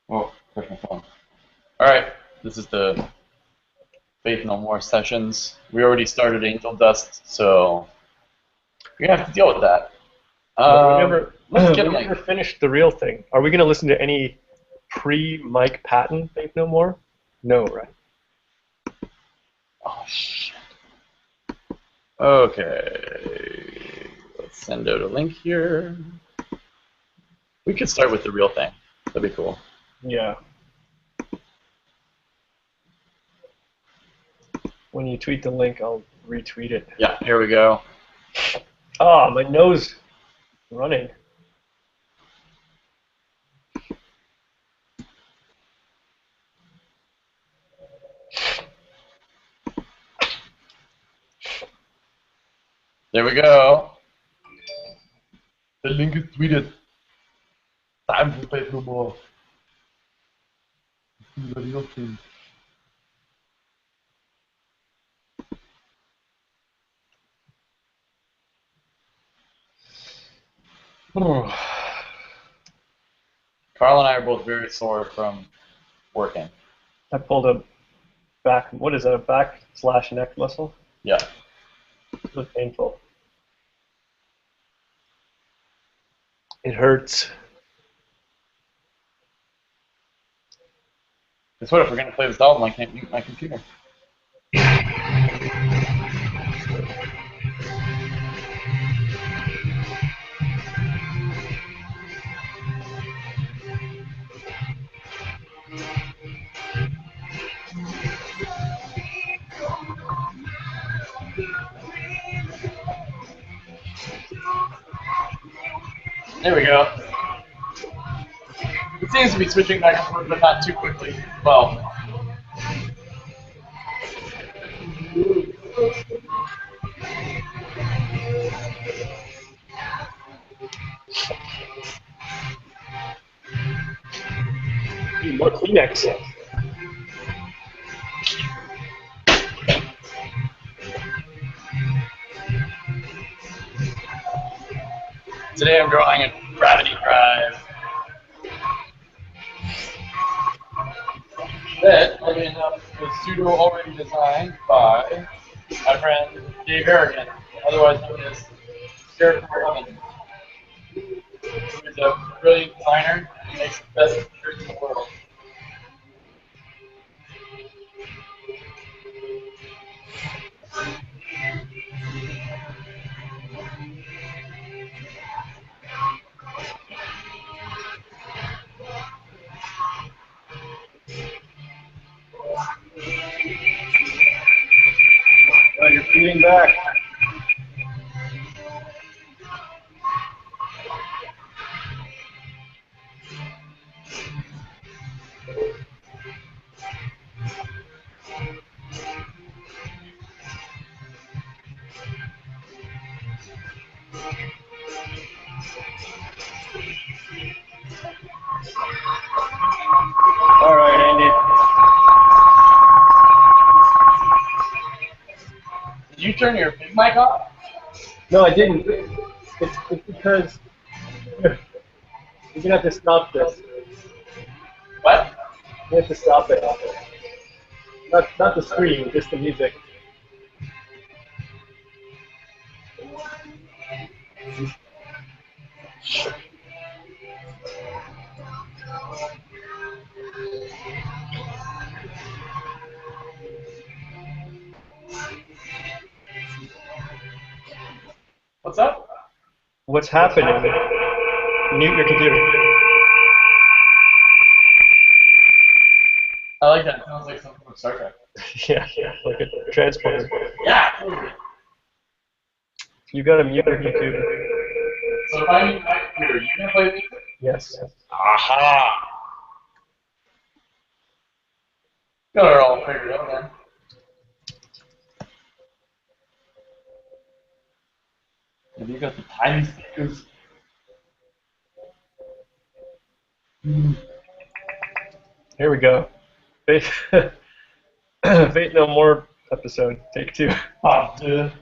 Oh, there's my phone. Alright, this is the Faith No More sessions. We already started Angel Dust, so you're gonna have to deal with that. But we never, Let's we get never finished the real thing. Are we going to listen to any pre-Mike Patton Faith No More? No, right? Oh shit. Okay, let's send out a link here. We could start with the real thing. That'd be cool. Yeah. When you tweet the link, I'll retweet it. Yeah, here we go. Ah, my nose running. There we go. The link is tweeted. Time for Faith No More. The real thing. Carl and I are both very sore from working. I pulled a back, what is that, a back/neck muscle? Yeah. It was painful. It hurts. Guess what? If we're gonna play this album, I can't mute my computer. There we go. It seems to be switching back and forth, but not too quickly. Well. More Kleenex. Today I'm drawing a gravity drive. That, funny enough, was pseudo already designed by my friend Dave Harrigan, otherwise known as Sheriff Oven. He's a brilliant designer. He makes the best shirts in the world. Oh, you're feeding back. All right, Andy. Did you turn your big mic off? No, I didn't. It's because you're gonna have to stop this. What? You have to stop it. Not the screen, just the music. What's up? What's happening? Mute your computer. I like that. It sounds like something from Star Trek. Yeah, like a transporter. Yeah, totally. You gotta mute your computer. So if I mute my computer, you gonna play music? Yes. Aha! Got it all figured out then. Have you got the tiny speakers? Here we go. Faith, Faith No More episode, take 2. Oh, dude.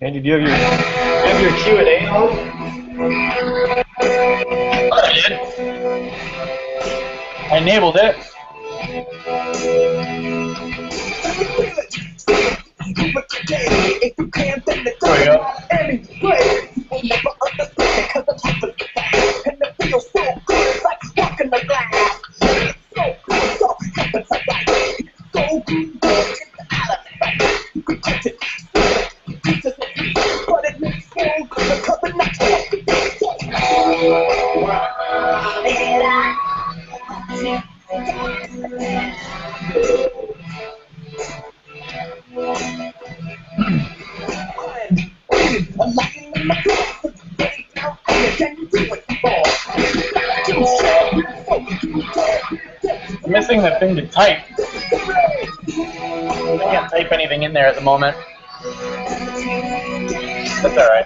Andy, do you have your Q&A on? I did. I enabled it. There we go. I'm missing the thing to type. I can't type anything in there at the moment. That's alright.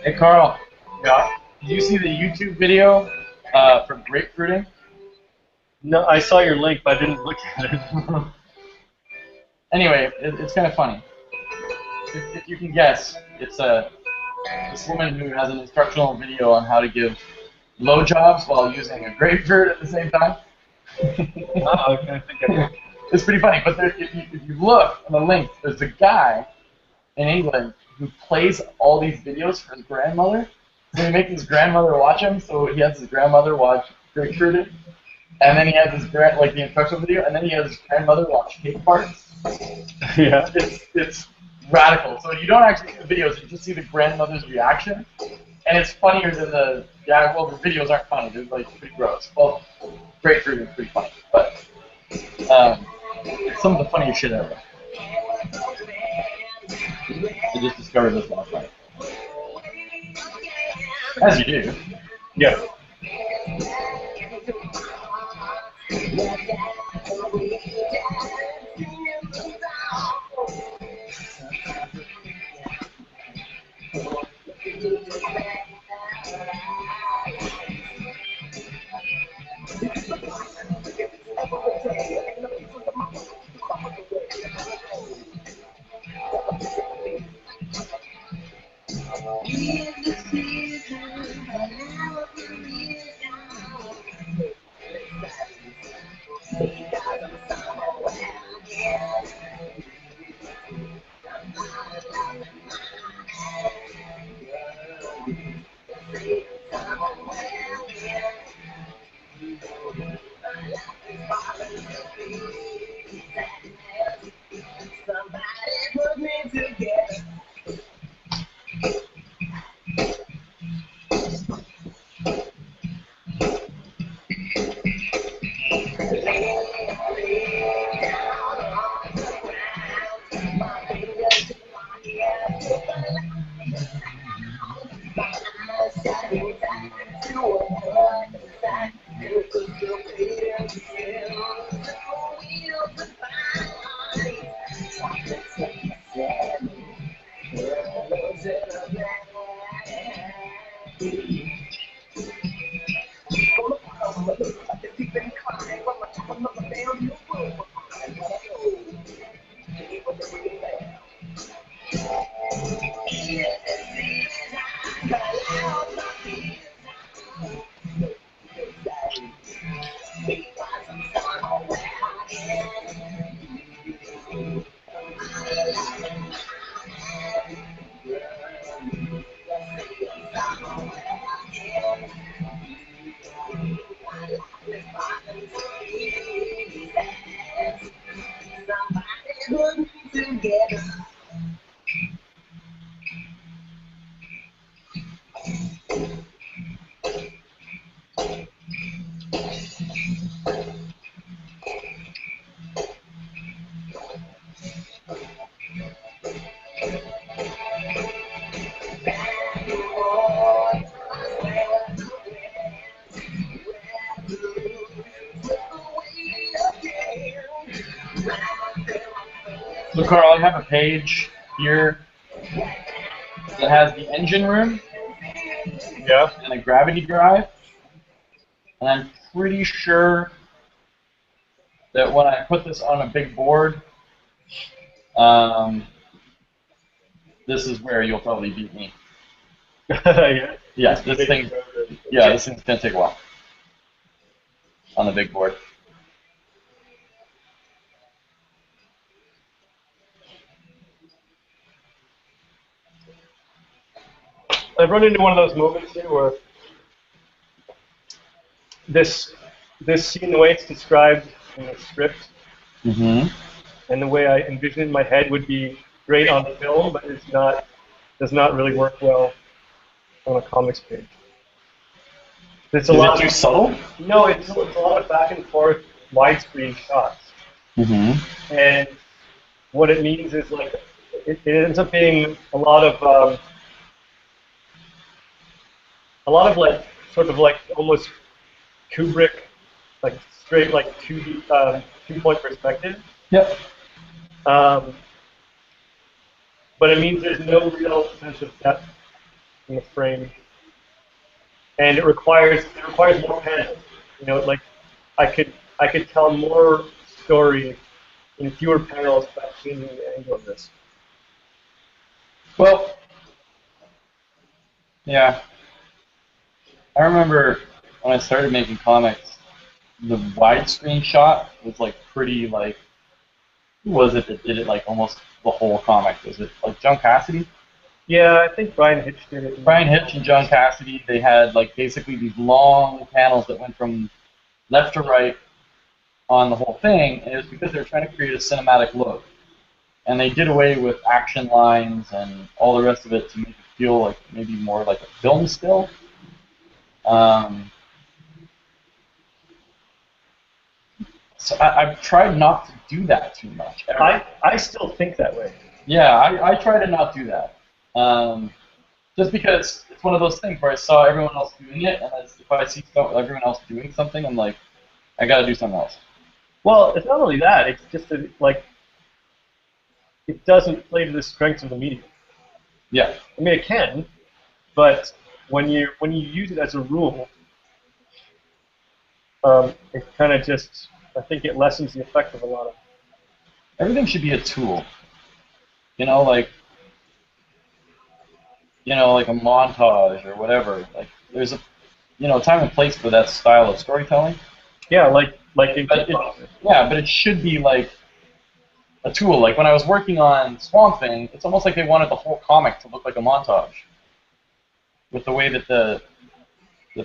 Hey Carl, Yeah. did you see the YouTube video for grapefruiting? No, I saw your link, but I didn't look at it. Anyway, it's kind of funny. If you can guess, it's this woman who has an instructional video on how to give blowjobs while using a grapefruit at the same time. Oh, okay, I think I did. It's pretty funny, but if you look on the link, there's a guy in England who plays all these videos for his grandmother. So he makes his grandmother watch him, so he has his grandmother watch grapefruited, and then he has his like the instructional video, and then he has his grandmother watch cake parts. Yeah. It's radical. So you don't actually see the videos, you just see the grandmother's reaction, and it's funnier than the well, the videos aren't funny. They're like pretty gross. Well, grapefruit is pretty funny, but it's some of the funniest shit ever. I just discovered this last night. As you do. Yeah. So Carl, I have a page here that has the engine room Yeah. and a gravity drive, and I'm pretty sure that when I put this on a big board, this is where you'll probably beat me. Yeah. Yeah, this thing's gonna take a while on the big board. I've run into one of those moments here where this scene, the way it's described in the script, Mm-hmm. and the way I envision it in my head would be great on film, but does not really work well on a comics page. It's a Is lot it too subtle? No, it's a lot of back and forth widescreen shots, Mm-hmm. and what it means is like it ends up being a lot of like sort of like almost Kubrick, like straight like 2-point perspective. Yep. But it means there's no real sense of depth in the frame, and it requires more panels. You know, like I could tell more story in fewer panels by changing the angle of this. Well, yeah. I remember when I started making comics, the widescreen shot was like pretty like, who was it that did it like almost the whole comic? Was it like John Cassidy? Yeah, I think Brian Hitch did it. Brian Hitch and John Cassidy, they had like basically these long panels that went from left to right on the whole thing, and it was because they were trying to create a cinematic look. And they did away with action lines and all the rest of it to make it feel like maybe more like a film still. So I've tried not to do that too much. I still think that way. Yeah, I try to not do that. Just because it's one of those things where I saw everyone else doing it, and if I see everyone else doing something, I'm like, I gotta do something else. Well, it's not only that; it's just that, like, it doesn't play to the strengths of the medium. Yeah. I mean, it can, but when you use it as a rule, it kind of just, I think it lessens the effect of a lot of. Everything should be a tool. You know, like a montage or whatever. Like there's a time and place for that style of storytelling. Yeah, like in yeah, but it should be like a tool. Like when I was working on Swamp Thing, it's almost like they wanted the whole comic to look like a montage, with the way that the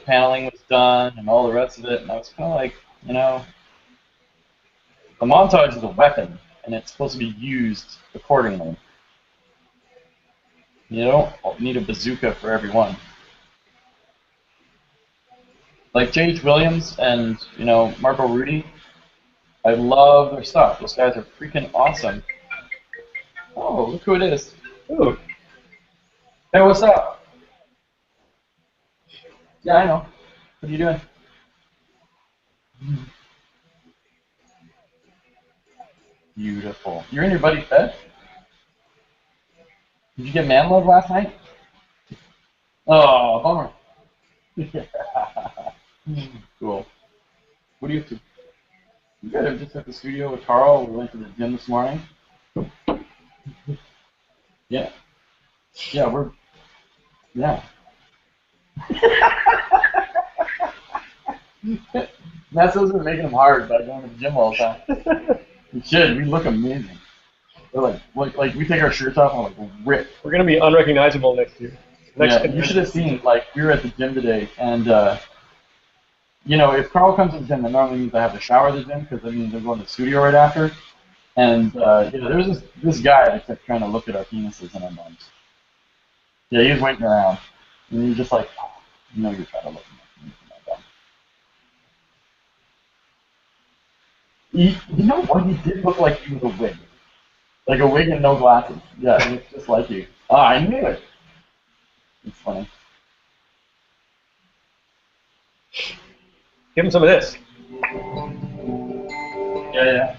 paneling was done and all the rest of it. And I was kind of like, the montage is a weapon, and it's supposed to be used accordingly. You don't need a bazooka for everyone. Like J.H. Williams and, Marco Rudy, I love their stuff. Those guys are freaking awesome. Oh, look who it is. Ooh. Hey, what's up? Yeah, I know. What are you doing? Beautiful. You're in your buddy's bed? Did you get man love last night? Oh, bummer. Yeah. Cool. What are you up to? Good. I'm just at the studio with Carl. We went to the gym this morning. Yeah. Yeah, we're yeah. That's what's been making them hard by going to the gym all the time. We should. We look amazing. We're like we take our shirts off and we're like ripped. We're gonna be unrecognizable next year. Next Yeah, you should have seen, like, we were at the gym today, and, you know, if Carl comes to the gym, that normally means I have to shower at the gym, because that means I'm going to the studio right after. And, you know, there was this guy that kept trying to look at our penises and our bums. Yeah, he was waiting around. And he was just like, oh, you know, you're trying to look at my penis and my bum. You know what? He did look like he was a wig. Like a wig and no glasses. Yeah, he looks just like you. Ah, I knew it. It's funny. Give him some of this. Yeah, yeah.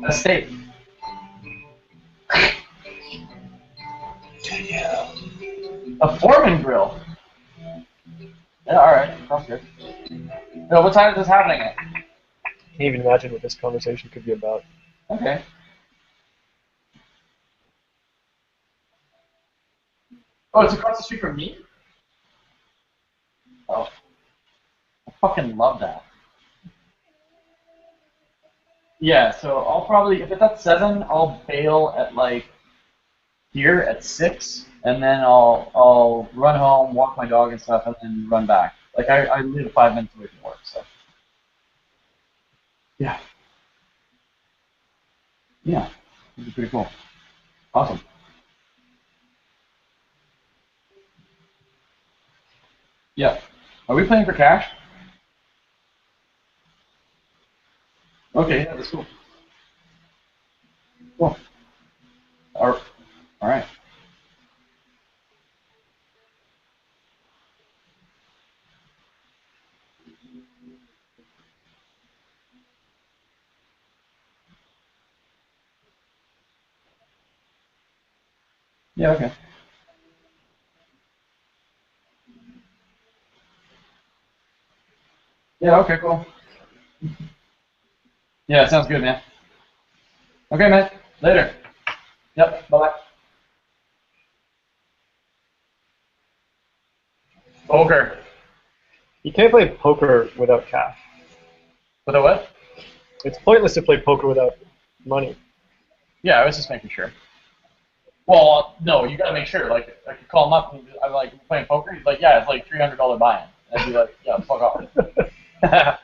A steak. A Foreman grill. Yeah, alright. Sounds good. No, what time is this happening at? Can't even imagine what this conversation could be about. Okay. Oh, it's across the street from me? Oh, I fucking love that. Yeah, so I'll probably, if it's at 7, I'll bail at like here at 6, and then I'll run home, walk my dog and stuff, and then run back. Like I live 5 minutes away from work, so yeah, yeah, it'd be pretty cool. Awesome. Yeah. Are we playing for cash? Okay, yeah, that's cool. Cool. All right. Yeah, okay. Yeah, okay, cool. Yeah, sounds good, man. Okay, man. Later. Yep. Bye bye. Poker. You can't play poker without cash. With a what? It's pointless to play poker without money. Yeah, I was just making sure. Well, no, you gotta make sure. Like, I could call him up and I'm like, "You playing poker?" He's like, "Yeah, it's like $300 buy-in." I'd be like, "Yeah, fuck off."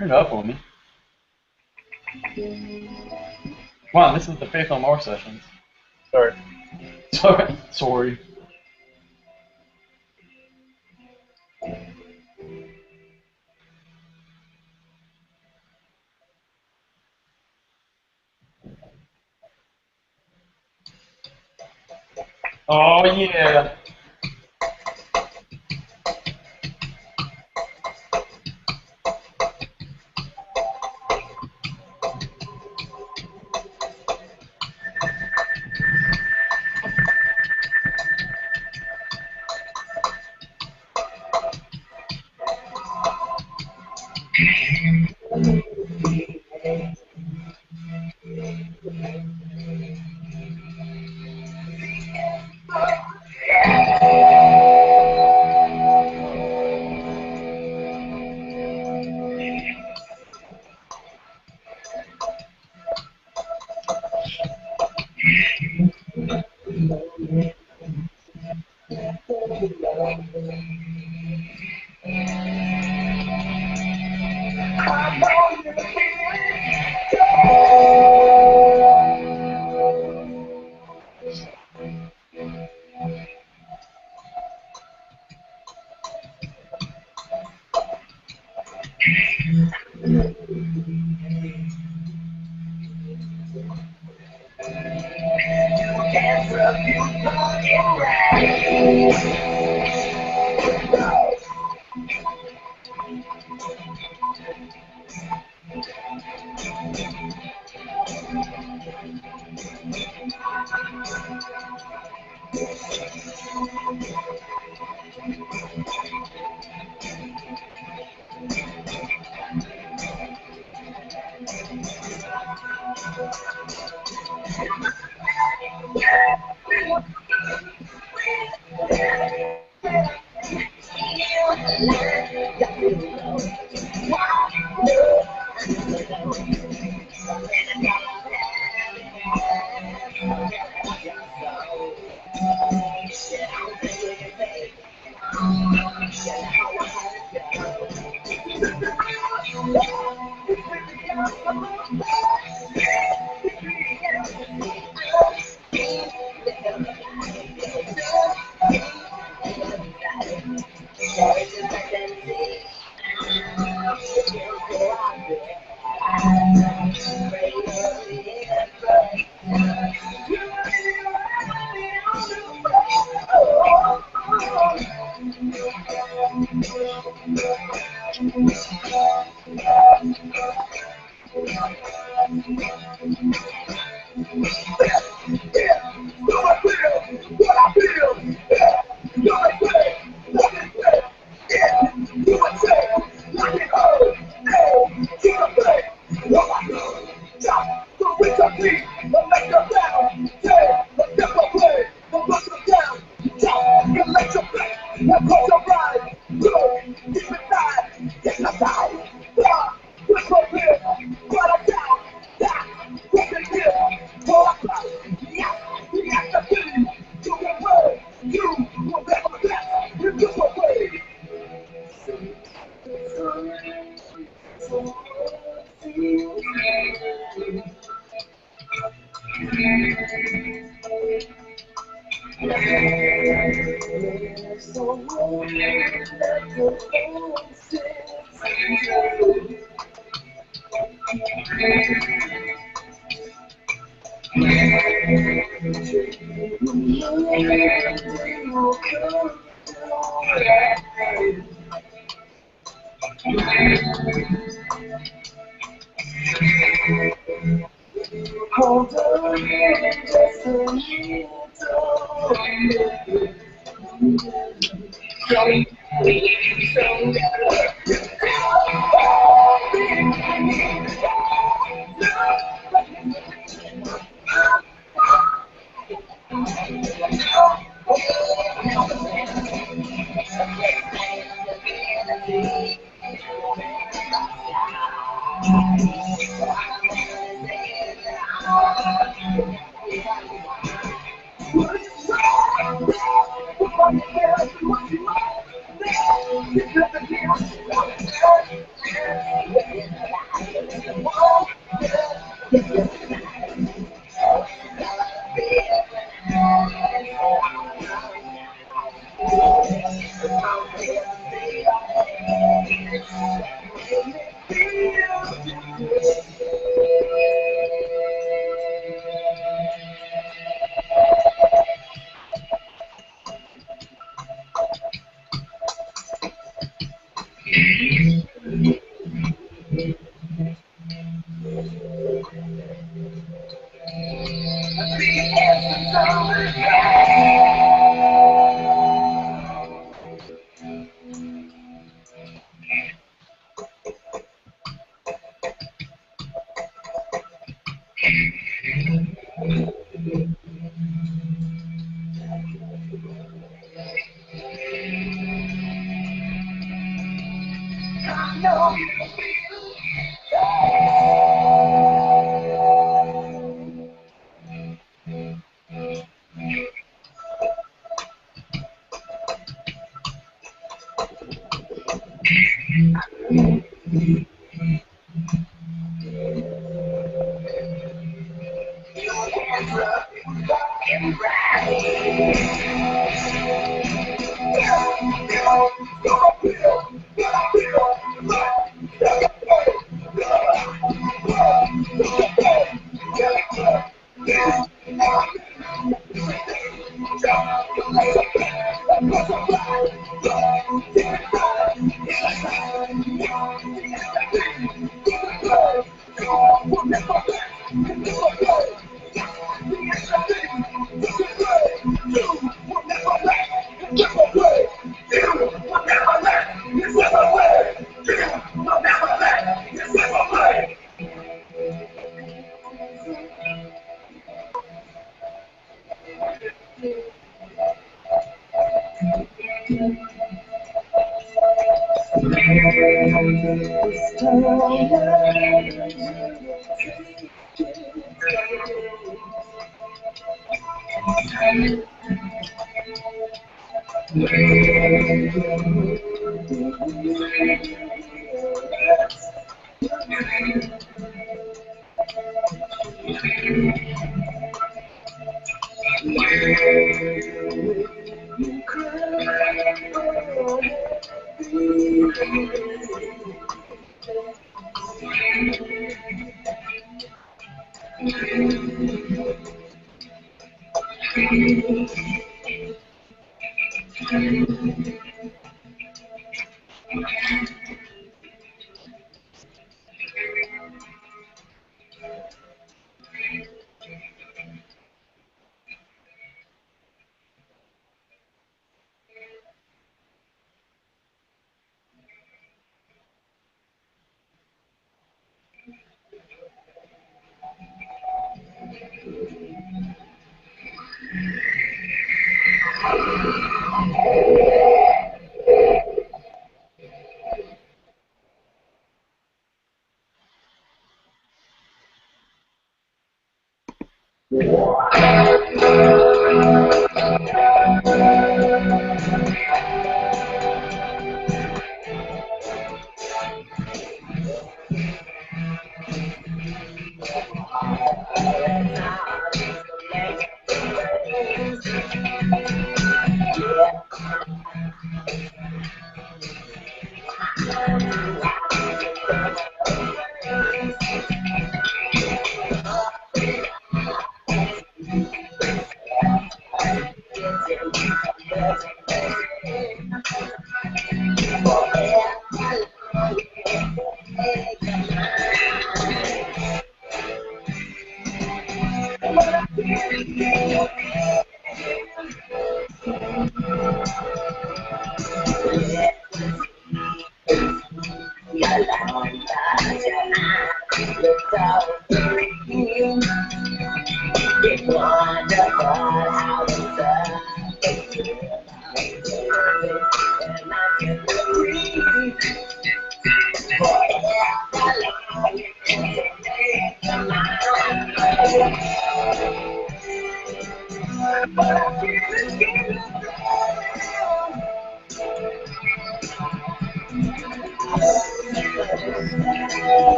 Turn it up on me. Come on, this is the Faith No More sessions. Sorry. Sorry. Oh yeah.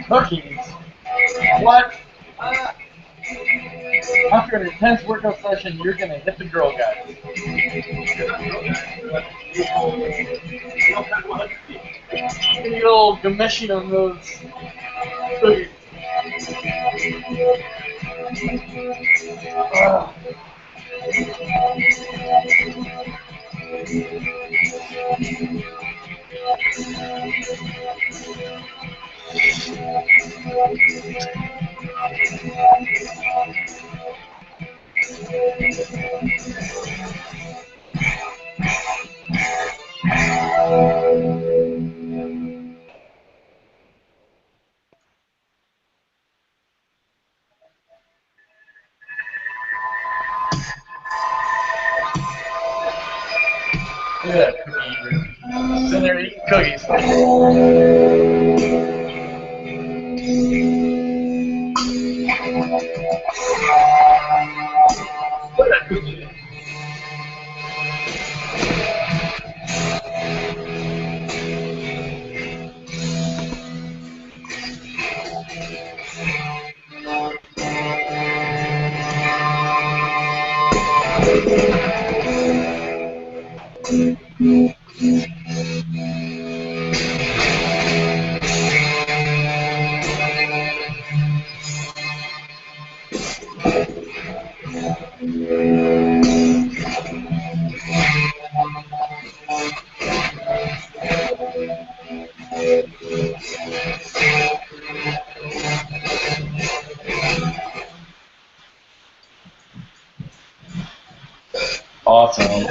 Cookies? What? After an intense workout session, you're gonna hit the girl guys. You need a little gameshing on those cookies. Look at that cookie eater. He's in there eating cookies. Look at that cookie. Awesome.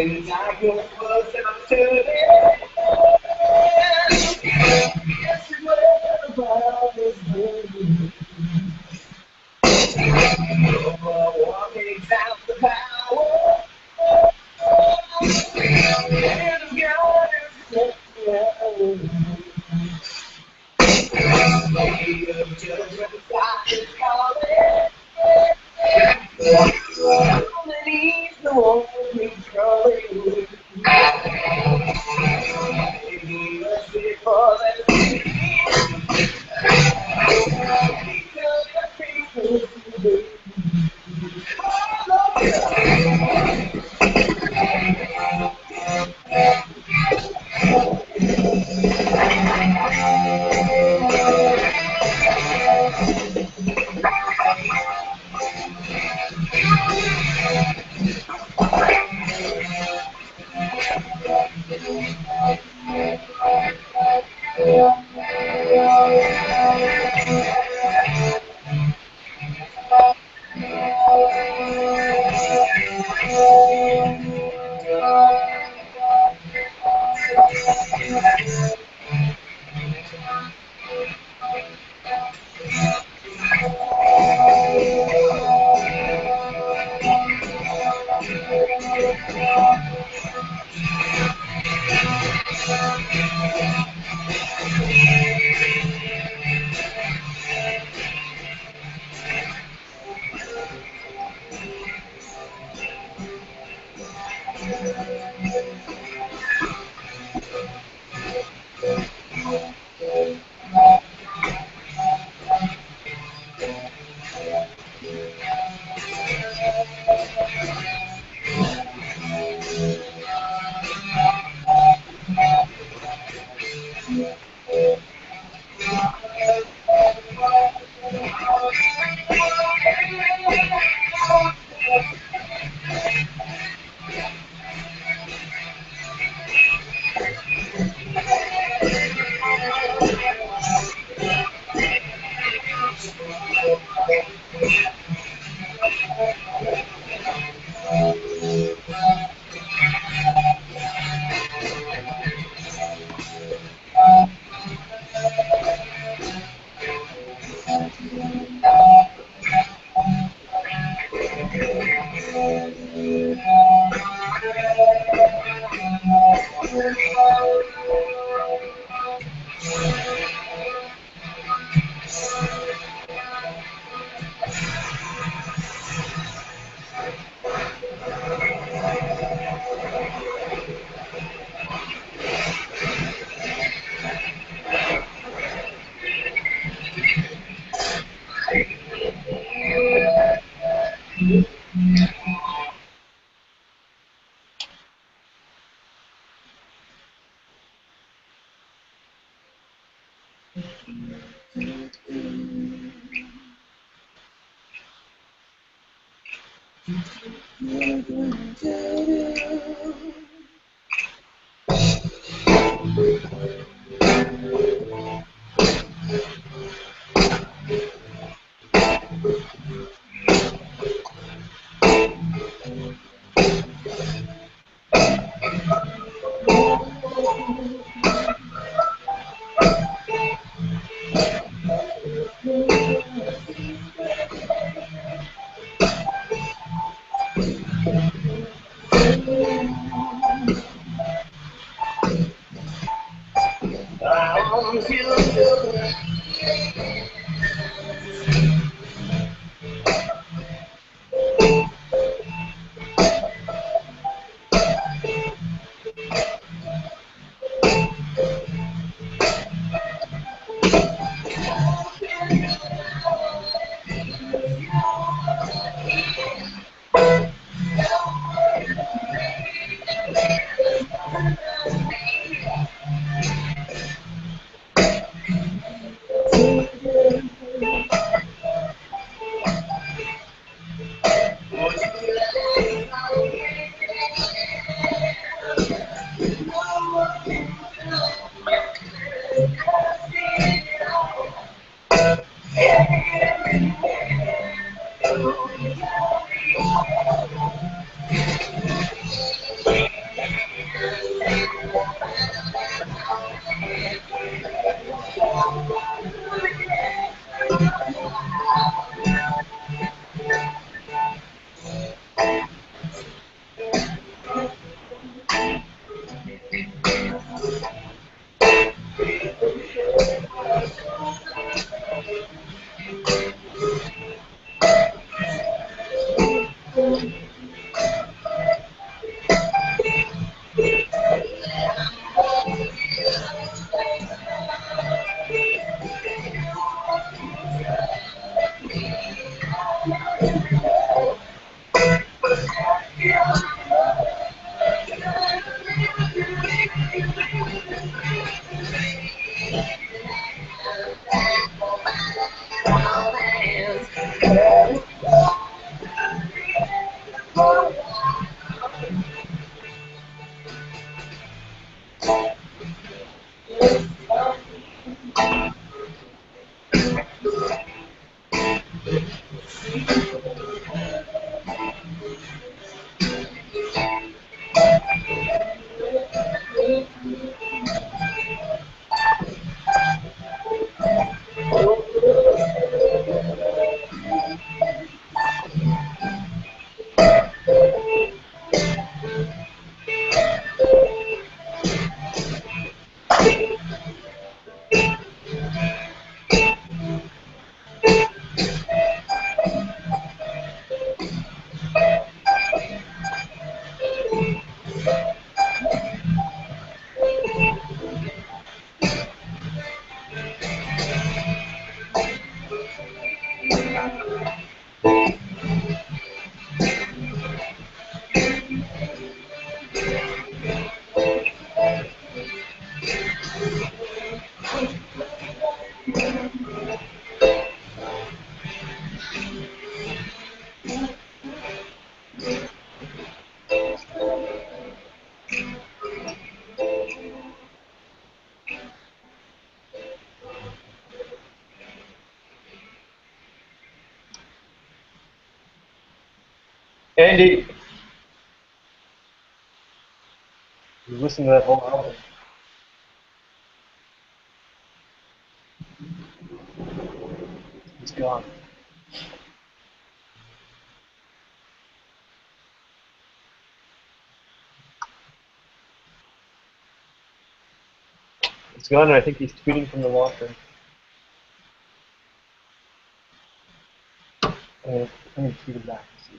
When I go close up to the yes, what about this baby? Oh, walking down the power, and I'm gonna say, of children, God is calling. He's the one controlling. Maybe let's see for Andy, you listen to that whole album. It's gone. It's gone, and I think he's tweeting from the locker. Let me tweet him back to see.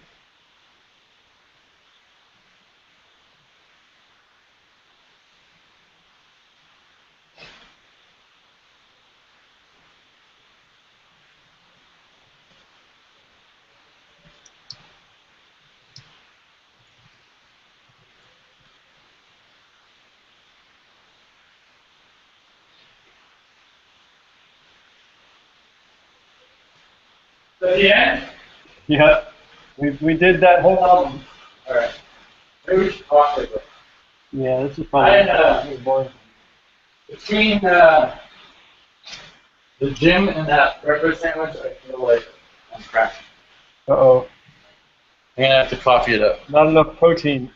Is that the end? Yeah, we did that whole album. Alright. Maybe we should talk a little bit. Yeah, this is probably boring. Between the gym and that breakfast sandwich, I feel like I'm crashing. Uh-oh. I'm gonna have to coffee it up. Not enough protein.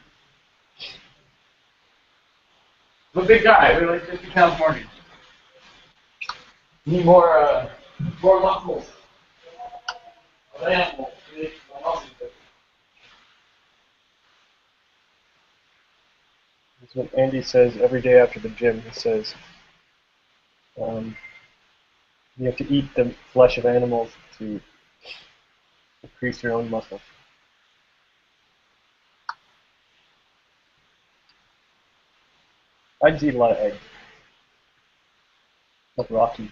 I'm a big guy. I weigh like 50 pounds more. Need more muscles. Animals. That's what Andy says every day after the gym. He says, you have to eat the flesh of animals to increase your own muscle. I just eat a lot of eggs. Like Rocky.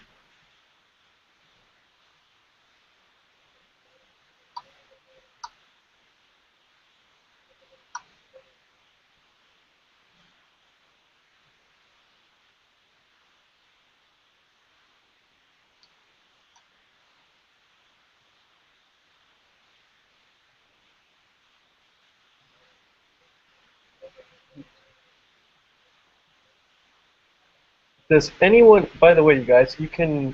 Does anyone, by the way, you guys, you can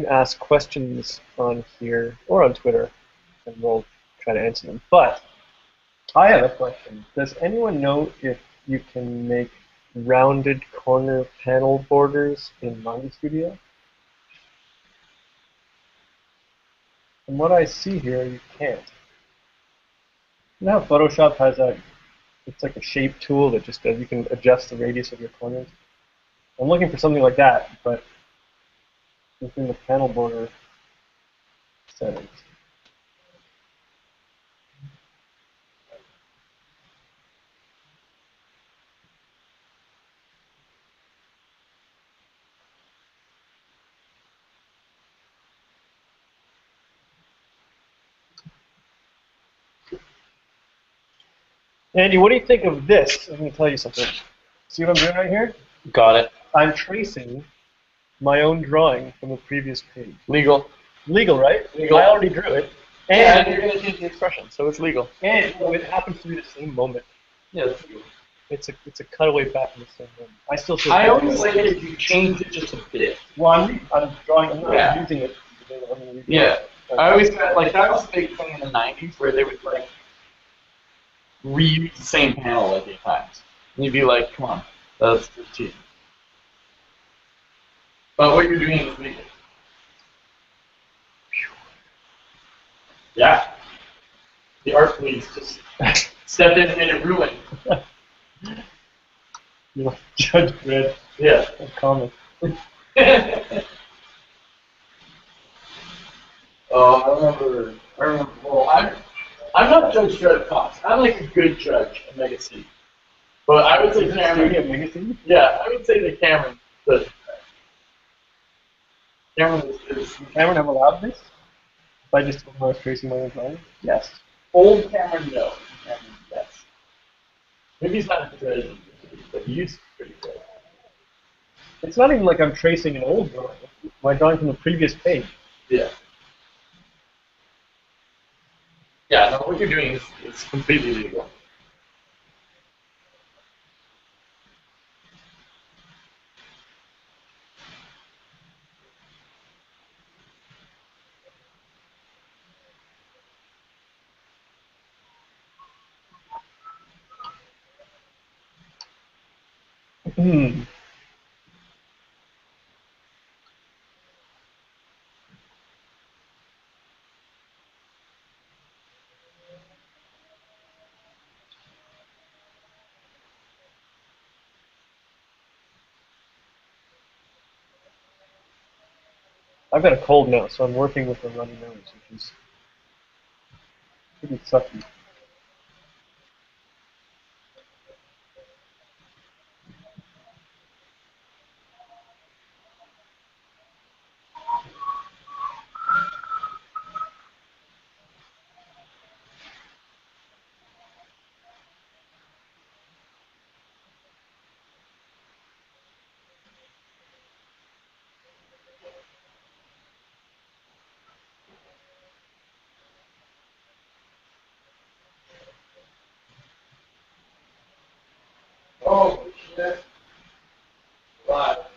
ask questions on here or on Twitter, and we'll try to answer them. But I have a question. Does anyone know if you can make rounded corner panel borders in Manga Studio? From what I see here, you can't. You know how Photoshop has it's like a shape tool that just you can adjust the radius of your corners? I'm looking for something like that, but within the panel border settings. Andy, what do you think of this? I'm going to tell you something. See what I'm doing right here? Got it. I'm tracing my own drawing from the previous page. Legal. Legal, right? Legal. I already drew it. And you're going to change the expression, so it's legal. And it happens to be the same moment. Yeah, that's legal. It's a cutaway back in the same moment. I still feel. I always like it if you change it just a bit. Well, I'm drawing. I'm not Yeah. using it. Yeah. I always felt like that was a big thing in the 90s where they would like reuse the same panel like 8 times. And you'd be like, come on, that's just cheating. But what you're doing is legal. Yeah. The art police just stepped in and made it ruined. You're like Judge Dredd. Yeah. Comic. Oh, I remember. Well, I'm not Judge Dredd of cops. I'm like a good judge in Mega City. But I would say Cameron. Yeah, I would say that Cameron does. Cameron is. Cameron have allowed this? If I just told him I was tracing my own drawing? Yes. Old Cameron, no. Cameron, yes. Maybe he's not as good, but he's pretty good. It's not even like I'm tracing an old drawing. My drawing from the previous page. Yeah. Yeah, no, what you're doing is completely legal. Hmm. I've got a cold now, so I'm working with a runny nose, which is pretty sucky. Oh, shit. What?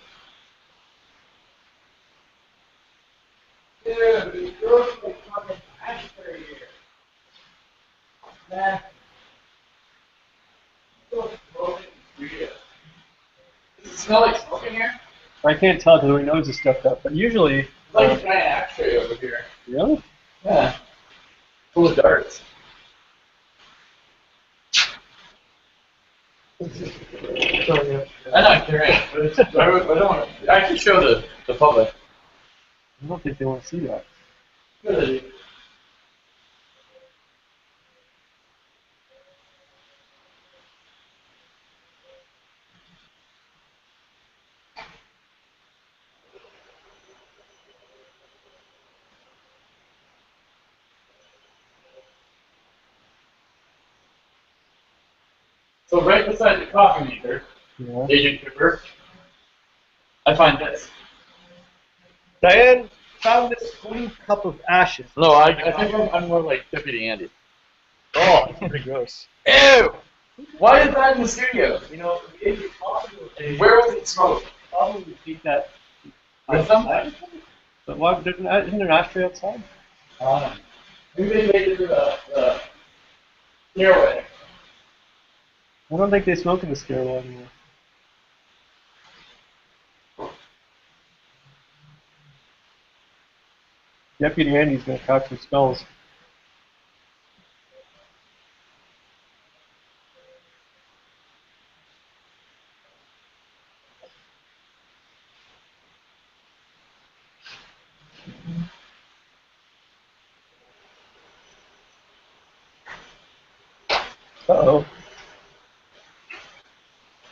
Dude, the girls are fucking ashtray here. Man. So smoking weird. Does it smell like smoke in here? I can't tell because my nose is stuffed up, but usually... It's like a giant ashtray over here. Really? Yeah. Full of darts. I'm not kidding. I don't. I can show the public. I don't think they want to see that. Really? So right beside the coffee maker, Yeah. Agent Cooper, I find this. Diane found this clean cup of ashes. No, I think I'm more like Deputy Andy. Oh, that's pretty gross. Ew! Why is that in the studio? You know, it's possible they Where was it smoked? probably keep that With something? But why isn't there an ashtray outside? Maybe they made it to the stairway. I don't think they smoke in the stairwell anymore. Deputy Andy's gonna couch some spells. Uh-oh.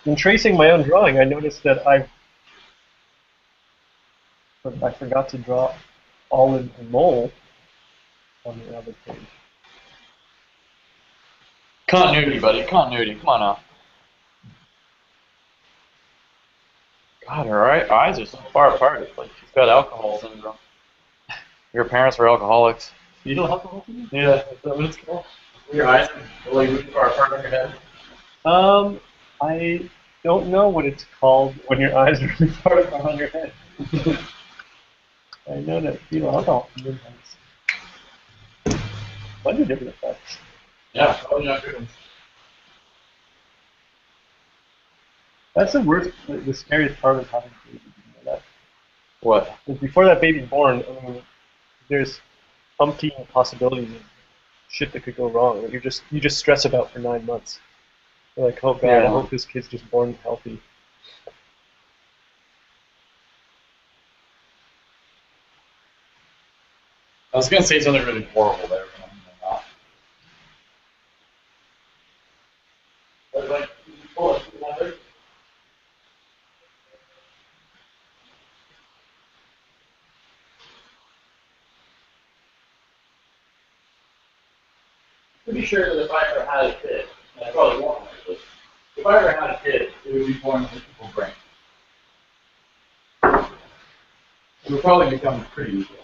In tracing my own drawing, I noticed that I forgot to draw Olive and Mole on the other page. Continuity, buddy. Continuity. Come on now. God, her eyes are so far apart. It's like she's got alcohol syndrome. Your parents were alcoholics. Fetal alcoholism? Yeah, is that what it's called? Your eyes are really far apart on your head. I don't know what it's called when your eyes are really far apart on your head. I know that fetal alcoholism has a bunch of different effects. Yeah, probably not good ones. That's the worst, the scariest part of having a baby. You know that? What? Is before that baby's born, I mean, there's umpteen possibilities of shit that could go wrong. Like you just stress about for 9 months. You're like, oh god, Yeah. I hope this kid's just born healthy. I was gonna say something really horrible there, but I'm not. But like, you pull it together. Pretty sure that if I ever had a kid, and I probably won't actually, if I ever had a kid, it would be born with a people's brain. It would probably become pretty equal.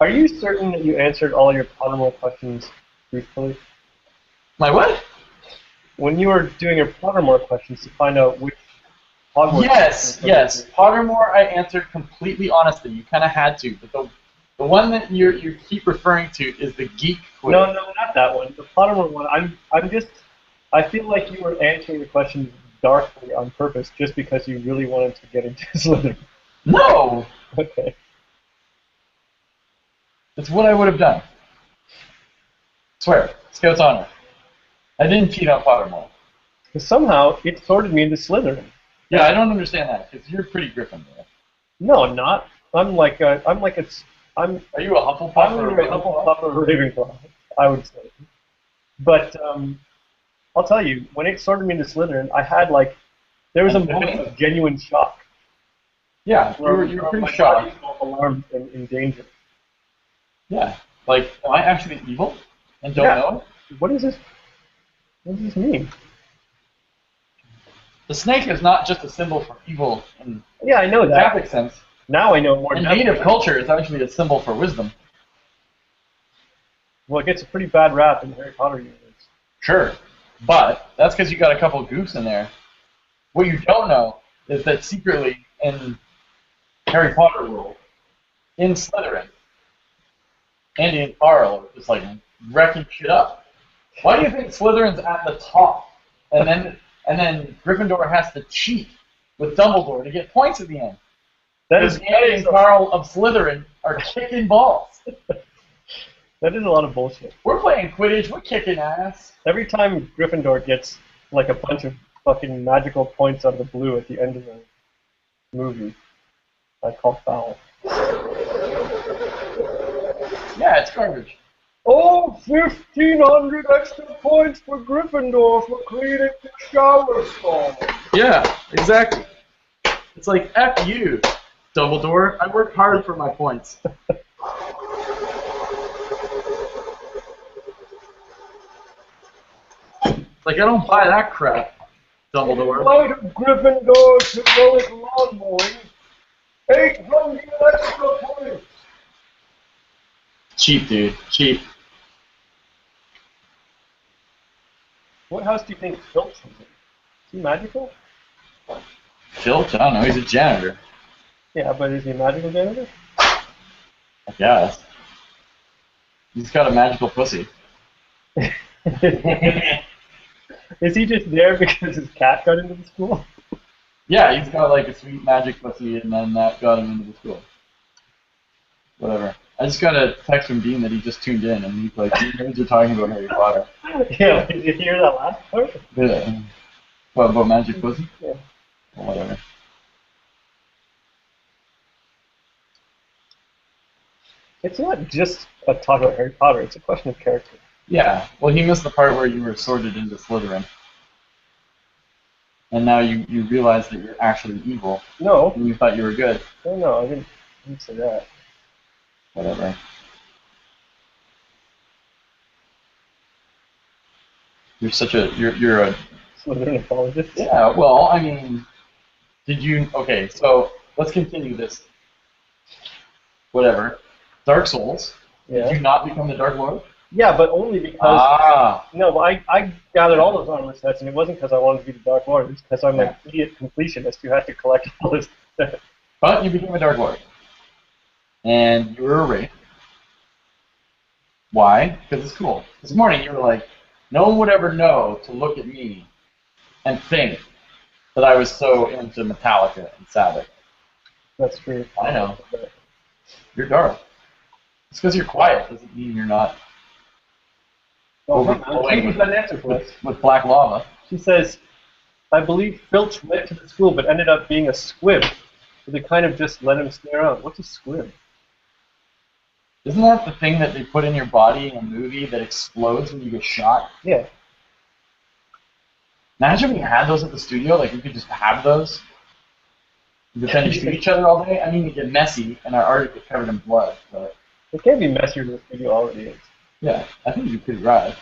Are you certain that you answered all your Pottermore questions truthfully? My what? When you were doing your Pottermore questions to find out which Hogwarts... Yes. Pottermore, I answered completely honestly. You kind of had to, but the one that you keep referring to is the geek quiz. No, not that one. The Pottermore one, I feel like you were answering the questions darkly on purpose just because you really wanted to get into Slytherin. No! Okay. That's what I would have done. Swear. Scout's honor. I didn't cheat on Pottermore. Because somehow it sorted me into Slytherin. Yeah, I don't understand that, because you're pretty Gryffindor. No, I'm not. Are you a Hufflepuff I'm or either a Hufflepuff or a Ravenclaw, I would say. But I'll tell you, when it sorted me into Slytherin, there was a moment of genuine shock. Yeah, you're pretty my shocked. body felt alarmed and in danger. Yeah. Like, am I actually evil? And don't know it? What is this? What does this mean? The snake is not just a symbol for evil in Yeah, I know the that. Catholic sense. Now I know more. In native culture, it's actually a symbol for wisdom. Well, it gets a pretty bad rap in the Harry Potter universe. Sure. But that's because you got a couple goofs in there. What you don't know is that secretly in Harry Potter world, in Slytherin, Andy and Carl are just like wrecking shit up. Why do you think Slytherin's at the top, and then Gryffindor has to cheat with Dumbledore to get points at the end? Because Andy and Carl of Slytherin are kicking balls. That is a lot of bullshit. We're playing Quidditch. We're kicking ass. Every time Gryffindor gets like a bunch of fucking magical points out of the blue at the end of the movie, I call foul. Yeah, it's garbage. Oh, 1,500 extra points for Gryffindor for cleaning the shower stall. Yeah, exactly. It's like, F you, Dumbledore. I worked hard for my points. Like, I don't buy that crap, Dumbledore. Light of Gryffindor's heroic lawn mowing, 800 extra points. Cheap, dude. Cheap. What house do you think Filch is in? Is he magical? Filch? I don't know. He's a janitor. Yeah, but is he a magical janitor? I guess. He's got a magical pussy. Is he just there because his cat got into the school? Yeah, he's got like a sweet magic pussy, and then that got him into the school. Whatever. I just got a text from Dean that he just tuned in, and he's like, "You nerds are talking about Harry Potter." Yeah, did you hear that last part? Yeah. What about Magic Pussy? Yeah. Or whatever. It's not just a talk about Harry Potter, it's a question of character. Yeah. Well, he missed the part where you were sorted into Slytherin, and now you realize that you're actually evil, No. and you thought you were good. No, I didn't say that. Whatever. You're a Slytherin apologist. yeah. Well, I mean, did you? Okay, so let's continue this. Whatever. Dark Souls. Did Yeah. you not become the Dark Lord? Yeah, but only because no, but I gathered all those armor sets, and it wasn't because I wanted to be the Dark Lord. It's because I'm an idiot completionist who had to collect all this stuff. But you became a Dark Lord, and you were a wraith. Why? Because it's cool. This morning you were like, no one would ever know to look at me and think that I was so into Metallica and Sabbath. That's true. I know. You're dark. It's because you're quiet. Doesn't mean you're not overflowing with black lava. She says, I believe Filch went to the school but ended up being a squib. So they kind of just let him stay around. What's a squib? Isn't that the thing that they put in your body in a movie that explodes when you get shot? Yeah. Imagine we had those at the studio. Like, we could just have those. And pretend to shoot each other all day. I mean, we get messy, and our art would get covered in blood. But it can't be messier than the studio already is. Yeah, I think you'd be pretty rad.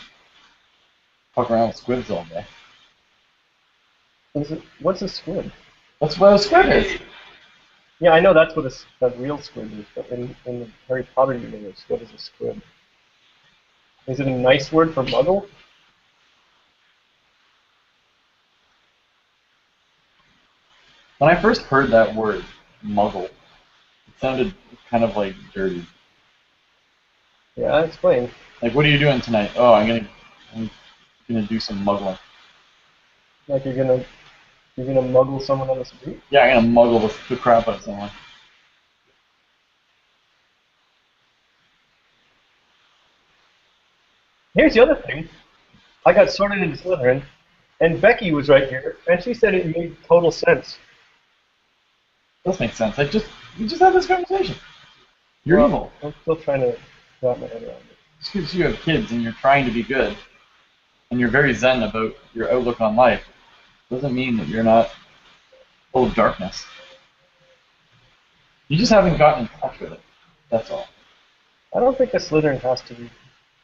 Fuck around with squibs all day. What's a squib? That's what a squib is. Yeah, I know that's what a real squib is, but in the Harry Potter universe, what is a squib? Is it a nice word for muggle? When I first heard that word, muggle, it sounded kind of like dirty. Yeah, explain. Like, what are you doing tonight? Oh, I'm gonna do some muggling. Like you're gonna muggle someone on the street? Yeah, I'm gonna muggle the crap out of someone. Here's the other thing. I got sorted into Slytherin, and Becky was right here, and she said it made total sense. Does make sense. We just had this conversation. You're evil. I'm still trying to wrap my head around it. Just because you have kids and you're trying to be good, and you're very zen about your outlook on life, doesn't mean that you're not full of darkness. You just haven't gotten in touch with it. That's all. I don't think a Slytherin has to be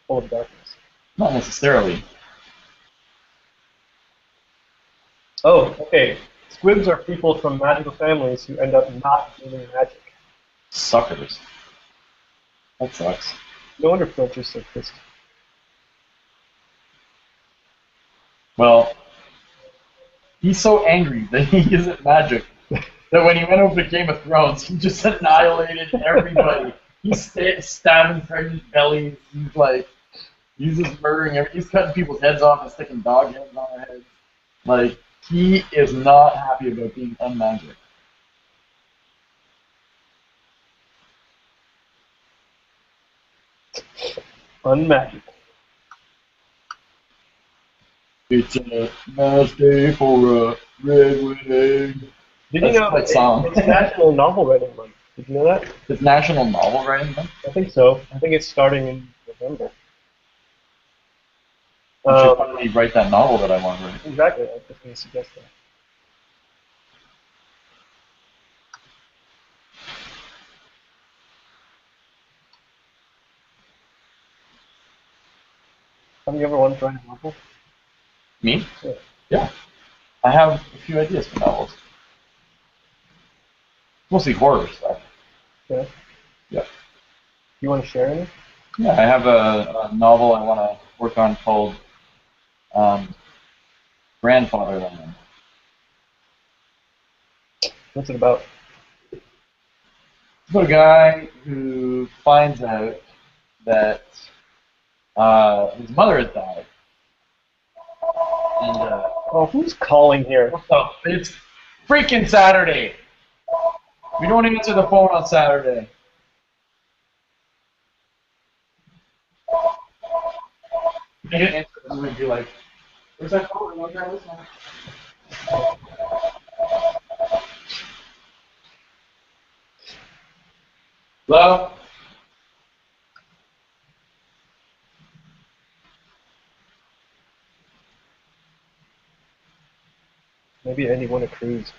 full of darkness. Not necessarily. Oh, okay. Squibs are people from magical families who end up not doing magic. Suckers. That sucks. No wonder Filch is so pissed. Well, he's so angry that he isn't magic that when he went over to Game of Thrones, he just annihilated everybody. He's stabbing pregnant bellies. He's just murdering he's cutting people's heads off and sticking dog heads on their heads. Like, he is not happy about being unmagic. Unmagic. It's a nice day for a red wedding. Did you know it's National Novel Writing Month? Did you know that? It's National Novel Writing Month? I think so. I think it's starting in November. You should finally write that novel that I want to write. Exactly. I was just going to suggest that. Have you ever wanted to write a novel? Me? Yeah. Yeah. I have a few ideas for novels. Mostly horror stuff. Yeah. Yeah. You want to share any? Yeah, I have a novel I want to work on called Grandfatherland. What's it about? It's about a guy who finds out that his mother has died. And, oh, who's calling here? It's freaking Saturday. We don't answer the phone on Saturday. I didn't answer, I'm gonna be like, "Where's that phone? Where's that listening?" Hello. Maybe Andy won a cruise.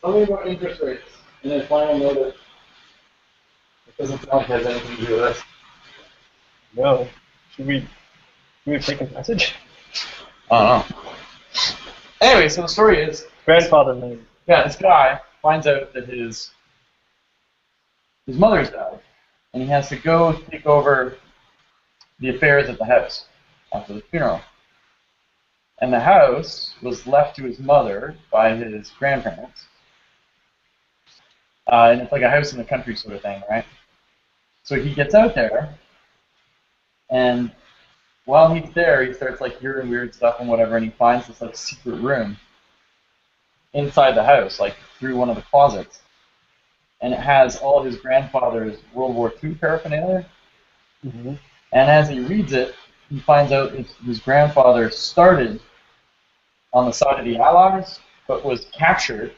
Tell me about interest rates, and then finally know that it doesn't sound like it has anything to do with this. No. Should we take a message? I don't know. Anyway, so the story is, Grandfather name. yeah, this guy finds out that his mother's died, and he has to go take over the affairs at the house after the funeral. And the house was left to his mother by his grandparents. And it's like a house in the country sort of thing, right? So he gets out there, and while he's there, he starts like hearing weird stuff and whatever, and he finds this like secret room inside the house, like through one of the closets. And it has all his grandfather's World War II paraphernalia. Mm-hmm. And as he reads it, he finds out his grandfather started on the side of the Allies, but was captured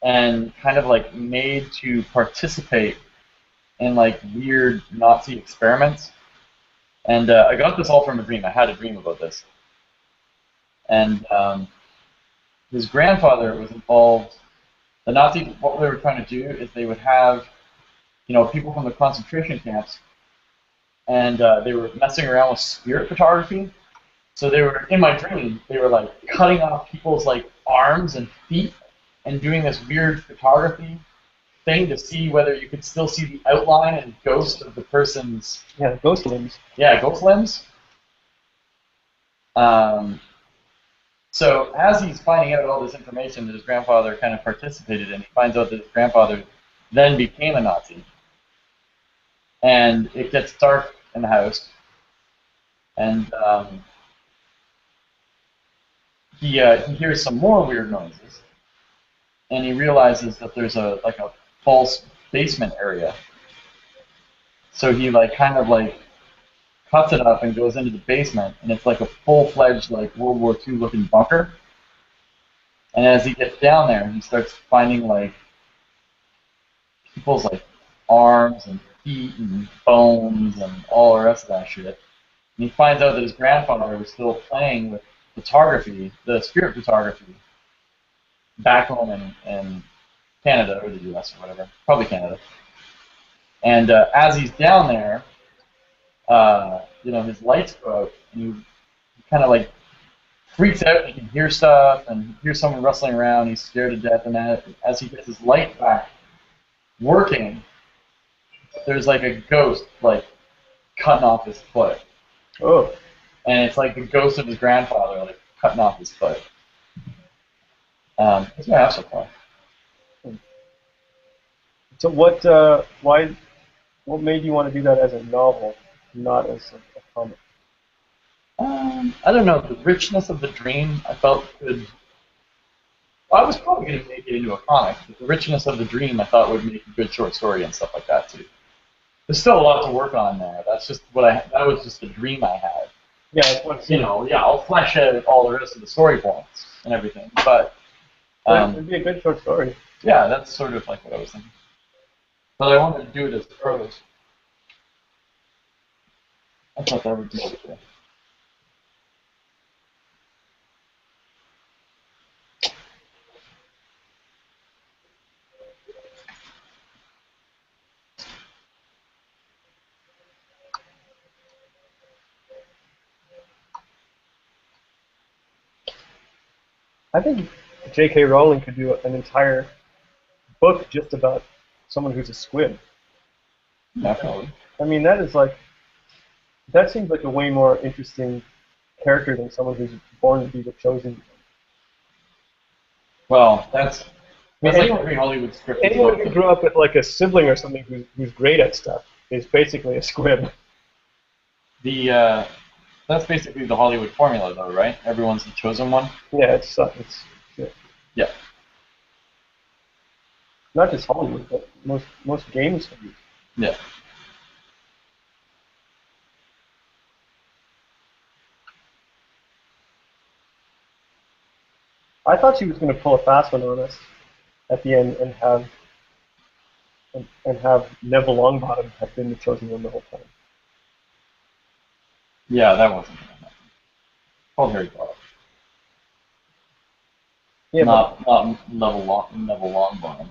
and kind of like made to participate in like weird Nazi experiments. And I got this all from a dream. I had a dream about this. And his grandfather was involved. The Nazis, what they were trying to do is they would have, people from the concentration camps, and they were messing around with spirit photography. So they were, in my dream, they were like cutting off people's like arms and feet and doing this weird photography thing to see whether you could still see the outline and ghost of the person's. Yeah, ghost limbs. Yeah, ghost limbs. So as he's finding out all this information that his grandfather kind of participated in, he finds out that his grandfather then became a Nazi. And it gets dark in the house, and he hears some more weird noises, and he realizes that there's a false basement area. So he kind of cuts it up and goes into the basement, and it's like a full-fledged like World War II looking bunker. And as he gets down there, he starts finding like people's like arms and feet and bones and all the rest of that shit. And he finds out that his grandfather was still playing with photography, the spirit photography, back home in Canada or the U.S. or whatever, probably Canada. And as he's down there, his lights go out, and he kind of like freaks out. He can hear stuff and hears someone rustling around. He's scared to death, and as he gets his light back working, there's like a ghost like cutting off his foot. Oh. And it's like the ghost of his grandfather like cutting off his foot. That's what I have so far. So what made you want to do that as a novel, not as a comic? I don't know. The richness of the dream, I felt could. Well, I was probably going to make it into a comic, but the richness of the dream, I thought would make a good short story and stuff like that too. There's still a lot to work on there. That's just that was just the dream I had. Yeah, that's what I'll flesh out all the rest of the story points and everything, but it'd be a good short story. Yeah, that's sort of like what I was thinking. But I wanted to do it as prose. I thought that would be okay. I think J.K. Rowling could do an entire book just about someone who's a squib. Definitely. I mean, that seems like a way more interesting character than someone who's born to be the chosen one. Well, that's like anyone, every Hollywood script. Anyone who grew up with like a sibling or something who's great at stuff is basically a squib. That's basically the Hollywood formula, though, right? Everyone's the chosen one. Yeah, it's shit. Yeah. Not just Hollywood, but most games. Yeah. I thought she was going to pull a fast one on us at the end and have Neville Longbottom have been the chosen one the whole time. Yeah, that wasn't gonna happen. Called Harry Potter. Yeah, Not Neville Longbottom.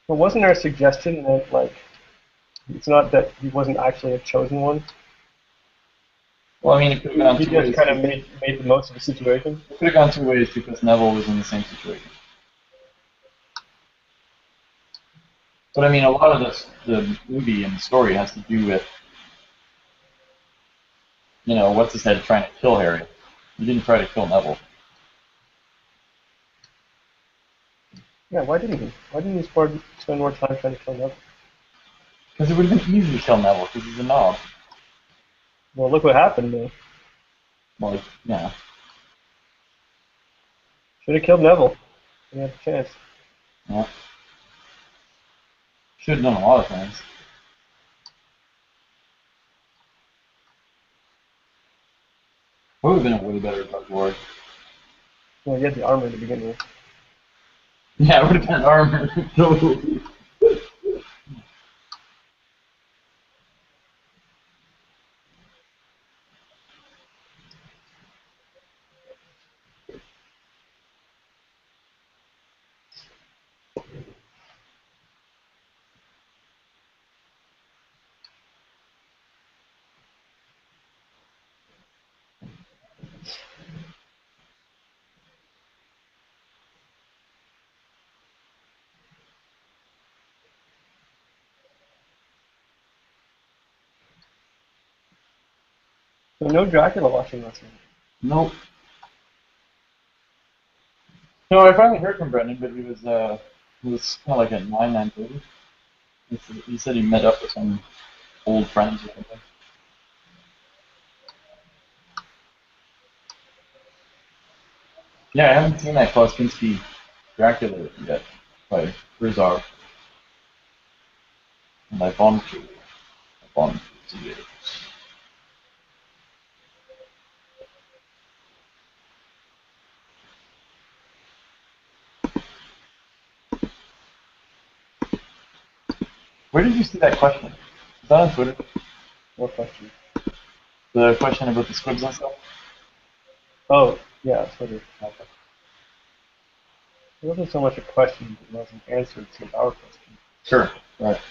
but wasn't there a suggestion that like it's not that he wasn't actually a chosen one? Well, I mean, it could have gone He two just ways. kind of made the most of the situation. It could have gone two ways because Neville was in the same situation. But I mean, a lot of the movie and the story has to do with, what's his head trying to kill Harry. He didn't try to kill Neville. Yeah, why didn't he? Why didn't he spend more time trying to kill Neville? Because it would have been easy to kill Neville because he's a knob. Well, look what happened though. Well, yeah. Should have killed Neville. He had a chance. Yeah. Should have done a lot of things. Would have been a way better Dark Lord. Well, he had the armor to begin with. Yeah, it would have been armor. Totally. So no Dracula watching last night. Nope. No, I finally heard from Brendan, but he was kind of like at 9:30. He said he met up with some old friends or something. Yeah, I haven't seen that Kosinski Dracula yet by Rizar, and I want to. I want to see it. Where did you see that question? Is that on Twitter? What question? The question about the squibs and stuff? Oh, yeah, it's Twitter. Okay. It wasn't so much a question, but it was an answer to our question. Sure. Right.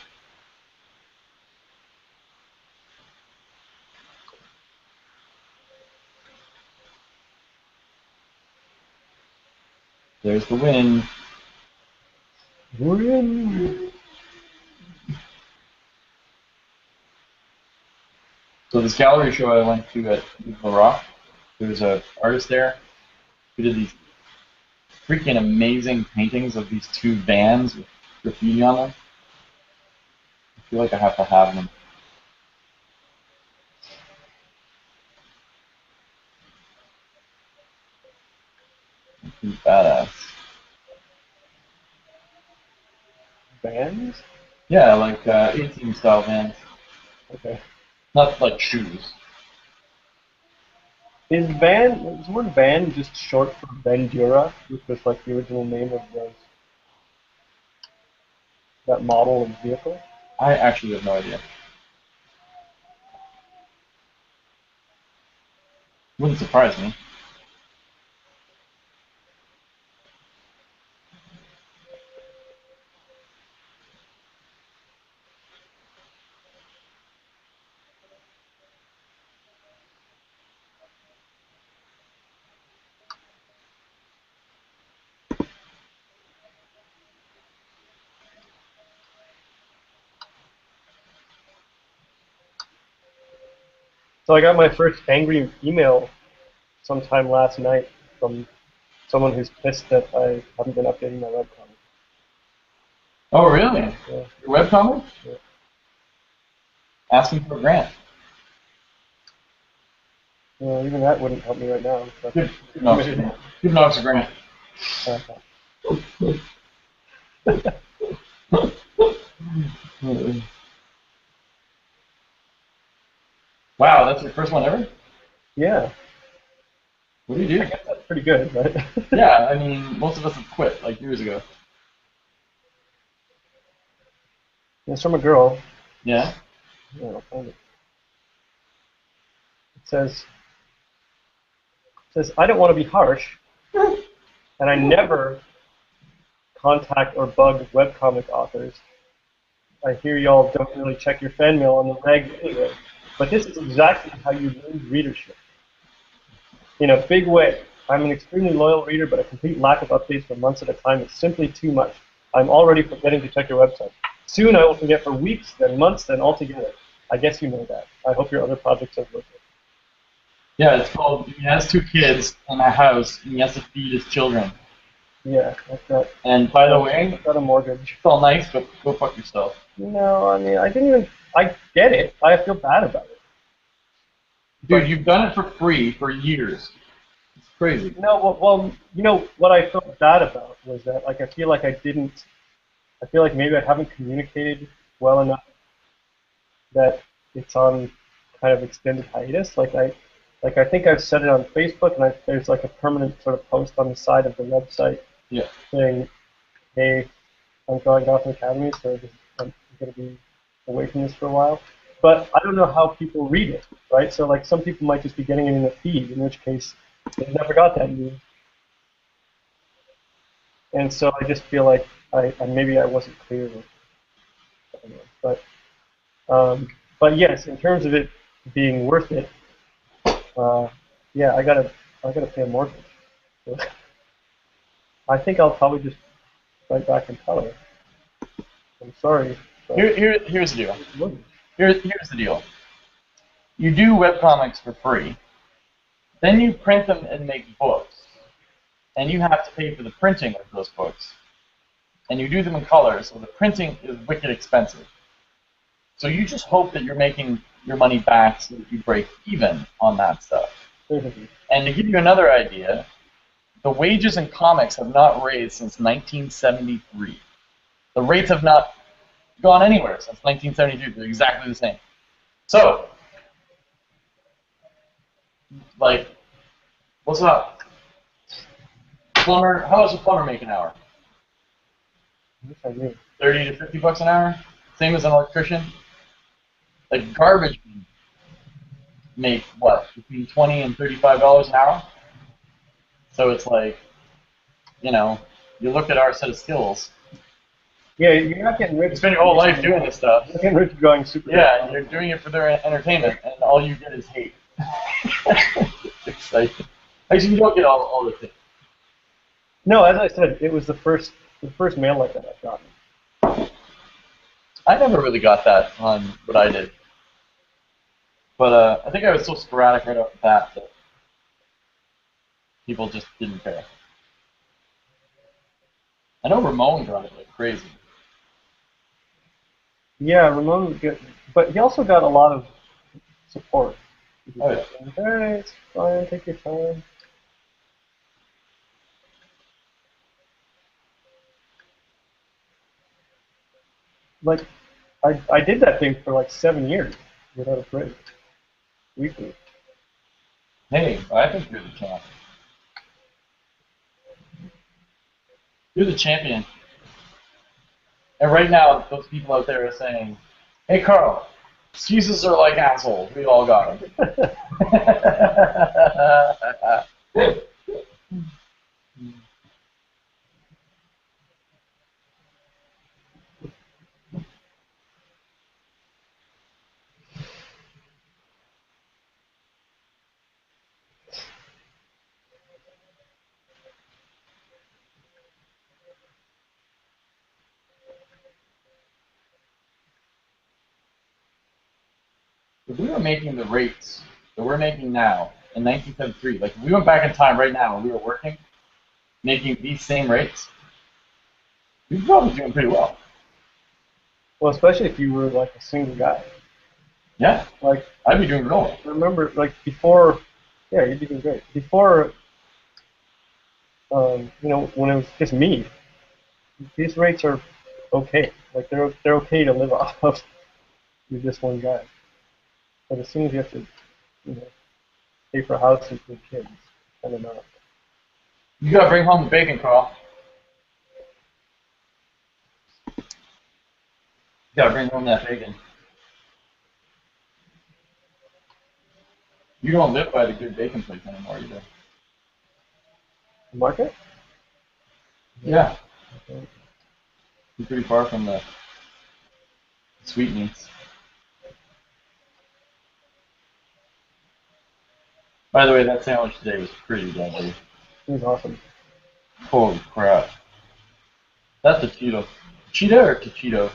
There's the wind. We're in. So this gallery show I went to at the Rock, there was an artist there who did these freaking amazing paintings of these two vans with graffiti on them. I feel like I have to have them. Pretty badass. Bands? Yeah, like 18 style vans. Okay. Not like shoes. Is the word van just short for Bandura, which was like the original name of that model of vehicle? I actually have no idea. Wouldn't surprise me. So I got my first angry email sometime last night from someone who's pissed that I haven't been updating my webcomic. Oh, really? Yeah. Your webcomic? Yeah. Asking for a grant. Well, even that wouldn't help me right now. But, Give Knox a grant. Give Knox a grant. uh, Wow, that's your first one ever? Yeah, What do you do? I guess that's pretty good, right? Yeah, I mean, most of us have quit like years ago. It's from a girl. Yeah. Yeah, I'll find it. It says, I don't want to be harsh, and I never contact or bug webcomic authors. I hear y'all don't really check your fan mail on the reg anyway, but this is exactly how you lose readership. In a big way. I'm an extremely loyal reader, but a complete lack of updates for months at a time is simply too much. I'm already forgetting to check your website. Soon I will forget for weeks, then months, then altogether. I guess you know that. I hope your other projects are worth it. Yeah, it's called, he has 2 kids in a house, and he has to feed his children. Yeah, I've got, And by the way, I've got a mortgage. it's all nice, but go fuck yourself. No, I mean, I get it. I feel bad about it. Dude, you've done it for free for years. It's crazy. No, well, what I felt bad about was that, like, I feel like maybe I haven't communicated well enough that it's on kind of extended hiatus. I think I've said it on Facebook, and there's like a permanent sort of post on the side of the website Yeah. saying, "Hey, I'm going off an academy, so I'm going to be away from this for a while." But I don't know how people read it, right? So like some people might just be getting it in the feed, in which case they never got that news. And so I just feel like maybe I wasn't clear with, I don't know. But yes, in terms of it being worth it, yeah, I gotta pay a mortgage. So I think I'll probably just write back and tell her. I'm sorry. But Here's the deal. look, Here's the deal. You do webcomics for free. Then you print them and make books. And you have to pay for the printing of those books. And you do them in color, so the printing is wicked expensive. So you just hope that you're making your money back so that you break even on that stuff. And to give you another idea, the wages in comics have not raised since 1973. The rates have not gone anywhere since 1973. They're exactly the same. So, like, what's up? Plumber, how much does a plumber make an hour? 30 to 50 bucks an hour? Same as an electrician? Like, garbage make, what, between $20 and $35 an hour? So it's like, you look at our set of skills. yeah, you're not getting rich. You spend your whole life doing this stuff. You're getting rich going super. Yeah, and you're doing it for their entertainment, and all you get is hate. It's like, actually, you don't get all the things. No, as I said, it was the first mail like that I've gotten. I never really got that on what I did. But I think I was so sporadic right off the bat that people just didn't care. I know Ramon got it like crazy. Yeah, Ramon was good, but he also got a lot of support. Oh, yeah. Hey, it's fine, take your time. Like, I did that thing for like 7 years without a break, weekly. Hey, I think you're the champ. You're the champion. And right now, those people out there are saying, hey, Carl, excuses are like assholes. We all got them. If we were making the rates that we're making now in 1973, like if we went back in time right now and we were working, making these same rates, we'd probably be doing pretty well. Well, especially if you were like a single guy. Yeah, Like, I'd be doing real well. remember, like before, yeah, you'd be doing great. Before, when it was just me, these rates are okay. Like they're okay to live off of. You're just one guy. But as soon as you have to, you know, pay for a house and for kids, kind of not. You gotta bring home the bacon, Carl. You gotta bring home that bacon. You don't live by the good bacon place anymore either. Market? Yeah. Okay. You're pretty far from the sweetmeats. By the way, that sandwich today was pretty deadly. It was awesome. Holy crap. That's a Cheeto. Cheetah or Cheeto?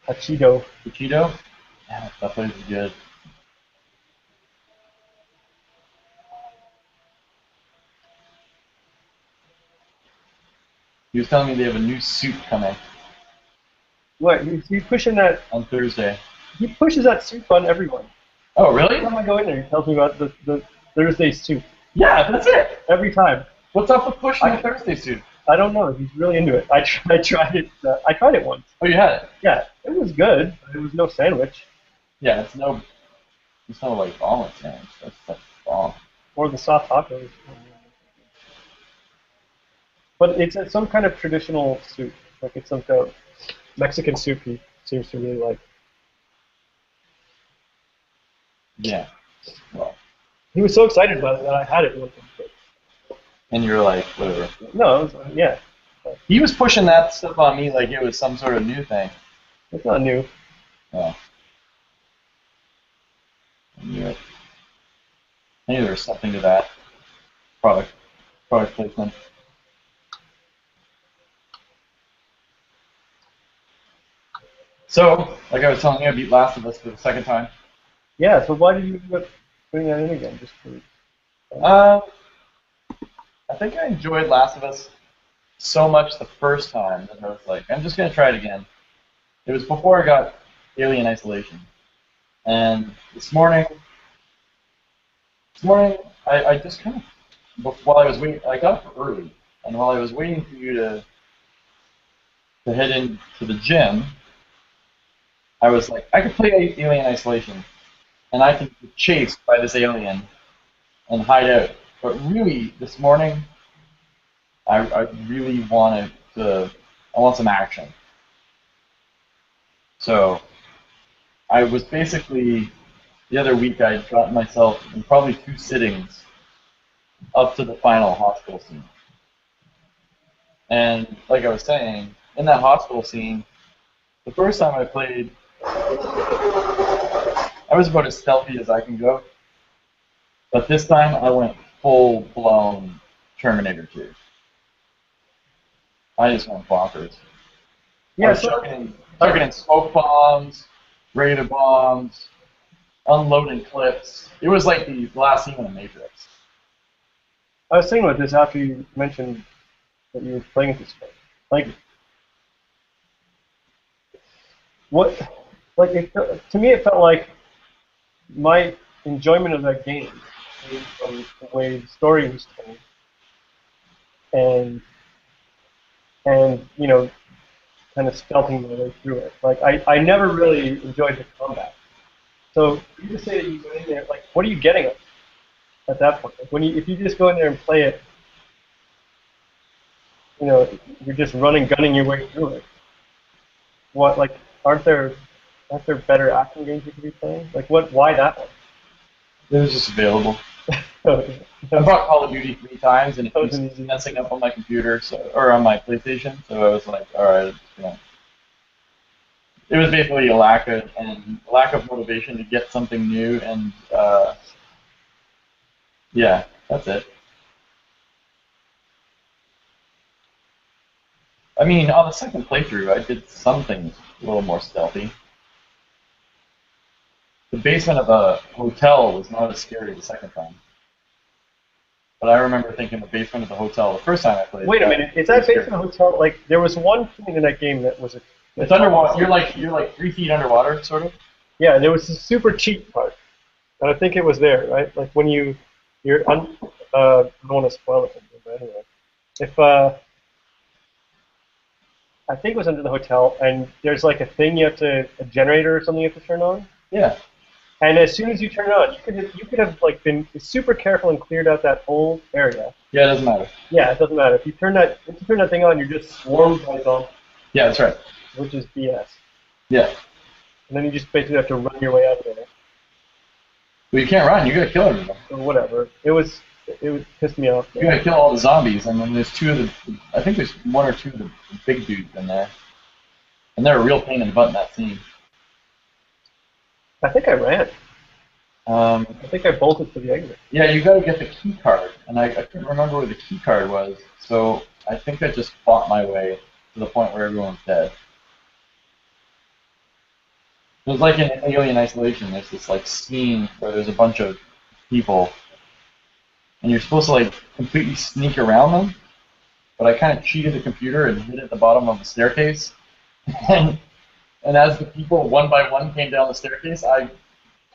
A Cheeto. The Cheeto? Yeah, that place is good. He was telling me they have a new suit coming What? He's pushing that. on Thursday. He pushes that soup on everyone. Oh, really? Every time I go in there, he tells me about the Thursday soup. Yeah, that's it. Every time. What's up with pushing the Thursday suit? I don't know. He's really into it. I tried it. I tried it once. Oh, you had it? Yeah, it was good. But it was no sandwich. Yeah, it's no like omelet sandwich. That's bomb. Or the soft tacos. But it's some kind of traditional soup. Like it's some kind of Mexican soup he seems to really like. Yeah. Well, He was so excited about it that I had it once. and you're like, whatever. No, it was, yeah. He was pushing that stuff on me like it was some sort of new thing. It's not new. Oh. I knew it. I knew there was something to that. Product placement. So, like I was telling you, I beat Last of Us for the second time. Yeah, so why did you end up putting that in again? Just for I think I enjoyed Last of Us so much the first time that I was like, I'm just gonna try it again. It was before I got Alien Isolation, and this morning I just kind of while I was waiting, I got up early, and while I was waiting for you to head into the gym, I was like, I could play Alien Isolation, and I can be chased by this alien and hide out. But really, this morning, I really wanted I want some action. So I was basically, the other week I'd gotten myself in probably 2 sittings up to the final hospital scene. And like I was saying, in that hospital scene, the first time I played, I was about as stealthy as I can go. But this time I went full-blown Terminator 2. I just went bonkers. yeah, I was so chucking in smoke bombs, radar bombs, unloading clips. It was like the last scene in the Matrix. I was thinking about this after you mentioned that you were playing this game. Like, what? Like, to me, it felt like my enjoyment of that game came from the way the story was told, and you know, kind of stealthing my way through it. Like, I never really enjoyed the combat. So you just say that you go in there, like, what are you getting at that point? Like, if you just go in there and play it, you know, you're just gunning your way through it. What, like, aren't there better action games you could be playing? Like, why that one? It was just available. Okay. I bought Call of Duty 3 times and it That was keeps an easy- messing up on my computer, or on my PlayStation. So I was like, all right, It was basically a lack of motivation to get something new, and yeah, that's it. I mean, on the second playthrough, I did some things a little more stealthy. The basement of a hotel was not as scary the second time. But I remember thinking the basement of the hotel the first time I played. Wait a minute, is that based on a hotel? Like, there was one thing in that game that was It's underwater. You're like 3 feet underwater, sort of. Yeah, there was a super cheap part, and I think it was there, right? Like when I don't want to spoil it, but anyway, if I think it was under the hotel, and there's like a thing a generator or something you have to turn on. Yeah. And as soon as you turn it on, you could have like been super careful and cleared out that whole area. Yeah, it doesn't matter. Yeah, it doesn't matter. If you turn that thing on, you're just swarmed by zombies, Yeah, that's right. which is BS. Yeah. And then you just basically have to run your way out of there. Well, you can't run. You gotta kill everyone. Or whatever. It would piss me off. You gotta kill all the zombies, and then there's I think there's one or two of the big dudes in there. And they're a real pain in the butt in that scene. I think I ran. I think I bolted to the exit. Yeah, you gotta get the key card, and I couldn't remember where the key card was, so I think I just fought my way to the point where everyone's dead. It was like in Alien Isolation, there's this like scene where there's a bunch of people, and you're supposed to like completely sneak around them, but I kind of cheated the computer and hid at the bottom of the staircase, and as the people one by one came down the staircase, I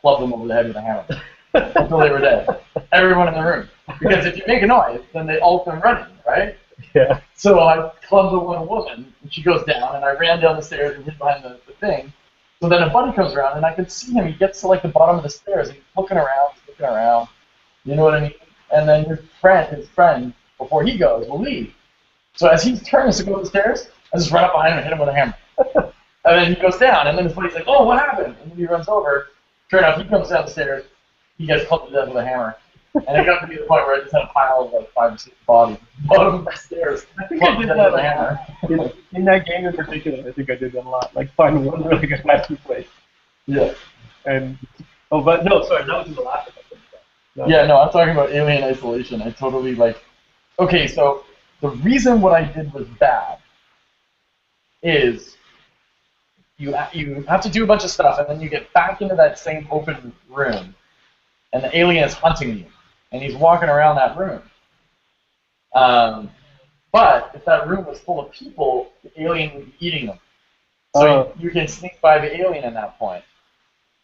clubbed them over the head with a hammer until they were dead. Everyone in the room. Because if you make a noise, then they all come running, right? Yeah. So I clubbed the one woman, and she goes down, and I ran down the stairs and hid behind the thing. So then a buddy comes around, and I can see him. He gets to like the bottom of the stairs, and he's looking around. You know what I mean? And then his friend, before he goes, will leave. So as he turns to go up the stairs, I just run up behind him and hit him with a hammer. And then he goes down, and then his buddy's like, "Oh, what happened?" And then he runs over. Sure enough, he comes down the stairs. He gets clubbed to death with a hammer. And it got to be the point where I just had a pile of like 5 or 6 bodies bottom of the stairs. I think I did that with a hammer. In that game in particular. I think I did that a lot. Like find one really good hiding place. Yeah. And but no, sorry, that was in the last episode. No. Yeah, no, I'm talking about Alien Isolation. I totally like. Okay, so the reason what I did was bad is you have to do a bunch of stuff, and then you get back into that same open room, and the alien is hunting you, and he's walking around that room. But if that room was full of people, the alien would be eating them. So you can sneak by the alien at that point.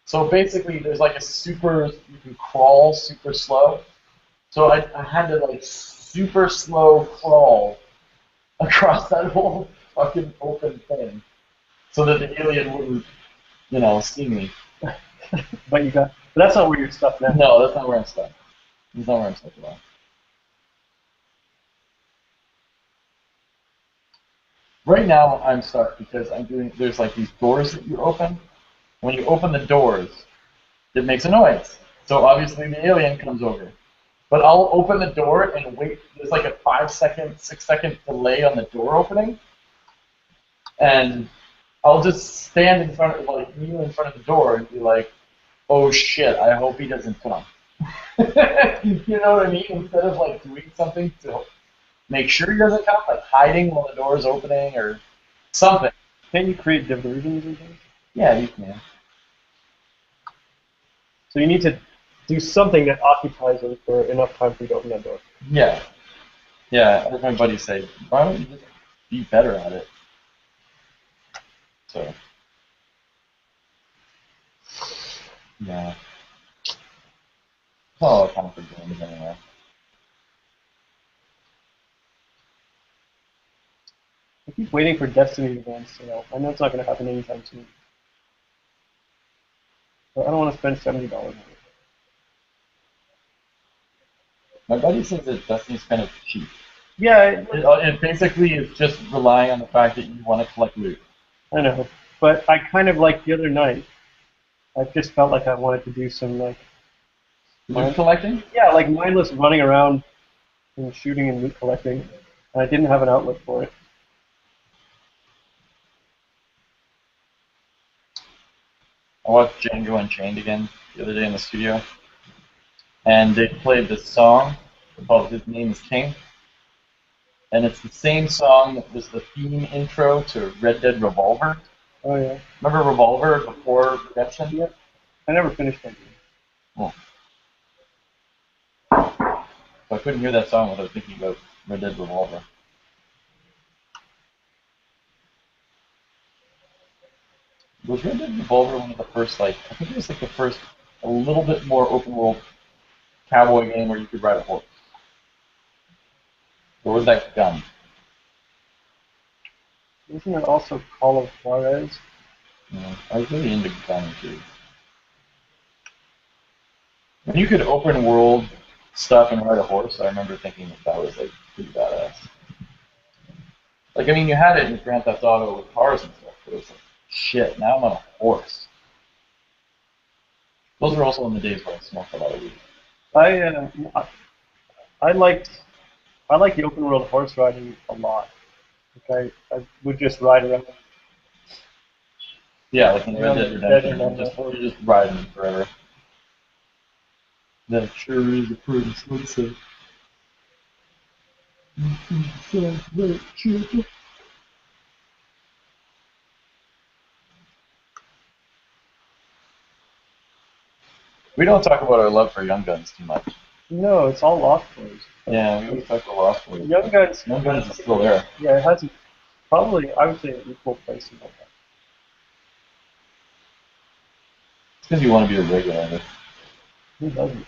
So basically, there's like you can crawl super slow. So I had to like super slow crawl across that whole fucking open thing, so that the alien wouldn't, see me. But that's not where you're stuck now. No, that's not where I'm stuck. That's not where I'm stuck at all. Right now, I'm stuck because there's like these doors that you open. When you open the doors, it makes a noise. So obviously the alien comes over. But I'll open the door and wait. There's like a 5-second, 6-second delay on the door opening. And I'll just stand kneel in front of the door and be like, "Oh shit, I hope he doesn't come." You know what I mean? Instead of like doing something to make sure he doesn't come, like hiding while the door is opening or something. Can't you create diversions or something? Yeah, you can. So you need to do something that occupies them for enough time for you to open that door. Yeah. Yeah, as my buddies say, why don't you just be better at it? So. Yeah. It's all kind of for games anyway. I keep waiting for Destiny Advance sale. I know it's not going to happen anytime soon. But I don't want to spend $70 on it. My buddy says that Destiny's kind of cheap. Yeah, It basically is just relying on the fact that you want to collect loot. I know. But I kind of like the other night, I just felt like I wanted to do some like Loot collecting? yeah, like mindless running around and shooting and loot collecting. And I didn't have an outlet for it. I watched Django Unchained again the other day in the studio, and they played this song called "His Name Is King," and it's the same song that was the theme intro to Red Dead Revolver. Oh yeah. Remember Revolver before Redemption? Yeah. I never finished that game. Oh. So I couldn't hear that song without thinking about Red Dead Revolver. Was Red Dead Revolver one of the first, I think it was like the first, a little bit more open world cowboy game where you could ride a horse? Or was that gun? Isn't it also Call of Juarez? Yeah, I was really into Gun too. When you could open world stuff and ride a horse, I remember thinking that was like pretty badass. Like, I mean, you had it in Grand Theft Auto with cars and stuff, but it was like, shit, now I'm on a horse. Those were also in the days where I smoked a lot of weed. I uh, I liked I like the open world horse riding a lot. Like I would just ride around Yeah, like in Red around Dead the Redemption, desert on the horse. you're just riding forever. That sure is a pretty sunset. We don't talk about our love for Young Guns too much. No, it's all Lost Boys. Yeah, we always talk about Lost Boys. Young Guns. Young Guns is still there. Yeah, it has probably I would say an equal place in my life. It's because you want to be a regular. Who doesn't?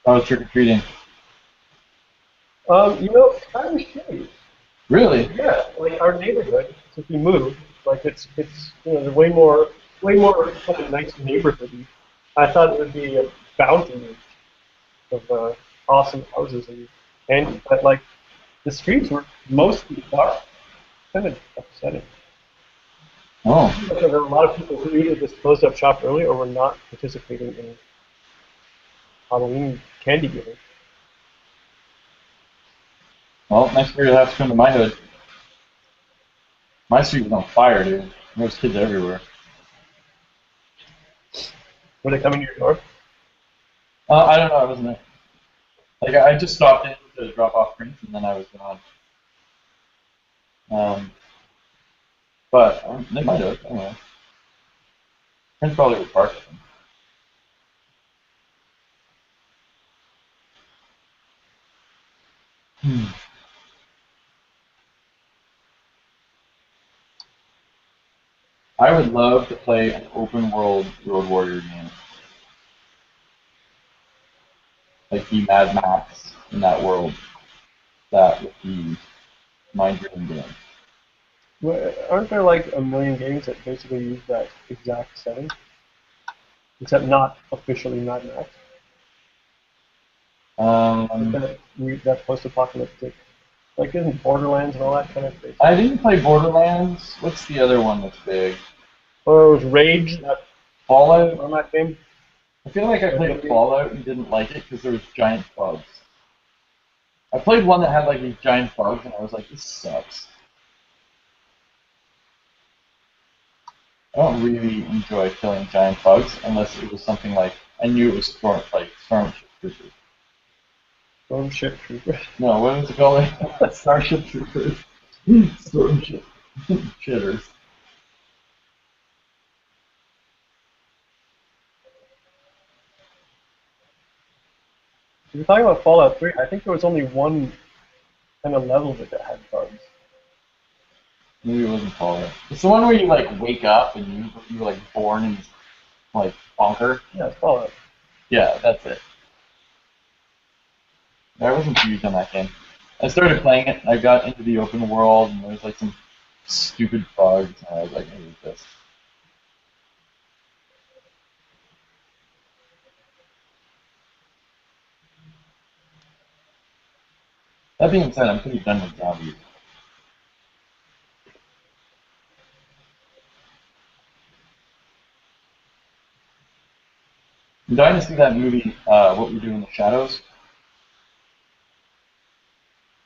I was trick or treating. Kind of shitty. Really? Yeah, like our neighborhood. So if you move, like it's they're way more kind of nice neighborhoody. I thought it would be a bounty of awesome houses and but like the streets were mostly dark. Kind of upsetting. Oh. Like, there were a lot of people who either just closed up shop early or were not participating in Halloween candy giving. Well, next year you'll have to come to my hood. My street was on fire, dude. There was kids everywhere. Were they coming to your door? I don't know. I wasn't there. Like I just stopped in to drop off prints, and then I was gone. Um, but they might have. I don't know. Prince probably would park with them. Hmm. I would love to play an open world Road Warrior game, like the Mad Max in that world. That would be my dream game. Well, aren't there like a million games that basically use that exact setting, except not officially Mad Max? Like Um, that post-apocalyptic, like isn't Borderlands and all that kind of crazy? I didn't play Borderlands. What's the other one that's big? Or it was Rage that Fallout. on that game? I feel like I played Fallout and didn't like it because there was giant bugs. I played one that had like these giant bugs, and I was like, this sucks. I don't really enjoy killing giant bugs unless it was something like I knew it was Stormship Troopers. Stormship Trooper. No, what was it called? Starship Troopers. Stormship Shitters. If you're talking about Fallout 3, I think there was only one kind of level of it that had bugs. Maybe it wasn't Fallout. It's the one where you like wake up and you're like born in this like bunker. Yeah, it's Fallout. Yeah, that's it. I wasn't huge on that game. I started playing it, and I got into the open world, and there was like some stupid bugs, and I was like, I hate this. That being said, I'm pretty done with zombies. I'm dying to see that movie, What We Do in the Shadows.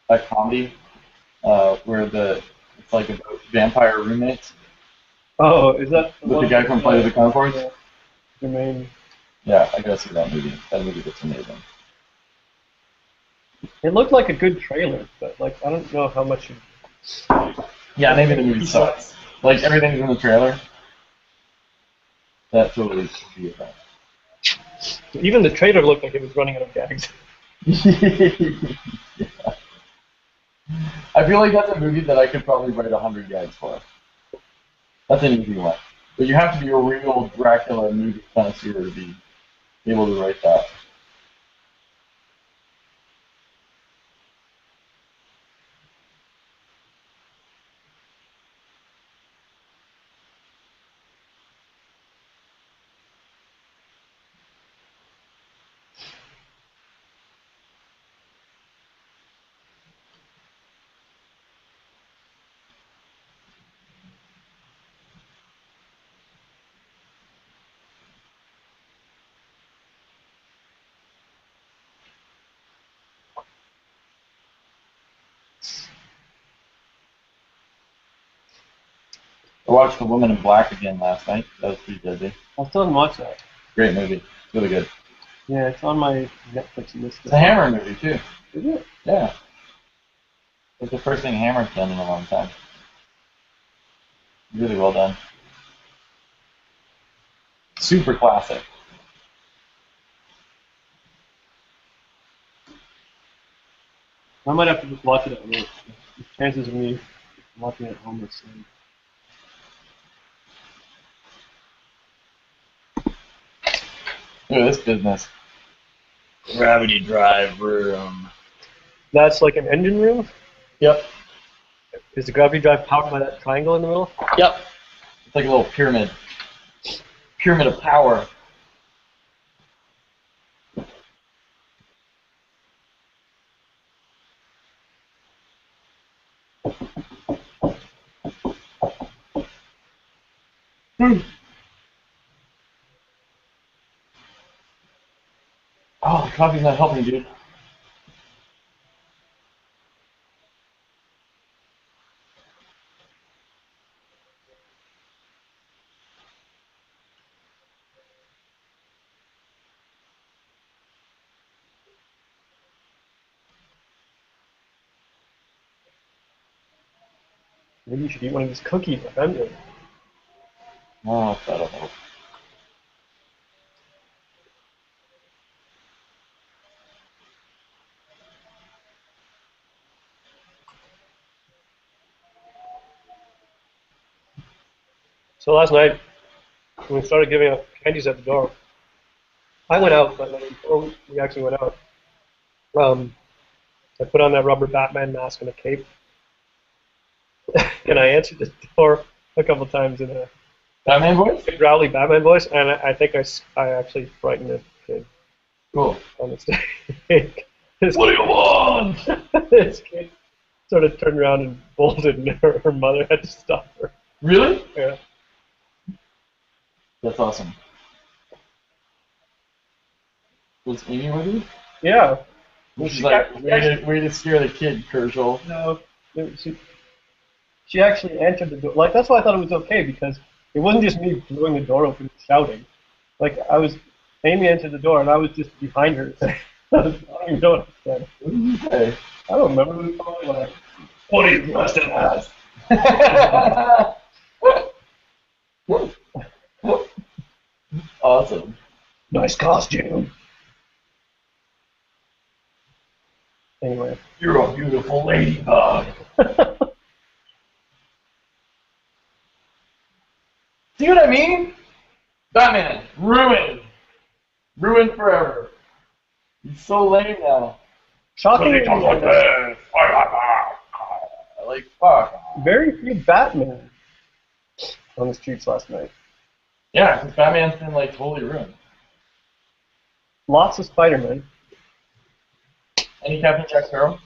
That comedy, where it's like about vampire roommates Oh, is that with the guy from Flight of the Conchords? Yeah. The main. Yeah, I gotta see that movie. That movie looks amazing. It looked like a good trailer, but like I don't know how much. Yeah, maybe the movie sucks. Like everything's in the trailer. That totally should be a thing. Even the trailer looked like it was running out of gags. Yeah. I feel like that's a movie that I could probably write 100 gags for. That's an easy one. But you have to be a real Dracula movie connoisseur to be able to write that. I watched The Woman in Black again last night. That was pretty deadly. I still haven't watched that. Great movie. Really good. Yeah, it's on my Netflix list. It's a Hammer movie, too. Is it? Yeah. It's the first thing Hammer's done in a long time. Really well done. Super classic. I might have to just watch it at work. The chances of me watching it at home are slim. Look at this business. Gravity drive room. That's like an engine room? Yep. Is the gravity drive powered by that triangle in the middle? Yep. It's like a little pyramid. Pyramid of power. Oh, the coffee's not helping, dude. Maybe you should eat one of these cookies like I'm doing. Oh, that'll help. So last night, when we started giving out candies at the door, I went out, but like, before we actually went out, I put on that rubber Batman mask and a cape, and I answered the door a couple times in a Batman voice? growly Batman voice, and I think I actually frightened a kid Cool. on the stage. What do you want? This kid sort of turned around and bolted, and her mother had to stop her. Really? Yeah. That's awesome. Was Amy with you? Yeah. She's like, way to scare the kid, Kershaw. No, she actually answered the door. Like, that's why I thought it was okay, because it wasn't just me blowing the door open and shouting. Like, Amy answered the door, and I was just behind her. I don't even know what I said. What did you say? I don't remember what it was like. What are you busting ass? Awesome. Nice costume. Anyway. You're a beautiful ladybug. See what I mean? Batman, ruined. Ruined forever. He's so lame now. Shocking. He talks like this. Like, fuck. Very few Batman on the streets last night. Yeah, because Batman's been, like, totally ruined. Lots of Spider-Man. Any Captain Jack Sparrow?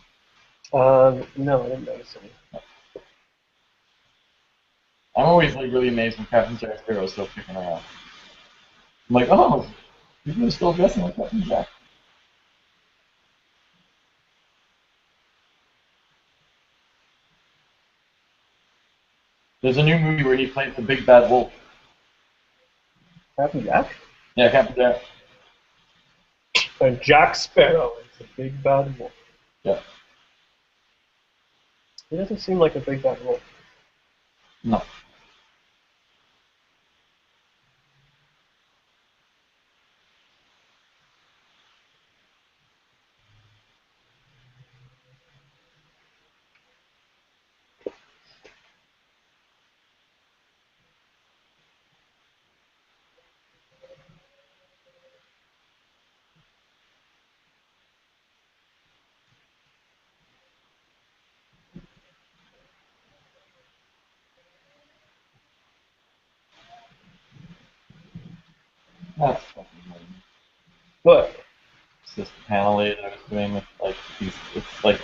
No, I didn't notice any. I'm always, like, really amazed when Captain Jack Sparrow is still kicking around. I'm like, oh, People are still dressing like Captain Jack. There's a new movie where he plays the big bad wolf. Captain Jack? Yeah, Captain Jack. And Jack Sparrow is a big bad wolf. Yeah. He doesn't seem like a big bad wolf. No. That's fucking lame. What? It's this panel layer that I was doing with like these. It's like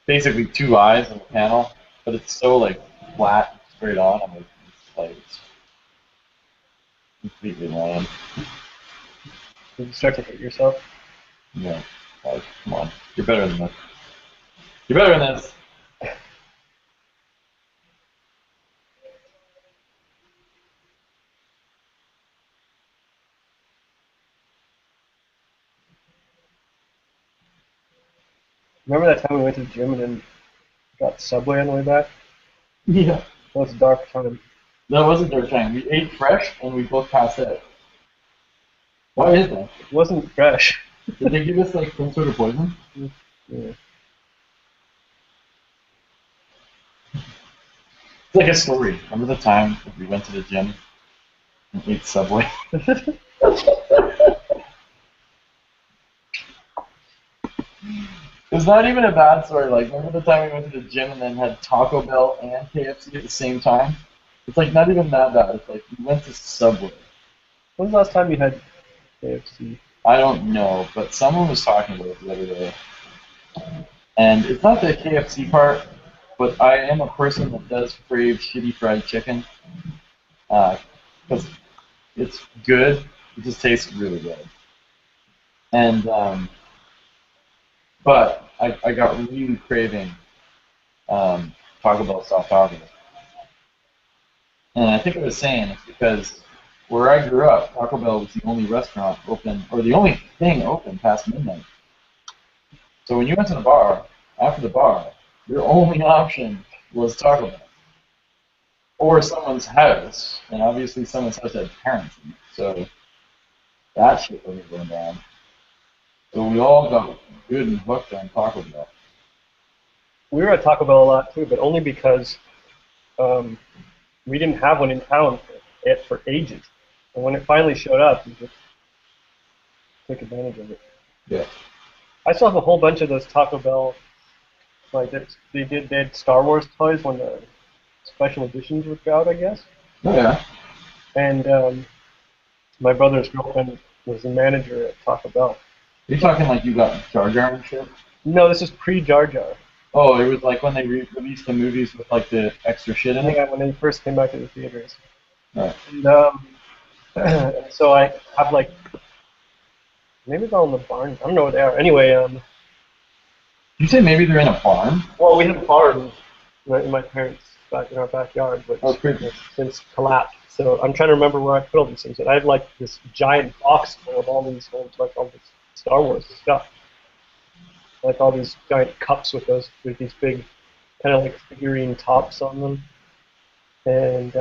basically two eyes in the panel, but it's so like flat, straight on. I'm like, it's completely lame. Did you start to hate yourself? Yeah. Like, come on, you're better than this. You're better than this. Remember that time we went to the gym and then got Subway on the way back? Yeah. That was a dark time. That wasn't their time. We ate fresh and we both passed out. Why is that? It wasn't fresh. Did they give us like some sort of poison? Yeah. It's like a story. Remember the time that we went to the gym and ate Subway? It's not even a bad story. Like, remember the time we went to the gym and then had Taco Bell and KFC at the same time? It's like not even that bad. It's like we went to Subway. When was the last time you had KFC? I don't know, but someone was talking about it the other day. And it's not the KFC part, but I am a person that does crave shitty fried chicken. Because it's good. It just tastes really good. And, but I got really craving Taco Bell soft taco. And I think I was saying it's because where I grew up, Taco Bell was the only restaurant open, or the only thing open past midnight. So when you went to the bar, after the bar, your only option was Taco Bell. Or someone's house. And obviously someone's house had parents in it. So that shit wasn't going down. So we all got good and hooked on Taco Bell. We were at Taco Bell a lot too, but only because we didn't have one in town for ages. And when it finally showed up, we just took advantage of it. Yeah. I still have a whole bunch of those Taco Bell, like they had Star Wars toys when the special editions would go out, I guess. Oh yeah. And my brother's girlfriend was the manager at Taco Bell. You're talking like you got Jar Jar and shit? No, this is pre-Jar Jar. Oh, it was like when they released the movies with like the extra shit in it? Yeah, when they first came back to the theaters. Right. And so I have like, maybe it's all in the barn. I don't know where they are. Anyway, You say maybe they're in a farm? well, we have a barn in my parents' back in our backyard, but Oh, creepy. it's since collapsed. So I'm trying to remember where I put all these things. And I have like this giant box full of all these old, like all this Star Wars stuff. Like all these giant cups with these big, kind of like figurine tops on them, and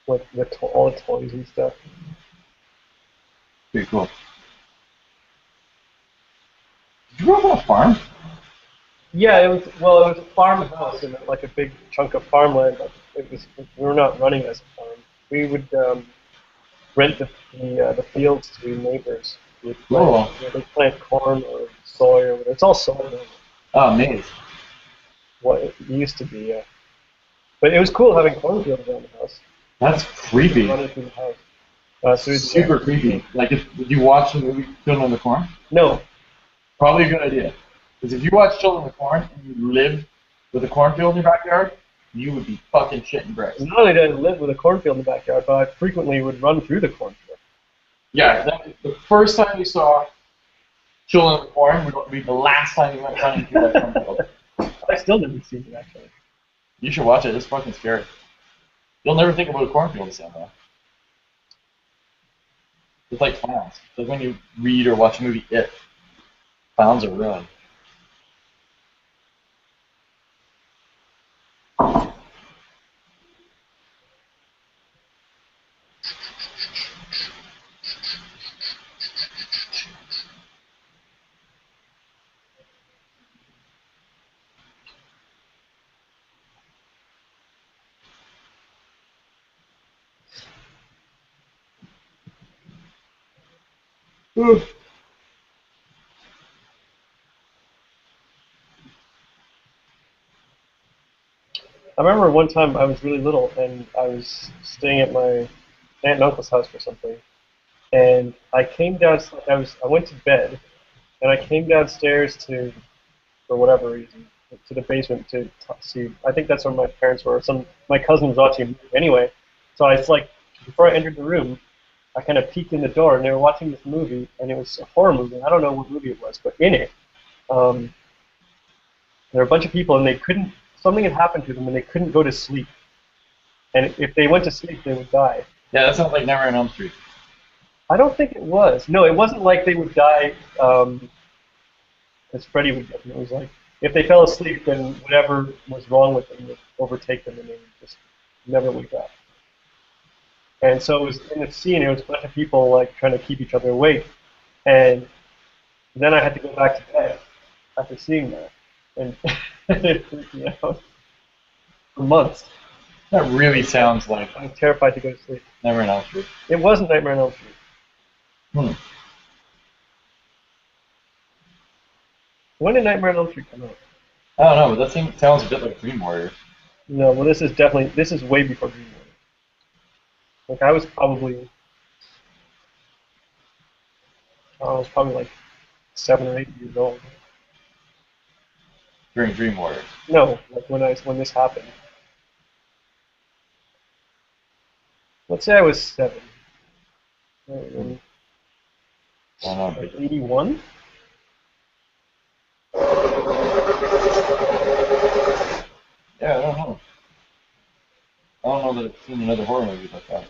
with all the toys and stuff. Pretty cool. Did you grow up on a farm? Yeah, it was a farmhouse and like a big chunk of farmland. But we were not running as a farm. We would rent the fields to neighbors. We'd plant, they plant corn or soy or whatever. It's all soy now. Oh, maize. What it used to be, yeah. But it was cool having cornfields around the house. That's creepy. Running through the house. So Super creepy. Like, did you watch the movie Children of the Corn? No. Probably a good idea. Because if you watch Children of the Corn and you lived with a cornfield in your backyard, you would be fucking shitting bricks. Not only did I live with a cornfield in the backyard, but I frequently would run through the cornfield. Yeah, the first time we saw Children of the Corn would be the last time we went running through that cornfield. I still didn't see it actually. You should watch it. It's fucking scary. You'll never think about a cornfield the same way. It's like clowns. It's like when you read or watch a movie, clowns are real. Ooh. I remember one time I was really little and I was staying at my aunt and uncle's house for something, and I came down. I went to bed, and I came downstairs to, for whatever reason, to the basement to see. I think that's where my parents were. My cousin was watching a movie anyway, so I was like, before I entered the room, I kind of peeked in the door, and they were watching this movie, and it was a horror movie. I don't know what movie it was, but in it, um, there were a bunch of people, and they couldn't. Something had happened to them, and they couldn't go to sleep. And if they went to sleep, they would die. Yeah, that sounds like Never on Elm Street. I don't think it was. No, it wasn't like they would die as Freddy would get them. It was like if they fell asleep, then whatever was wrong with them would overtake them, and they would just never wake up. And so it was in the scene. It was a bunch of people like trying to keep each other awake, and then I had to go back to bed after seeing that, and it freaked me out for months. That really sounds like I was terrified to go to sleep. Never on Elm Street. It wasn't Nightmare on Elm Street. Hmm. When did Nightmare on Elm Street come out? I don't know, but that thing sounds a bit like Dream Warrior. No, well, this is way before Dream Warrior. Like I was probably like 7 or 8 years old. During Dream Warrior. No, like when this happened. Let's say I was 7. I don't know, Like but 81? yeah, I don't know. I don't know that I've seen another horror movie like that.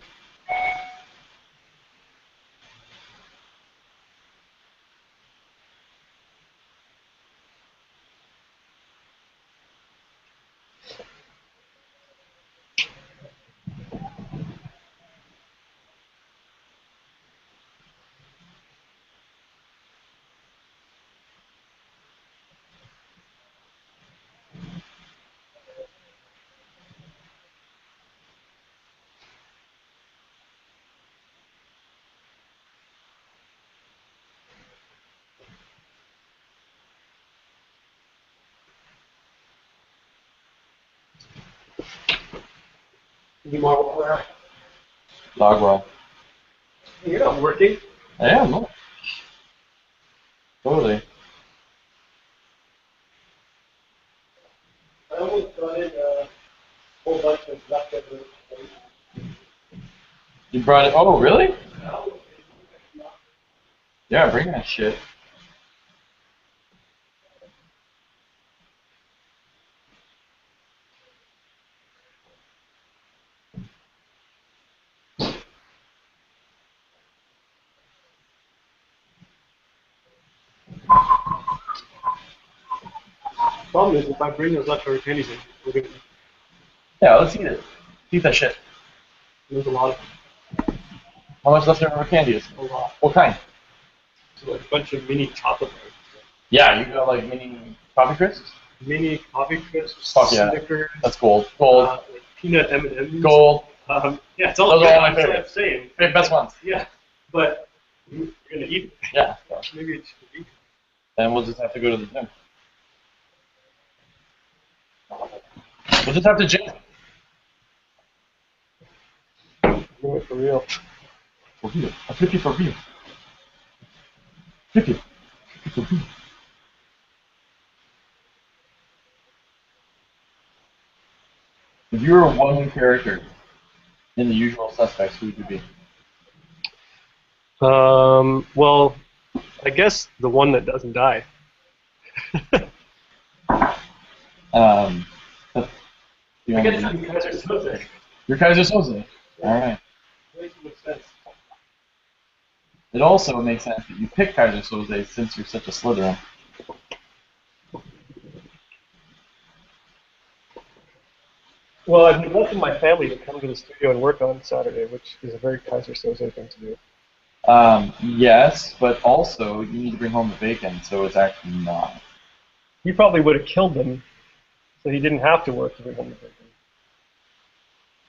Need more water? Dogwell. You're not working. Yeah, no. Totally. I almost got in a whole bunch of leftovers. You brought it? Oh, really? Yeah, bring that shit. Problem is, if I bring those leftover candies in, we're gonna eat. Yeah, let's eat it. Eat that shit. There's a lot of them. How much leftover candy is? A lot. What kind? So like a bunch of mini chocolate bars. Yeah, you got like mini coffee crisps? Mini coffee crisps, Fuck yeah. Snickers, That's gold. Gold. like peanut M&Ms. Gold. Yeah, it's all Those good. are all my I'm still favorites. saying. Best ones. Yeah, but you're gonna eat it. Yeah. Maybe it's should eat. Then we'll just have to go to the gym. We'll just have to gym. Do it for real. For real. I flip you for real. Flip you. For real. If you were one character in The Usual Suspects, who would you be? Well, I guess the one that doesn't die. Um, but you I want guess to you guys are so sick. your Kaiser Soze. All right. Makes no sense. It also makes sense that you pick Kaiser Soze since you're such a Slytherin. Well, I've neglected my family to come to the studio and work on Saturday, which is a very Kaiser Soze thing to do. Yes, but also you need to bring home the bacon, so it's actually not. He probably would have killed them, so he didn't have to work to bring home the bacon.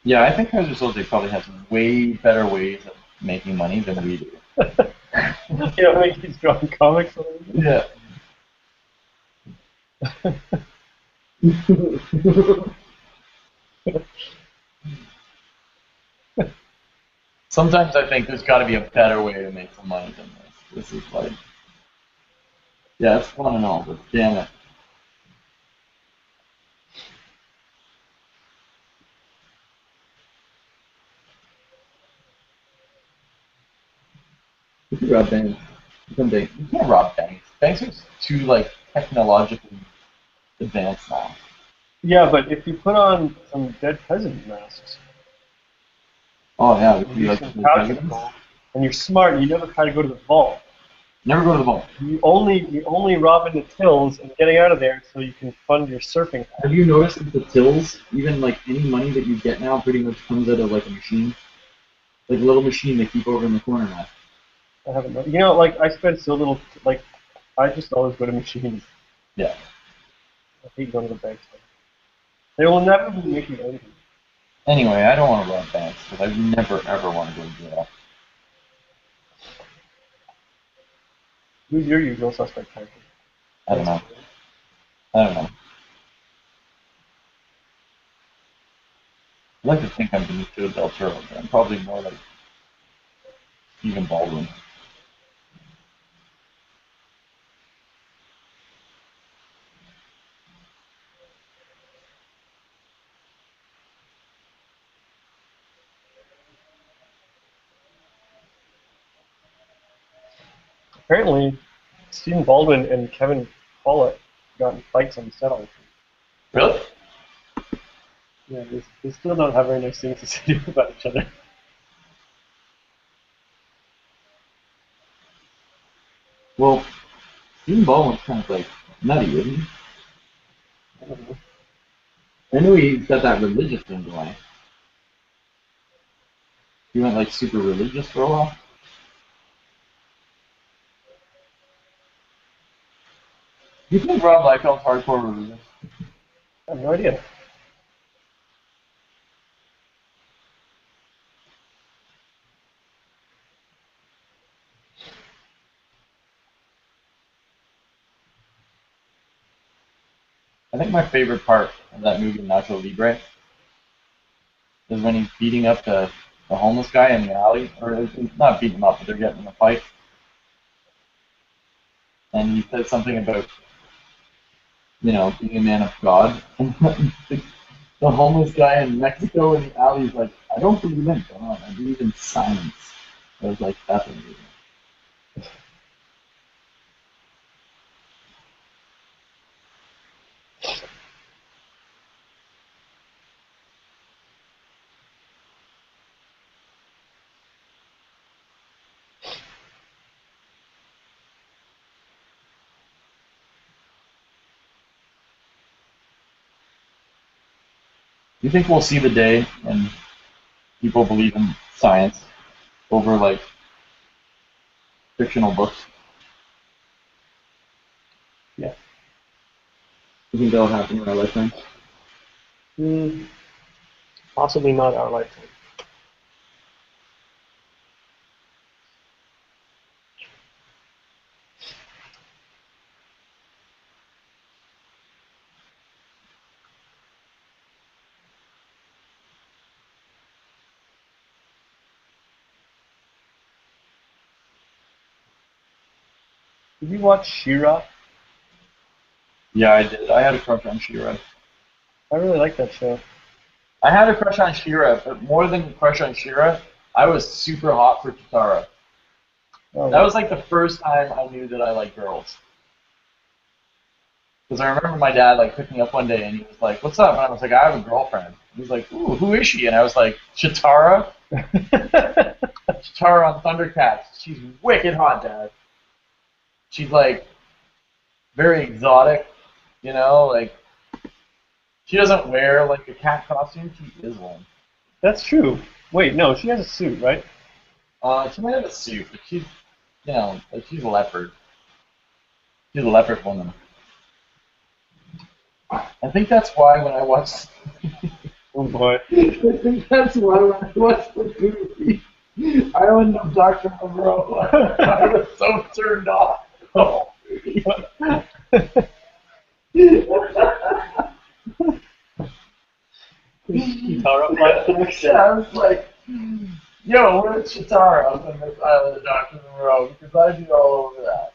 Yeah, I think Kaiser Soze probably has way better ways of making money than we do. You know, like he's drawing comics. Yeah. Sometimes I think there's got to be a better way to make some money than this. This is like, yeah, it's fun and all, but damn it. You can rob banks. You can't rob banks. Banks are too like technologically advanced now. Yeah, but if you put on some dead president masks, Oh yeah, if and you do like some the crowd presidents. control, and you're smart, and you never try to go to the vault. Never go to the vault. You only robbing the tills and getting out of there so you can fund your surfing. Have you noticed that the tills, even like any money that you get now, pretty much comes out of like a machine, like a little machine they keep over in the corner now. I haven't know. You know, like I spend so little. Like I just always go to machines. Yeah. I hate going to the banks. They will never be making anything. Anyway, I don't want to rob banks because I never ever want to go to jail. Who's your usual suspect character? I don't know. I don't know. I like to think I'm Benicio del Toro, but I'm probably more like Stephen Baldwin. Apparently, Stephen Baldwin and Kevin Follett got in fights on the set all the time. Really? Yeah, they still don't have very nice things to say about each other. Well, Stephen Baldwin's kind of like nutty, isn't he? I don't know. I know he's got that religious thing going. He went like super religious for a while. Do you think Rob Liefeld's hardcore religious? I have no idea. I think my favorite part of that movie, Nacho Libre, is when he's beating up the homeless guy in the alley, or he's not beating him up, but they're getting in a fight, and he says something about, being a man of God. And the homeless guy in Mexico in the alley is like, I don't believe in God, I believe in science. I was like, that's amazing. Do you think we'll see the day when people believe in science over like fictional books? Yeah. Do you think that'll happen in our lifetime? Hmm. Possibly not our lifetime. Did you watch She-Ra? Yeah, I did. I had a crush on She-Ra. I really like that show. I had a crush on She-Ra, but more than a crush on She-Ra, I was super hot for Katara. That was like the first time I knew that I liked girls. Because I remember my dad like picked me up one day and he was like, "What's up?" And I was like, "I have a girlfriend." He was like, "Ooh, who is she?" And I was like, "Chitara." Chitara on Thundercats. She's wicked hot, Dad. She's like very exotic, you know, like she doesn't wear like a cat costume, she is one. That's true. Wait, no, she has a suit, right? She might have a suit, but she's you know, like she's a leopard. She's a leopard woman. I think that's why when I watched Oh boy. I think that's why when I watched the movie Island of Dr. Monroe, I was so turned off. Oh. Chitara. Yeah, I was like, yo, where's Chitara up in this Island of Dr. Monroe? Because I'd be all over that.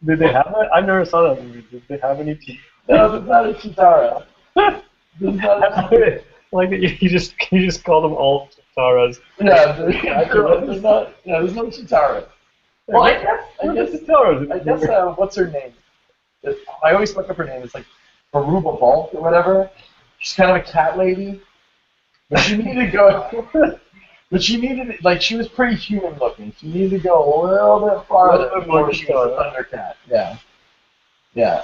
Did they have that? I never saw that movie. Did they have any teeth? No, there's not a Chitara. There's not a Like you just call them all Chitaras. Yeah, there's not. Yeah, there's no Chitara. Well, I guess, Chitaras. what's her name? I always look up her name. It's like Aruba Bulk or whatever. She's kind of a cat lady, but she needed to go. But she needed, like, she was pretty human looking. She needed to go a little bit farther before she was a Thundercat. Yeah. Yeah.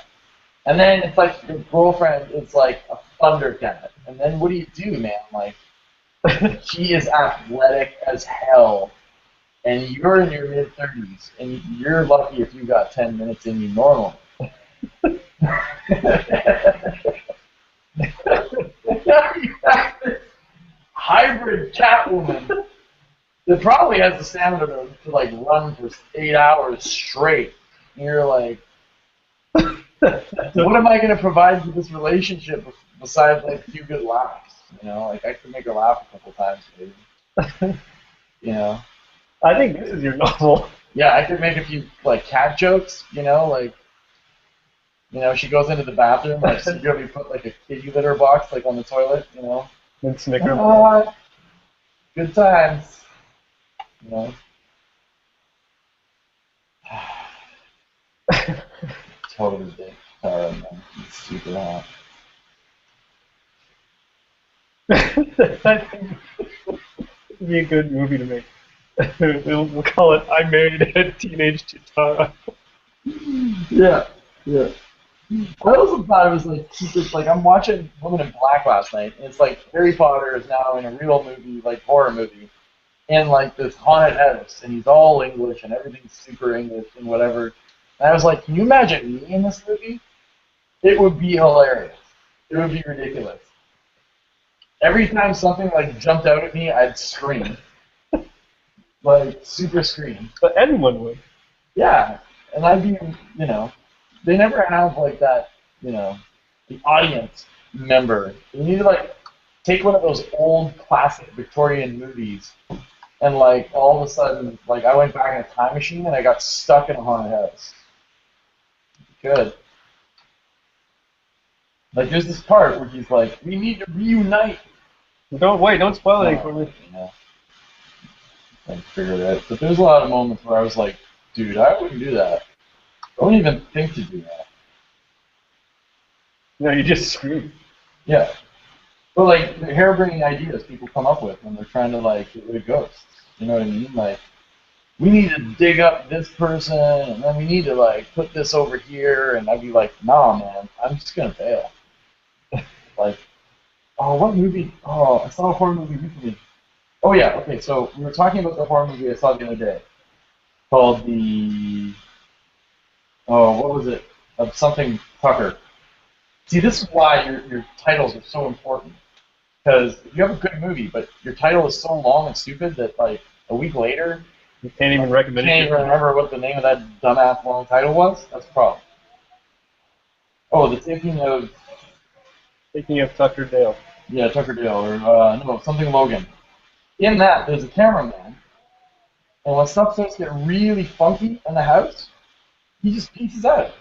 And then it's like your girlfriend is like a Thundercat. And then what do you do, man? Like, she is athletic as hell. And you're in your mid-30s. And you're lucky if you got 10 minutes in you normally. You have this hybrid Catwoman that probably has the stamina to like run for 8 hours straight. And you're like, what am I going to provide for this relationship besides like a few good laughs? You know, like I could make her laugh a couple times, maybe. You know. I think this is your novel. Yeah, I could make a few like cat jokes. You know, like. You know, she goes into the bathroom, like secretly put like a kitty litter box like on the toilet, you know. And snicker. Good times. You know. Totally dick. Sorry, man. It's super hot. I think it'd be a good movie to make. We'll call it I Married a Teenage Chitara. Yeah. Yeah. I also thought it was like super. Like I'm watching Woman in Black last night, and it's like Harry Potter is now in a real movie, like horror movie, in like this haunted house, and he's all English, and everything's super English and whatever. And I was like, can you imagine me in this movie? It would be hilarious. It would be ridiculous. Every time something like jumped out at me, I'd scream, like super scream. But anyone would. Yeah, and I'd be, you know. They never have like that, you know, the audience member. You need to like take one of those old classic Victorian movies and like all of a sudden, like I went back in a time machine and I got stuck in a haunted house. Good. Like there's this part where he's like, we need to reunite. Don't spoil anything for me. Yeah. I figured it out. But there's a lot of moments where I was like, dude, I wouldn't do that. Don't even think to do that. No, you just scream. Yeah. But like hair-burning ideas people come up with when they're trying to like get rid of ghosts. You know what I mean? Like, we need to dig up this person, and then we need to like put this over here, and I'd be like, nah, man, I'm just gonna bail. Like, oh, what movie? Oh, I saw a horror movie recently. Oh yeah, okay. So we were talking about the horror movie I saw the other day, called the. Oh, what was it? Something Tucker. See, this is why your titles are so important. Because you have a good movie, but your title is so long and stupid that, like, a week later, you can't even recommend it. You can't even remember what the name of that dumbass long title was? That's a problem. Oh, the Taking of Tucker Dale. Yeah, Tucker Dale, or, no, something Logan. In that, there's a cameraman, and when stuff starts to get really funky in the house, he just pieces out.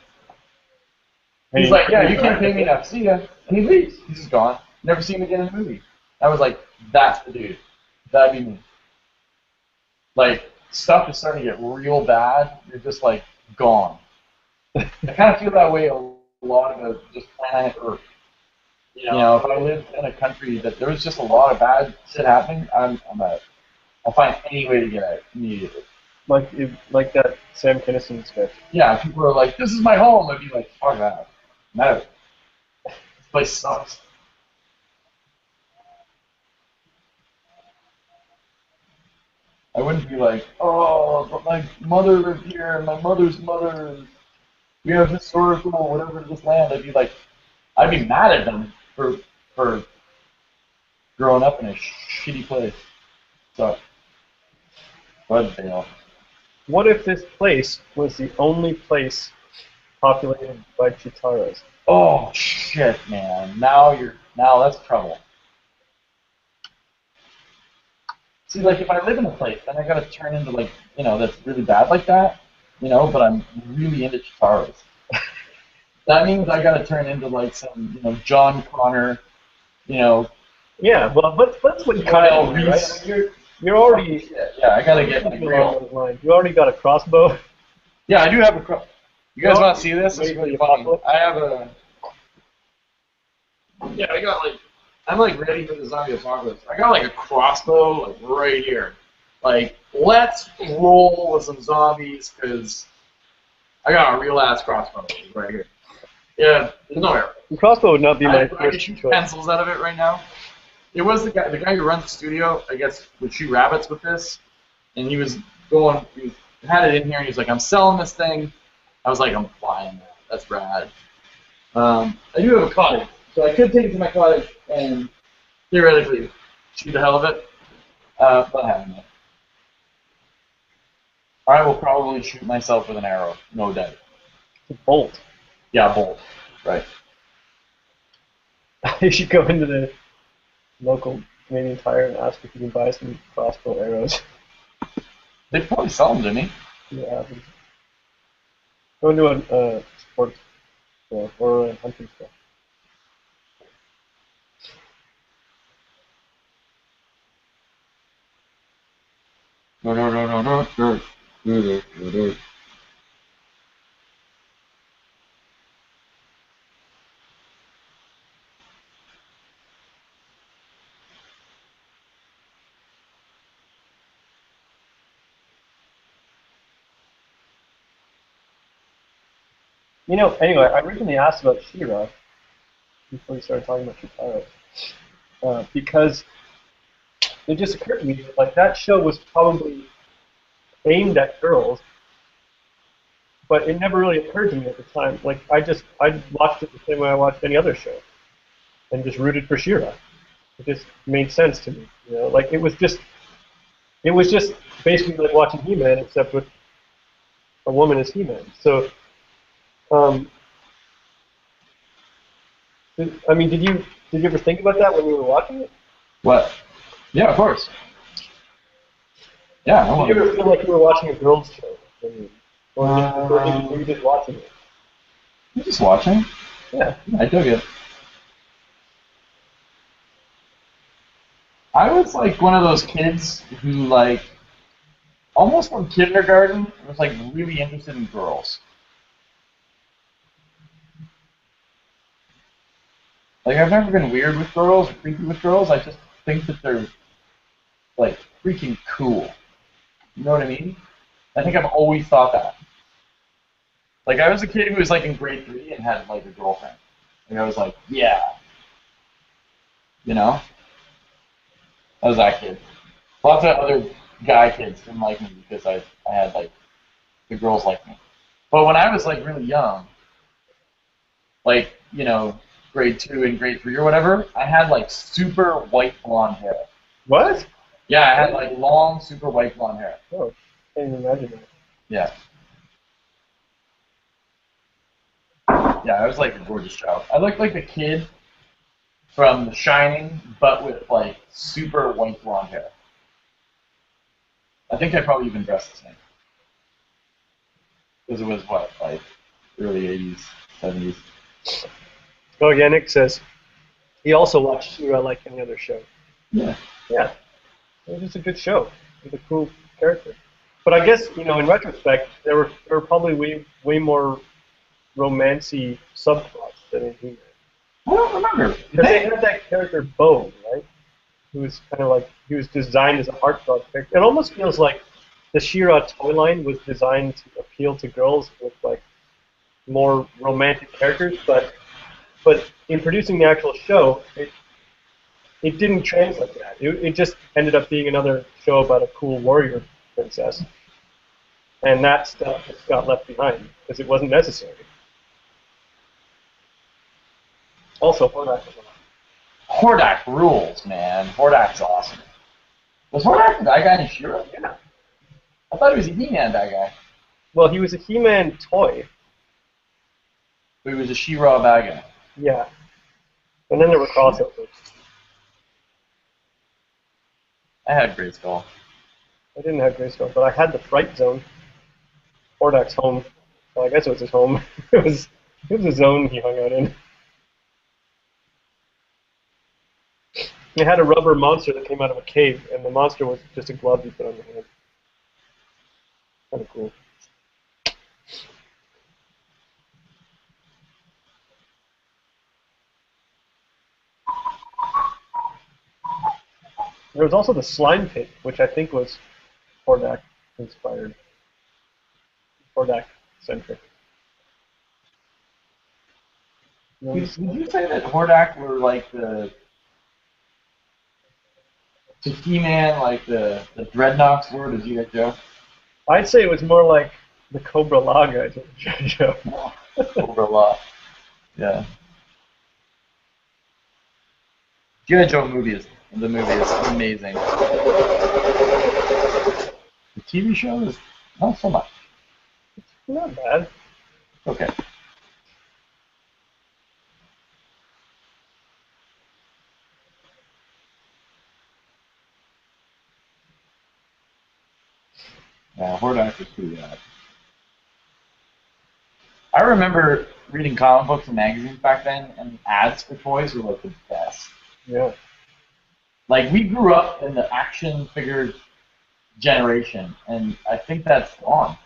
He's like, yeah, you can't pay me enough. See ya. And he leaves. He's just gone. Never see him again in the movie. I was like, that's the dude. That'd be me. like stuff is starting to get real bad, you're just like gone. I kind of feel that way a lot about just planet Earth. You know, if I lived in a country that there was just a lot of bad shit happening, I'm out. I'll find any way to get out immediately. Like that Sam Kinison sketch. Yeah, people are like, "This is my home." I'd be like, "Fuck that, I'm out. This place sucks." I wouldn't be like, "Oh, but my mother lived here, and my mother's mother, and we have historical whatever in this land." I'd be mad at them for growing up in a shitty place. So, but fail. What if this place was the only place populated by Chitaras? Oh shit, man! Now that's trouble. See, like if I live in a place, then I gotta turn into like that's really bad like that, But I'm really into Chitaras. That means I gotta turn into like some John Connor, you know, Yeah, well, that's what you Kyle want to do, right? Reese. I mean, you're already Yeah, I gotta get like along real. those lines. You already got a crossbow. Yeah, I do have a. You guys No, want to see this? It's maybe really the funny. apocalypse. I have a. Yeah, I got like. I'm like ready for the zombie apocalypse. I got like a crossbow like right here. Like, let's roll with some zombies because I got a real ass crossbow right here. Yeah, there's no arrow. The crossbow would not be my I could first shoot choice. pencils out of it right now. It was the guy who runs the studio, I guess, would shoot rabbits with this, and he had it in here, and he's like, "I'm selling this thing." I was like, "I'm buying that. That's rad." I do have a cottage, so I could take it to my cottage and theoretically shoot the hell of it. Not having it. I will probably shoot myself with an arrow, no doubt. It's a bolt. Yeah, bolt. Right. You should go into the local Canadian Tire and ask if you can buy some crossbow arrows. They probably sell them to me. Yeah. Go into a sports store or a hunting store. Anyway, I originally asked about She-Ra before we started talking about Chitara, because it just occurred to me that like that show was probably aimed at girls, but it never really occurred to me at the time. Like I watched it the same way I watched any other show, and just rooted for She-Ra. It just made sense to me, Like it was just basically like watching He-Man, except with a woman as He-Man. So, um, did you ever think about that when you were watching it? What? Yeah, of course. Yeah, I Did want you ever to. feel like you were watching a girls' show? Or were you just watching it? I'm just watching. Yeah. I dug it. I was like one of those kids who like almost from kindergarten was like really interested in girls. Like I've never been weird with girls or creepy with girls. I just think that they're like freaking cool. You know what I mean? I think I've always thought that. Like I was a kid who was like in grade 3 and had like a girlfriend. And I was like, yeah, you know? I was that kid. Lots of other guy kids didn't like me because I had like the girls like me. But when I was like really young, like, grade 2 and grade 3 or whatever, I had like super white blonde hair. What? Yeah, I had like long, super white blonde hair. Oh, can't even imagine that. Yeah. Yeah, I was like a gorgeous child. I looked like the kid from The Shining, but with like super white blonde hair. I think I probably even dressed the same. Because it was what, like early 80s, 70s. Oh, yeah, Nick says he also watched She-Ra like any other show. Yeah. Yeah. It was just a good show with a cool character. But I guess, in retrospect, there were probably way more romancy subplots than in He-Man. I don't remember. Because they had that character Bo, right? Who was kind of like, he was designed as a heartthrob character. It almost feels like the She-Ra toy line was designed to appeal to girls with like more romantic characters, but in producing the actual show, it didn't translate that. It just ended up being another show about a cool warrior princess, and that stuff just got left behind because it wasn't necessary. Also, Hordak was on. Hordak rules, man. Hordak's awesome. Was Hordak the bad guy in She-Ra? Yeah. I thought he was a He-Man bad guy. Well, he was a He-Man toy. But he was a She-Ra bad guy. Yeah. And then there were crossovers. I had Grayskull. I didn't have Grayskull, but I had the Fright Zone. Hordak's home. Well, I guess it was his home. it was a zone he hung out in. It had a rubber monster that came out of a cave, and the monster was just a glove you put on the hand. Kind of cool. There was also the Slime Pit, which I think was Hordak inspired. Hordak centric. Would you say that Hordak were like to He-Man like the Dreadnoks were to G.I. Joe? I'd say it was more like the Cobra La guys with G.I. Joe. Cobra La. Yeah. G.I. Joe movie is amazing. The TV show is not so much. Not bad. Okay. Yeah, Hordak was pretty bad. I remember reading comic books and magazines back then, and ads for toys were like the best. Yeah. Like, we grew up in the action figure generation, and I think that's gone.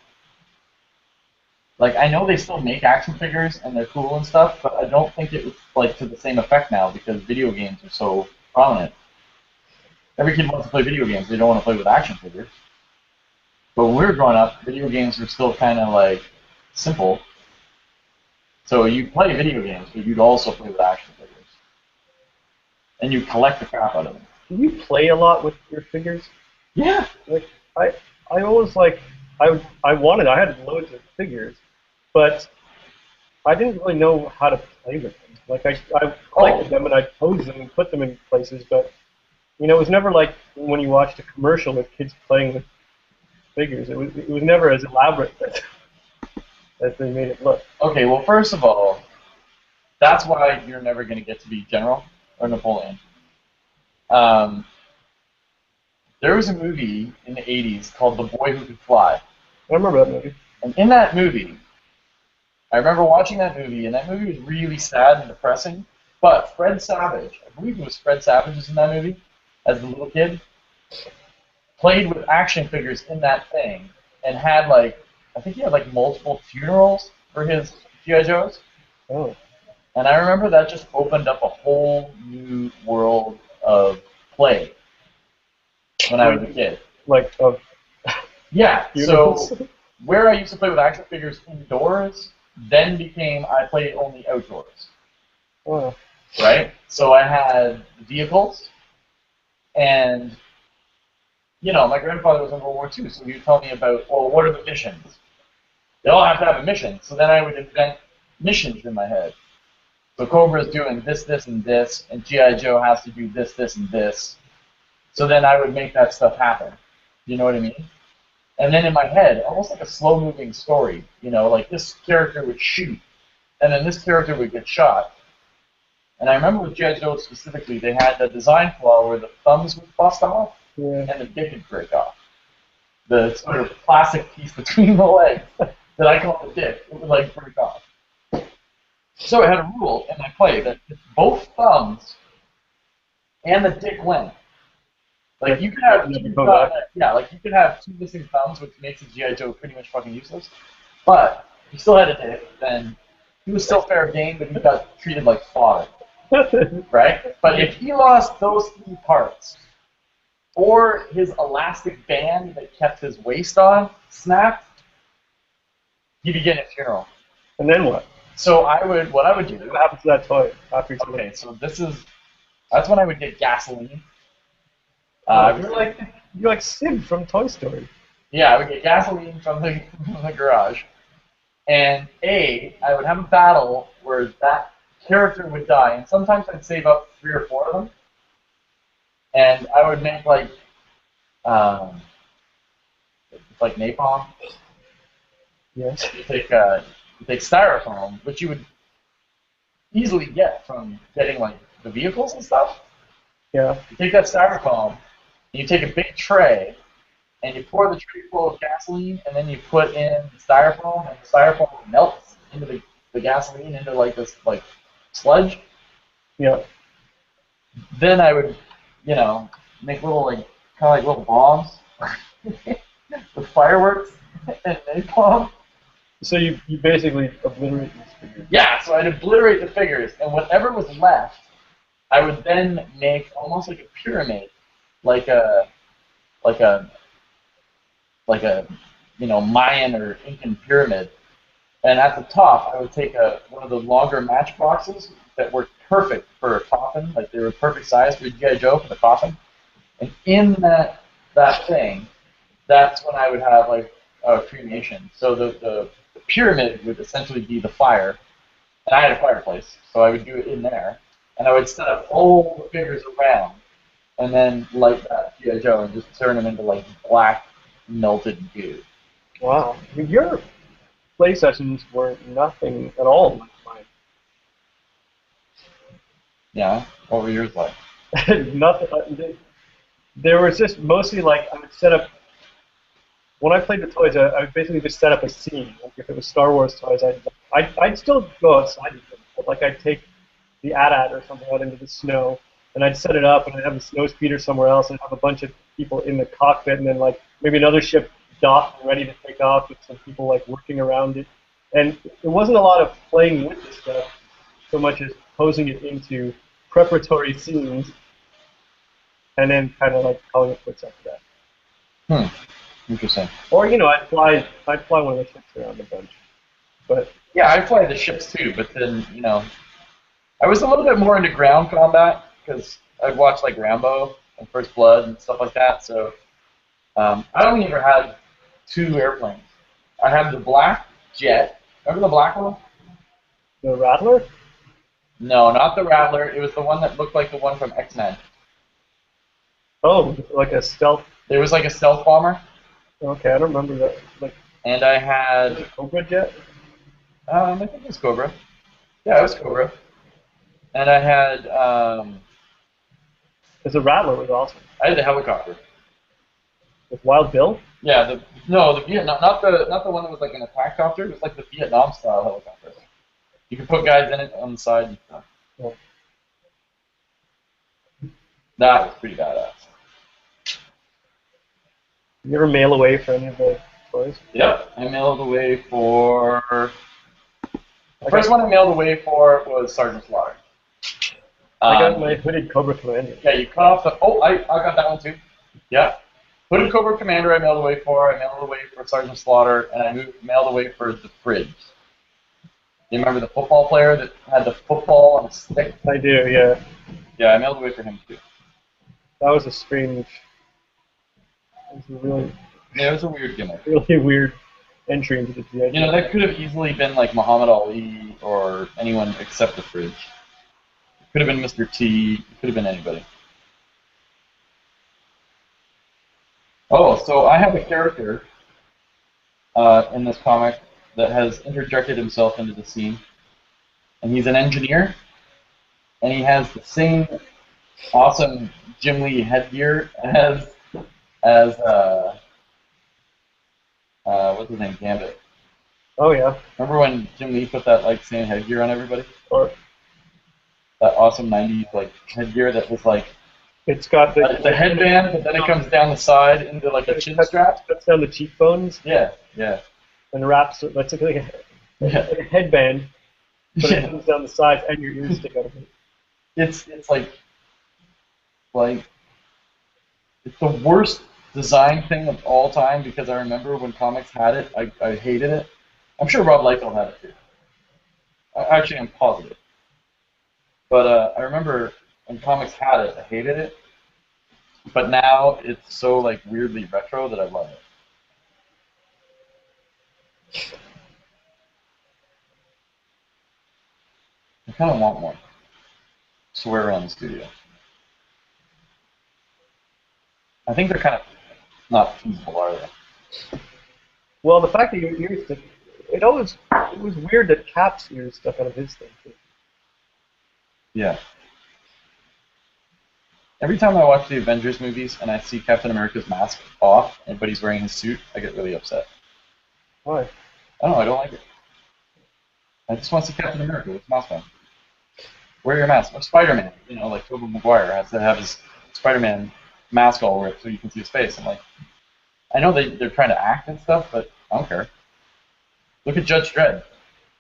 Like, I know they still make action figures, and they're cool and stuff, but I don't think it was, like, to the same effect now, because video games are so prominent. Every kid wants to play video games, they don't want to play with action figures. But when we were growing up, video games were still kind of, like, simple. So you play video games, but you'd also play with action figures. And you collect the crap out of them. Do you play a lot with your figures? Yeah. Like, I always like, I had loads of figures, but I didn't really know how to play with them. Like, I collected them and I posed them and put them in places, but, it was never like when you watched a commercial with kids playing with figures. It was never as elaborate as they made it look. Okay, well, first of all, that's why you're never going to get to be General or Napoleon. There was a movie in the 80s called The Boy Who Could Fly. I remember that movie. And in that movie, I remember watching that movie, and that movie was really sad and depressing, but Fred Savage, I believe it was Fred Savage was in that movie, as the little kid, played with action figures in that thing, and had, like, I think he had, like, multiple funerals for his G.I. Joes. Oh. And I remember that just opened up a whole new world of play when I was a kid. Like, of yeah, funerals? So where I used to play with action figures indoors, then became I played only outdoors. Oh. Right? So I had vehicles, and, my grandfather was in World War II, so he would tell me about, well, what are the missions? They all have to have a mission. So then I would invent missions in my head. So Cobra's doing this, this, and this, and G.I. Joe has to do this, this, and this. So then I would make that stuff happen. You know what I mean? And then in my head, almost like a slow-moving story, like this character would shoot, and then this character would get shot. And I remember with G.I. Joe specifically, they had the design flaw where the thumbs would bust off, and the dick would break off. The sort of plastic piece between the legs that I call the dick, it would, like, break off. So I had a rule in my play that if both thumbs and the dick went, Like you could have Never two, go back. yeah, like you could have two missing thumbs, which makes a GI Joe pretty much fucking useless. But if he still had a dick, then he was still fair game, but he got treated like fodder, right? But if he lost those three parts, or his elastic band that kept his waist on snapped, he'd be getting a funeral. And then what? So what I would do. What happens to that toy after you Okay, so that's when I would get gasoline. You're like Sid from Toy Story. Yeah, I would get gasoline from the garage, and I would have a battle where that character would die, and sometimes I'd save up 3 or 4 of them, and I would make um, napalm. Yes. You take styrofoam, which you would easily get from getting like the vehicles and stuff. Yeah. You take that styrofoam, and you take a big tray, and you pour the tray full of gasoline, and then you put in the styrofoam, and the styrofoam melts into the gasoline into like this like sludge. Yeah. Then I would, make little kind of like little bombs with fireworks and napalm. So you basically obliterate these figures. Yeah, so I'd obliterate the figures, and whatever was left, I would then make almost like a pyramid, like a Mayan or Incan pyramid. And at the top, I would take one of the longer matchboxes that were perfect for a coffin, like they were perfect size for G.I. Joe for the coffin. And in that thing, that's when I would have like a cremation. So the pyramid would essentially be the fire, and I had a fireplace, so I would do it in there, and I would set up all the figures around, and then light that G.I. Joe and just turn them into like black melted goo. Wow. I mean, your play sessions were nothing at all like mine. Yeah, what were yours like? Nothing. There was just mostly like I would set up. When I played the toys, I would basically just set up a scene. Like if it was Star Wars toys, I'd still go outside with them. But like I'd take the AT-AT or something out into the snow, and I'd set it up, and I'd have the snow speeder somewhere else, and have a bunch of people in the cockpit, and then like maybe another ship docked and ready to take off with some people like working around it. And it wasn't a lot of playing with the stuff so much as posing it into preparatory scenes, and then kind of like calling it quits after that. Interesting. Or I'd fly one of the ships around a bunch. But yeah, I fly the ships too, but then I was a little bit more into ground combat because I'd watch like Rambo and First Blood and stuff like that. So I only ever had 2 airplanes. I had the black jet. Remember the black one? The Rattler? No, not the Rattler. It was the one that looked like the one from X-Men. Oh, like a stealth. It was like a stealth bomber. Okay, I don't remember that. Like, and I had a Cobra jet. I think it was Cobra. Yeah, it was Cobra. And I had the Rattler was awesome. I had the helicopter. With Wild Bill? Yeah, the Vietnam, not the one that was like an attack copter. It was like the Vietnam style helicopter. You could put guys in it on the side and stuff. Yeah. That was pretty badass. You ever mail away for any of the toys? Yep, I mailed away for. The first one I mailed away for was Sergeant Slaughter. I got my Hooded Cobra Commander. Yeah, you cut off the. Oh, I got that one too. Yeah. Hooded Cobra Commander I mailed away for. I mailed away for Sergeant Slaughter, and I mailed away for the Fridge. You remember the football player that had the football on a stick? I do, yeah. Yeah, I mailed away for him too. That was a strange. It was a really. Yeah, it was a weird gimmick. Really weird entry into the GI. That could have easily been like Muhammad Ali or anyone except the Fridge. It could have been Mr. T. It could have been anybody. Oh, so I have a character in this comic that has interjected himself into the scene, and he's an engineer, and he has the same awesome Jim Lee headgear as what's his name, Gambit. Oh yeah. Remember when Jim Lee put that like same headgear on everybody? Or that awesome '90s like headgear that was like It's got The headband, but then it comes down the side into like a chin strap. Cuts down the cheekbones Yeah, yeah, and wraps it. That's like yeah. a headband, but it Yeah. comes down the sides and your ears stick out of it. It's like it's the worst design thing of all time because I remember when comics had it, I hated it. I'm sure Rob Liefeld had it too. Actually, I'm positive. But I remember when comics had it, I hated it. But now it's so like weirdly retro that I love it. I kind of want one. Swear around the studio. I think they're kind of not feasible, are they? Well, the fact that your ears stick, it was weird that Cap's ears stuck out of his thing too. Yeah. Every time I watch the Avengers movies and I see Captain America's mask off, but he's wearing his suit, I get really upset. Why? I don't know, I don't like it. I just want to see Captain America with his mask on. Wear your mask. Or Spider-Man, like Tobey Maguire has to have his Spider-Man mask all over it so you can see his face. I'm like, I know they're trying to act and stuff, but I don't care. Look at Judge Dredd.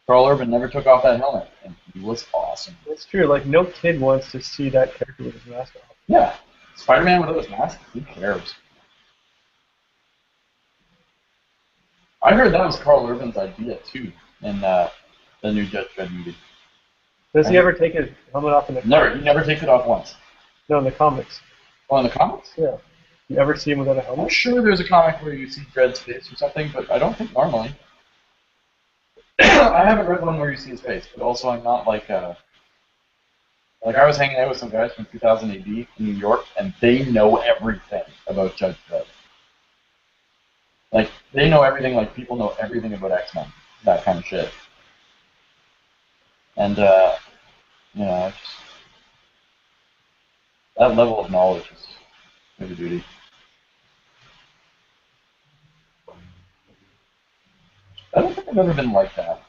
Carl Urban never took off that helmet, and he was awesome. That's true. Like no kid wants to see that character with his mask off. Yeah, Spider-Man without his mask, who cares? I heard that was Carl Urban's idea too in the new Judge Dredd movie. Does he ever take his helmet off in the Never, comics? he never takes it off once. No, in the comics. Well, in the comics? Yeah. You ever see him without a I'm helmet? sure there's a comic where you see Dredd's face or something, but I don't think normally. I haven't read one where you see his face, but also I'm not like I was hanging out with some guys from 2000 AD in New York, and they know everything about Judge Dredd. Like they know everything, like people know everything about X-Men, that kind of shit. And just, that level of knowledge is heavy duty. I don't think I've ever been like that.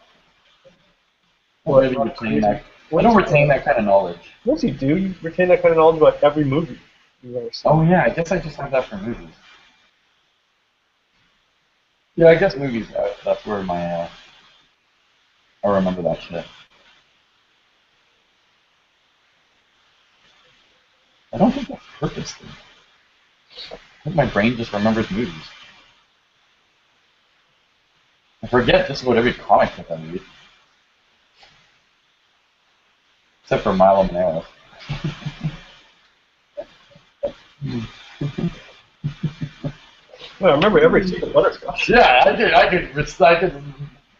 I don't really retain that. I don't retain that kind of knowledge. Yes, you do. You retain that kind of knowledge about every movie you've ever seen. Oh yeah, I guess I just have that for movies. Yeah, I guess movies. That's where my I remember that shit. I don't think that's purposely. I think my brain just remembers movies. I forget just about every comic book I read. Except for Milo Manero. Well, I remember every single butterscotch. Yeah, I could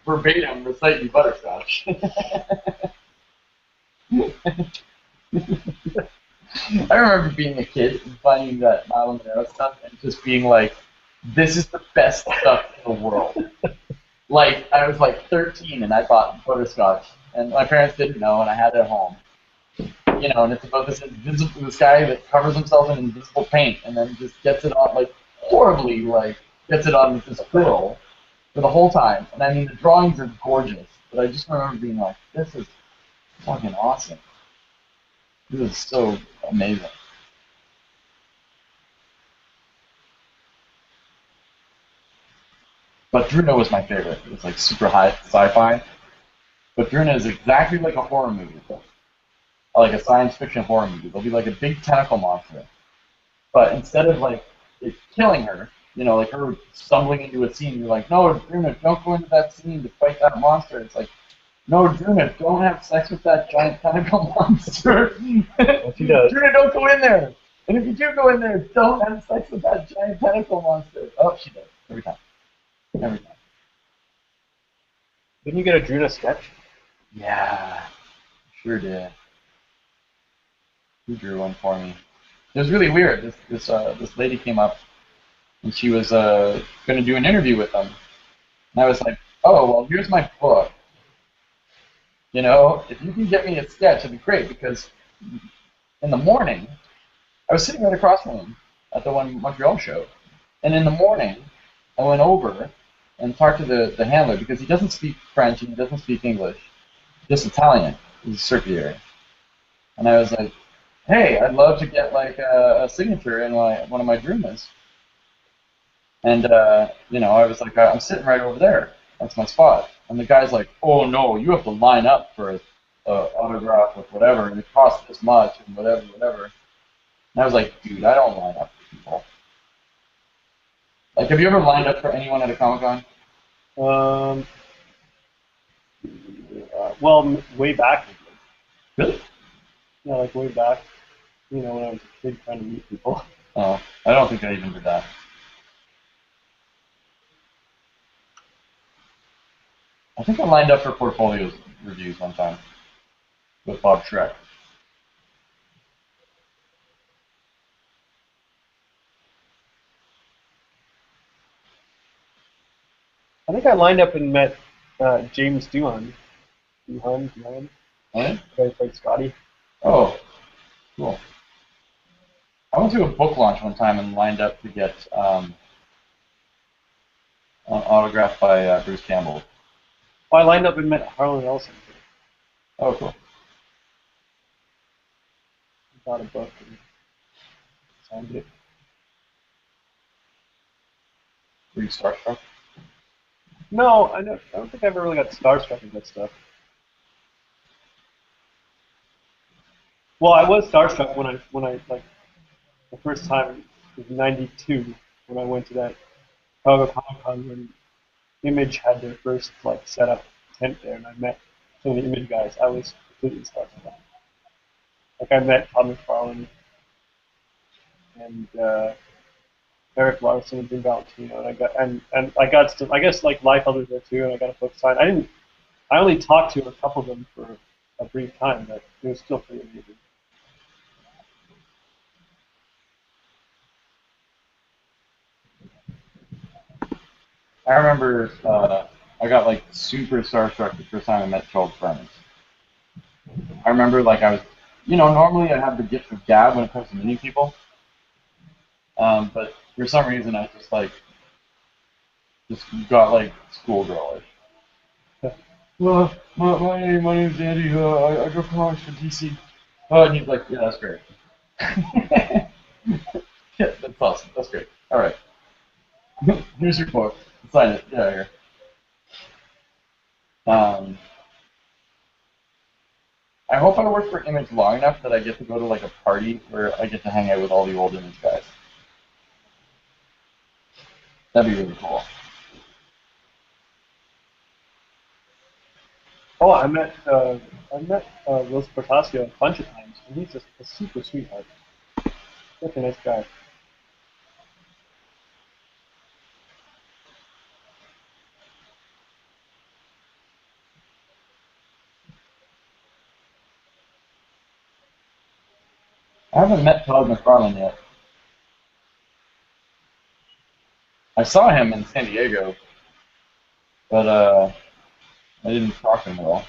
verbatim recite you butterscotch. I remember being a kid and finding that Milo Manero stuff and just being like, this is the best stuff in the world. Like, I was like 13 and I bought butterscotch, and my parents didn't know, and I had it at home. And it's about this guy that covers himself in invisible paint and then just gets it on, like, horribly, like, gets it on with this quill for the whole time. And I mean, the drawings are gorgeous, but I just remember being like, this is fucking awesome. This is so amazing. But Druno was my favorite. It was like super high sci-fi. But Druno is exactly like a horror movie, like a science fiction horror movie. There'll be like a big tentacle monster, but instead of like it killing her, like her stumbling into a scene, you're like, no, Druno, don't go into that scene to fight that monster. It's like, no, Druno, don't have sex with that giant tentacle monster. Well, she does. Druno, don't go in there. And if you do go in there, don't have sex with that giant tentacle monster. Oh, she does every time. Every time. Didn't you get a Druna sketch? Yeah, sure did. He drew one for me. It was really weird. This lady came up, and she was going to do an interview with them. And I was like, oh, well, here's my book. If you can get me a sketch, it'd be great, because in the morning, I was sitting right across from him at the one Montreal show, and in the morning, I went over and talked to the handler, because he doesn't speak French and he doesn't speak English, just Italian. He's a circuitry. And I was like, hey, I'd love to get like a signature in one of my drumas. And I was like, I'm sitting right over there. That's my spot. And the guy's like, oh no, you have to line up for a autograph with whatever, and it costs this much and whatever, whatever. And I was like, dude, I don't line up for people. Like, have you ever lined up for anyone at a Comic Con? Um, well, way back. Really? Yeah, like way back. When I was a kid trying to meet people. Oh, I don't think I even did that. I think I lined up for portfolios reviews one time with Bob Schreck. I think I lined up and met James Doohan. Doohan. Oh, yeah? The guy who played Scotty. Oh, cool. I went to a book launch one time and lined up to get an autograph by Bruce Campbell. Oh, I lined up and met Harlan Ellison. Oh, cool. He bought a book and signed it. Were you starstruck? No, I don't think I ever really got starstruck with that stuff. Well, I was starstruck when I like the first time was '92 when I went to that Chicago Comic Con when Image had their first like set up tent there, and I met some of the Image guys. I was completely starstruck. Like I met Todd McFarlane and Eric Larson and Jim Valentino, and I got some, I guess like Life Others there too, and I got a book signed. I only talked to a couple of them for a brief time, but it was still pretty amazing. I remember I got like super starstruck the first time I met Charles Burns. I remember like I was, normally I have the gift of gab when it comes to meeting people, but for some reason I just got like schoolgirlish. Well, my name's Andy. I go comics for DC. Oh, and he's like, yeah, that's great. Yeah, that's awesome. That's great. All right. Here's your book. Sign it. Get out of here. Um, I hope I work for Image long enough that I get to go to like a party where I get to hang out with all the old Image guys. That'd be really cool. Oh, I met Will Portasio a bunch of times, and he's just a super sweetheart. Such a nice guy. I haven't met Todd McFarlane yet. I saw him in San Diego, but I didn't talk to him at all.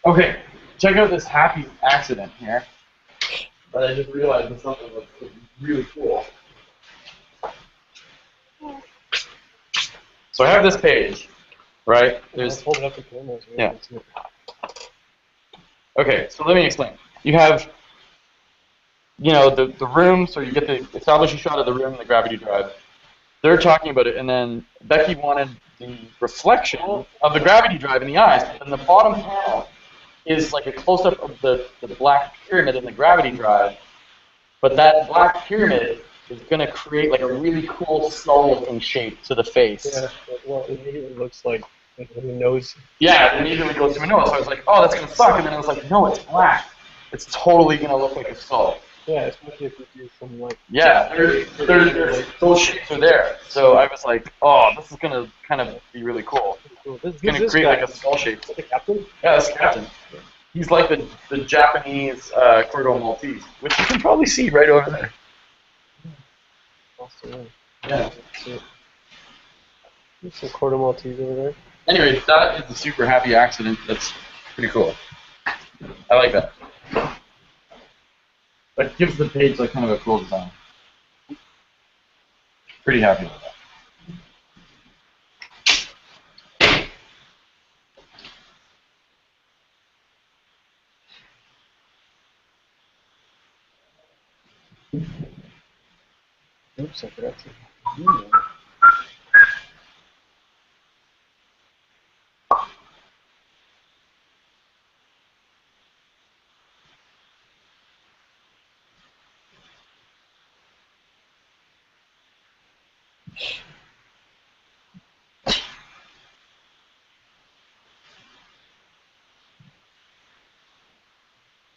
Okay, check out this happy accident here. But I just realized that something was really cool. So I have this page, right? Let's hold it up to the camera so Yeah. can see it. Okay, so let me explain. You have, the room, so you get the establishing shot of the room and the gravity drive. They're talking about it, and then Becky wanted the reflection of the gravity drive in the eyes, and the bottom panel is like a close-up of the black pyramid in the gravity drive, but that black pyramid is going to create like a really cool skull-looking shape to the face. Yeah, well, it immediately looks like the nose. Yeah, it immediately goes to my nose. So I was like, oh, that's going to suck. And then I was like, no, it's black. It's totally going to look like a skull. Yeah, especially if you do some like. Yeah, those shapes are there. So I was like, oh, this is going to kind of be really cool. It's going to create like a skull shape. Is that the captain? Yeah, that's the captain. He's like the Japanese Cordo Maltese, which you can probably see right over there. Awesome. Yeah. There's some Cordo Maltese over there. Anyway, that is a super happy accident. That's pretty cool. I like that. That gives the page like kind of a cool design. Pretty happy with that. Oops, I forgot to.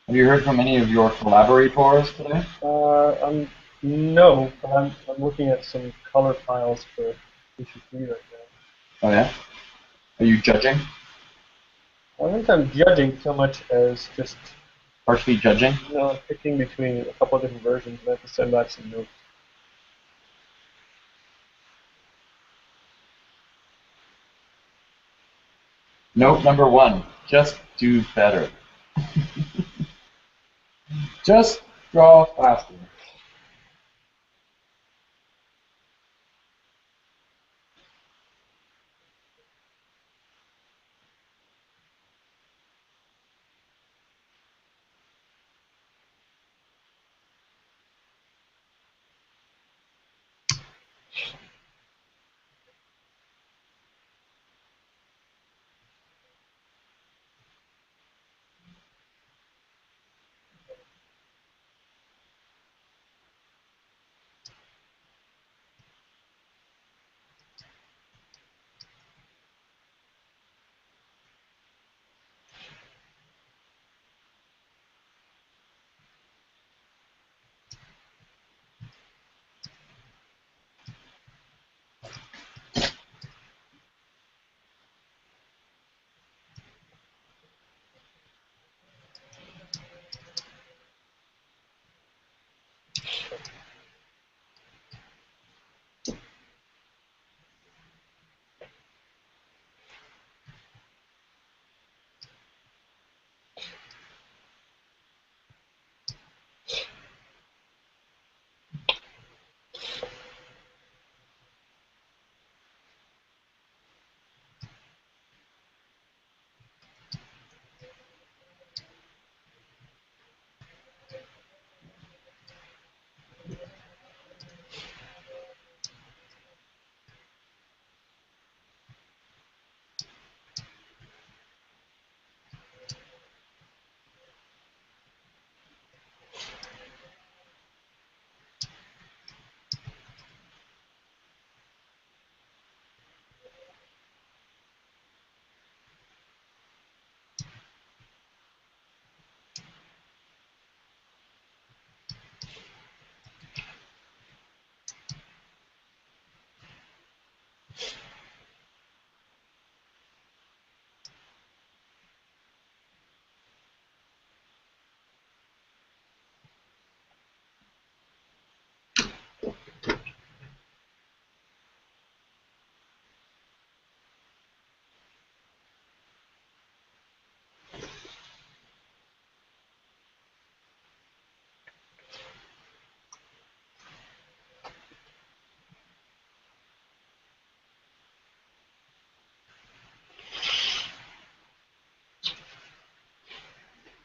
Have you heard from any of your collaborators today? No, but I'm looking at some color files for issue 3 right now. Oh yeah? Are you judging? I don't think I'm judging so much as just Partially judging? I'm picking between a couple of different versions, and I have to send back some notes. Note number 1, just do better. Just draw faster.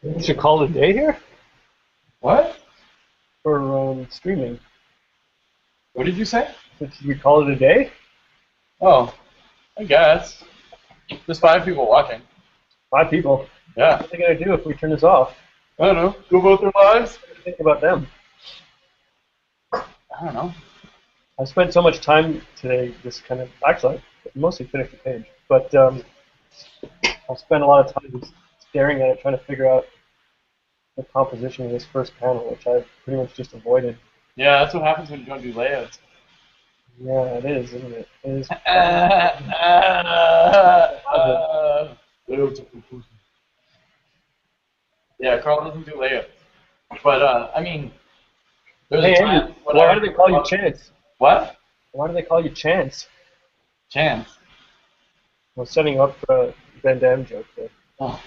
We should call it a day here What? for streaming. What did you say? Should we call it a day? Oh, I guess. There's 5 people watching. 5 people. Yeah. What are they gonna do if we turn this off? I don't know. Go about their lives? Think about them. I don't know. I spent so much time today just kind of actually I mostly finished the page, but I spent a lot of time just staring at it, trying to figure out the composition of this first panel, which I pretty much just avoided. Yeah, that's what happens when you don't do layouts. Yeah, it is, isn't it? It is. Layouts are confusing. Yeah, Carl doesn't do layouts. But, I mean, there's a Hey time Andy, when I why do they call you remember. Chance? What? Why do they call you Chance? Chance. I was setting up a Van Damme joke there. Oh.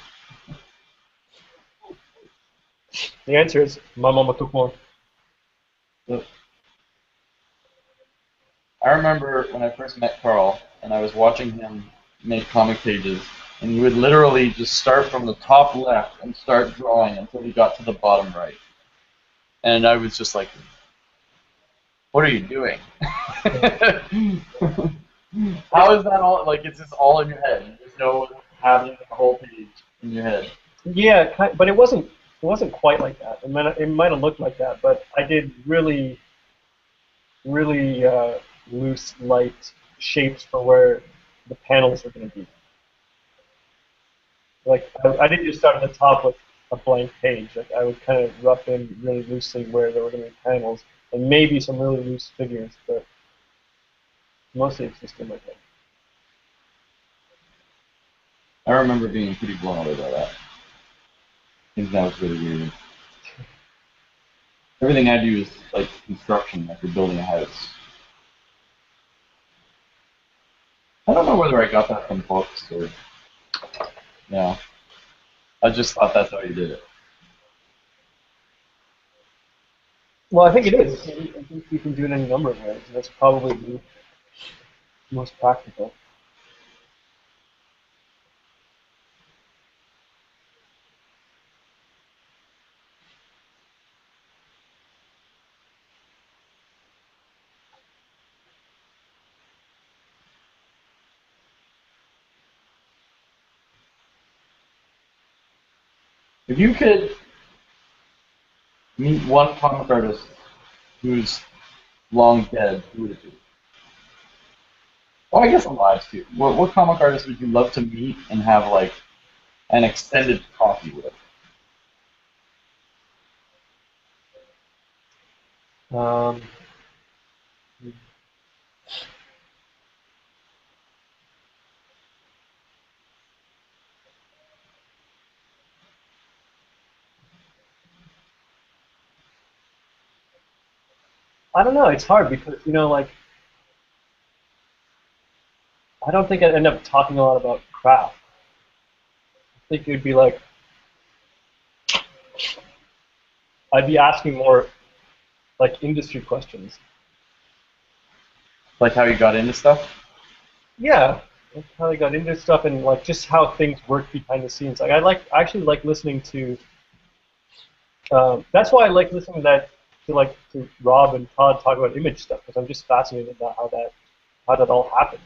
The answer is Mama Matukmo. I remember when I first met Carl, and I was watching him make comic pages, and he would literally just start from the top left and start drawing until he got to the bottom right. And I was just like, what are you doing? How is that all, like, it's just all in your head. You just know having the whole page in your head. Yeah, but it wasn't. It wasn't quite like that. It might have looked like that, but I did really, really loose, light shapes for where the panels were going to be. Like I didn't just start at the top with a blank page. Like I would kind of rough in really loosely where there were going to be panels and maybe some really loose figures, but mostly it's just in my head. I remember being pretty blown away by that. I think that was really weird. Everything I do is like construction, like you're building a house. I don't know whether I got that from books or, yeah. I just thought that's how you did it. Well, I think it is. I think you can do it in a number of ways. And that's probably the most practical. If you could meet one comic artist who's long dead, who would it be? Well, I guess alive too. What comic artist would you love to meet and have like an extended coffee with? Um, I don't know. It's hard because like I don't think I'd end up talking a lot about craft. I think it'd be like I'd be asking more like industry questions. Like how you got into stuff? Yeah, like how they got into stuff and like just how things work behind the scenes. Like I actually like listening to. That's why I like listening to Rob and Todd talk about image stuff because I'm just fascinated about how that all happened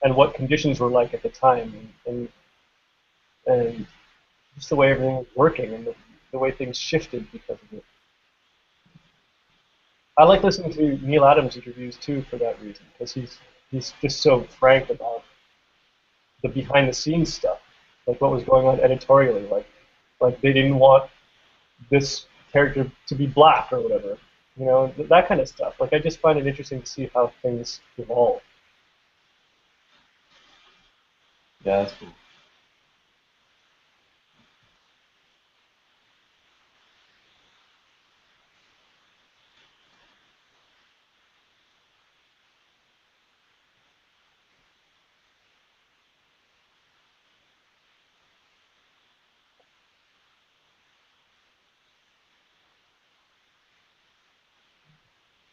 and what conditions were like at the time and just the way everything was working and the way things shifted because of it. I like listening to Neil Adams interviews too for that reason because he's just so frank about the behind the scenes stuff, like what was going on editorially, like they didn't want this character to be black or whatever, that kind of stuff. Like I just find it interesting to see how things evolve. Yeah, that's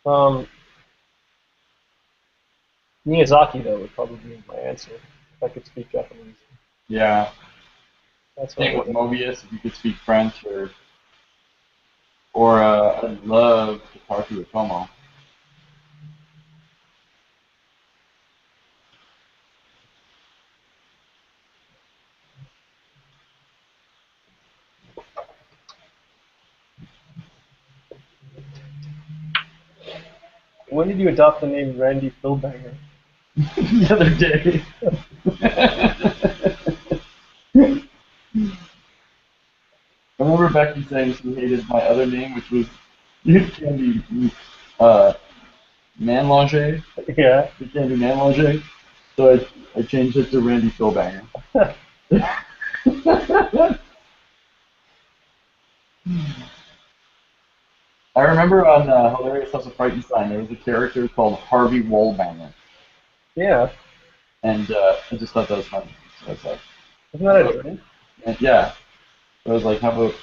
Um, Miyazaki though would probably be my answer if I could speak Japanese. yeah. That's Think what what Mobius, if you could speak French, or I'd love to talk to you with Como. When did you adopt the name Randy Philbanger? The other day. I remember Becky saying she hated my other name, which was Candy uh, Manlanger. Yeah. The Candy Manlanger. So I changed it to Randy Philbanger. I remember on Hilarious House of Frightenstein, there was a character called Harvey Wollbanger. Yeah. And I just thought that was funny. So I was like, Isn't that a drink? and yeah. I was like, how about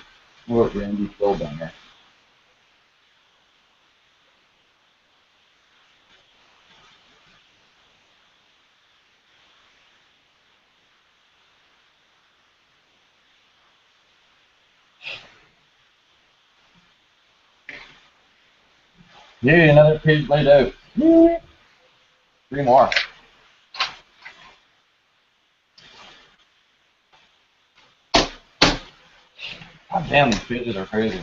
Randy Philbanger? Yay, another page laid out. Yay. 3 more. God damn, these pages are crazy.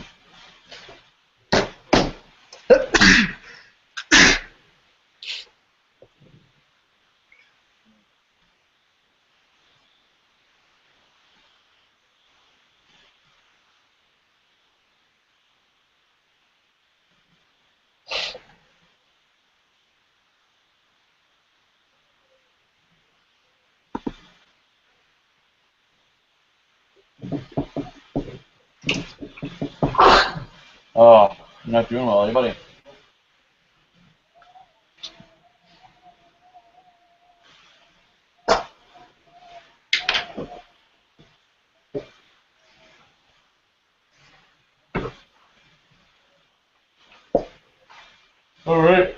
Oh, you're not doing well, anybody? Alright.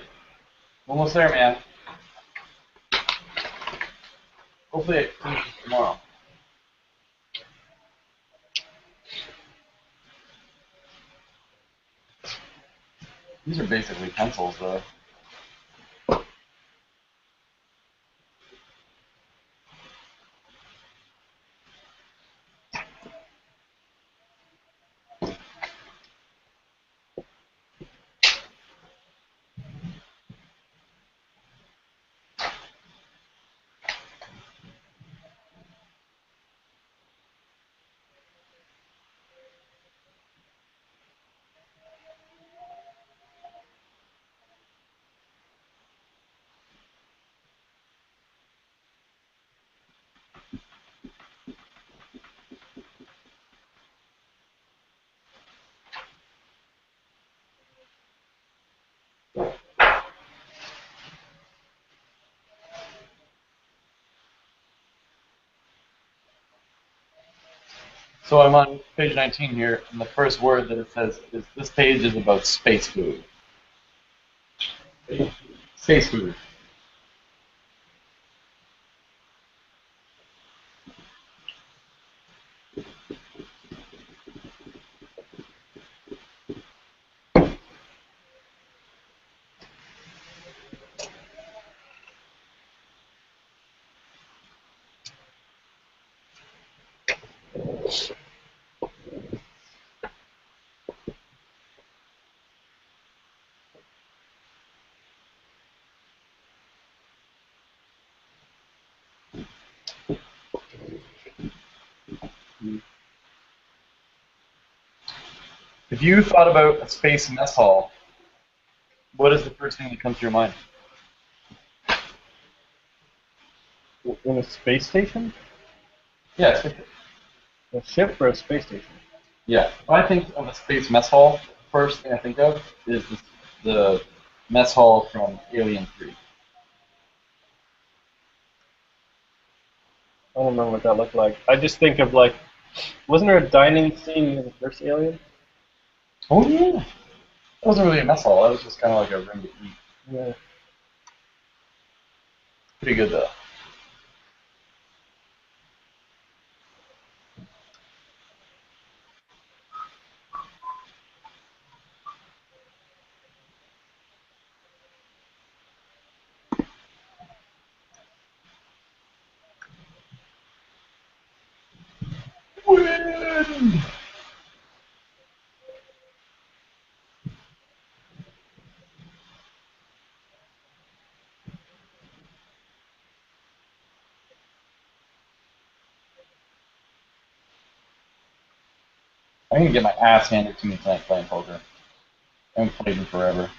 Almost there, man. Hopefully it finishes tomorrow. These are basically pencils, though. So I'm on page 19 here, and the first word that it says is this page is about space food. Space food. If you thought about a space mess hall, what is the first thing that comes to your mind? In a space station? Yes. A ship or a space station? Yeah. When I think of a space mess hall, first thing I think of is the mess hall from Alien 3. I don't remember what that looked like. I just think of like, wasn't there a dining scene in the first Alien? Oh yeah. That wasn't really a mess hall. That was just kind of like a room to eat. Yeah. Pretty good though. Bangin. I'm gonna get my ass handed to me tonight playing poker. I haven't played in forever.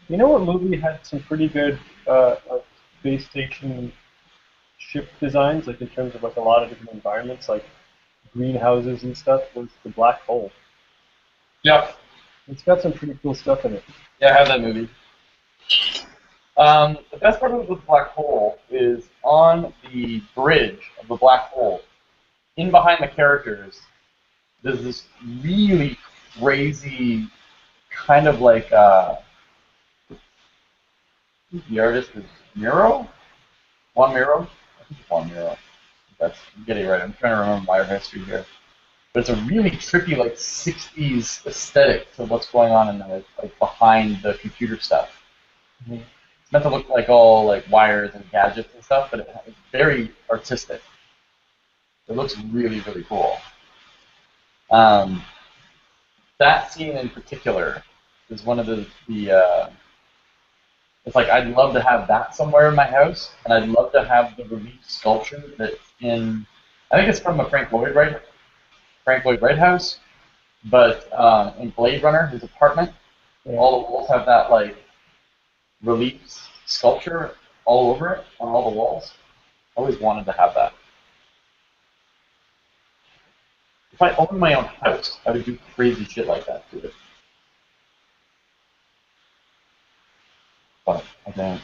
You know what movie had some pretty good space station ship designs, like in terms of like a lot of different environments, like greenhouses and stuff, was The Black Hole. Yep. It's got some pretty cool stuff in it. Yeah, I have that movie. The best part of the black hole is on the bridge of the black hole, in behind the characters, there's this really crazy kind of like the artist is Miro? Juan Miro? I think it's Juan Miro. That's I'm getting it right. I'm trying to remember my history here. But it's a really trippy like 60s aesthetic to what's going on in the like behind the computer stuff. Mhm. It's meant to look like all like wires and gadgets and stuff, but it's very artistic. It looks really, really cool. Um, that scene in particular is one of the it's like I'd love to have that somewhere in my house, and I'd love to have the relief sculpture that's in. I think it's from a Frank Lloyd Wright house, but in Blade Runner, his apartment, Yeah. all the walls have that like relief sculpture all over it on all the walls. I always wanted to have that. If I owned my own house, I would do crazy shit like that to it. But I don't.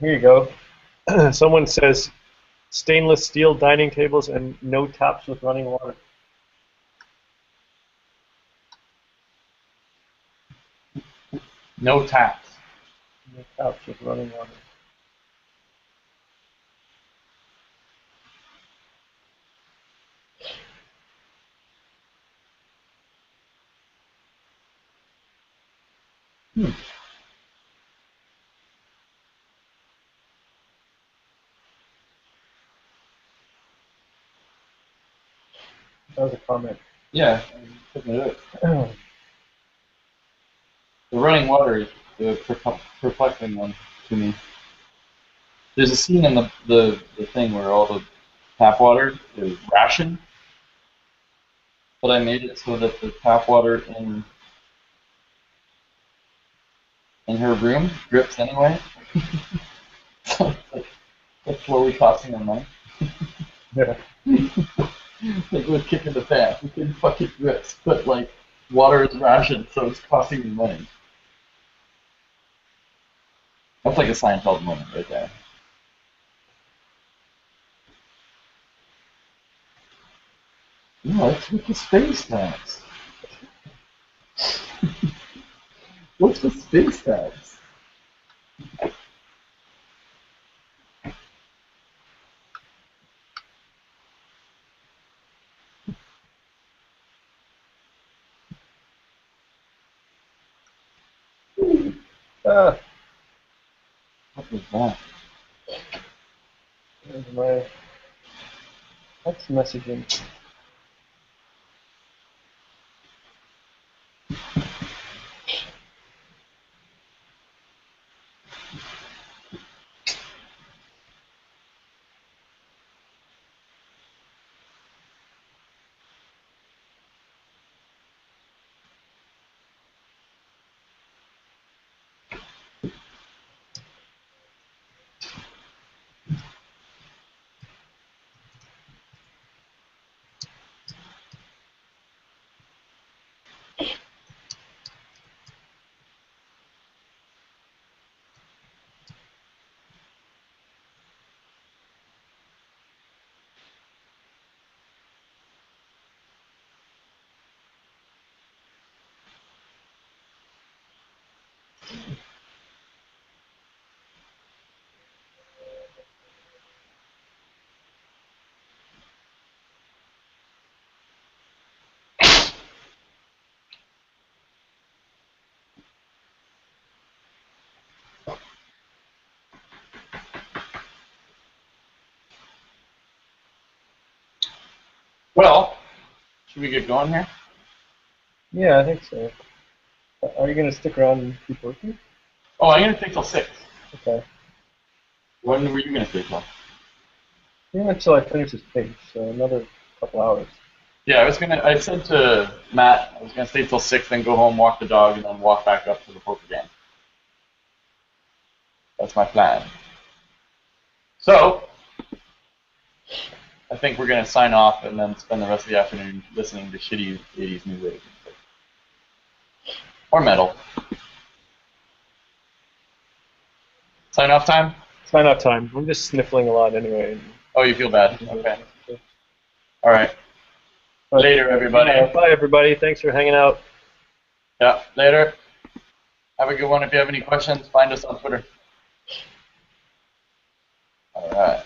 Here you go. Someone says stainless steel dining tables and no taps with running water. No taps. No taps with running water. Hmm. That was a comment. Yeah, I'm looking it up. The running water is the perplexing one to me. There's a scene in the thing where all the tap water is rationed, but I made it so that the tap water in her room drips anyway. So it's slowly costing them money. Yeah. Like with kicking the fan, we can fucking drips, but like water is rationed, so it's costing me money. That's like a Seinfeld moment right there. No, it's with the space tax. What's the space tax? Ah, What was that? there's my text messaging. Well, should we get going here? Yeah, I think so. Are you gonna stick around and keep working? Oh, I'm gonna stay till 6. Okay. When were you gonna stay till? Yeah, until I finish this page, so another couple hours. Yeah, I said to Matt, I was gonna stay till 6, then go home, walk the dog, and then walk back up to the poker game. That's my plan. So, I think we're gonna sign off and then spend the rest of the afternoon listening to shitty 80s new wave music. Or metal. Sign off time? Sign out time. I'm just sniffling a lot anyway. Oh, you feel bad. Okay. Alright. But, Later, everybody. bye, everybody. Thanks for hanging out. Yeah, later. Have a good one. If you have any questions, find us on Twitter. Alright.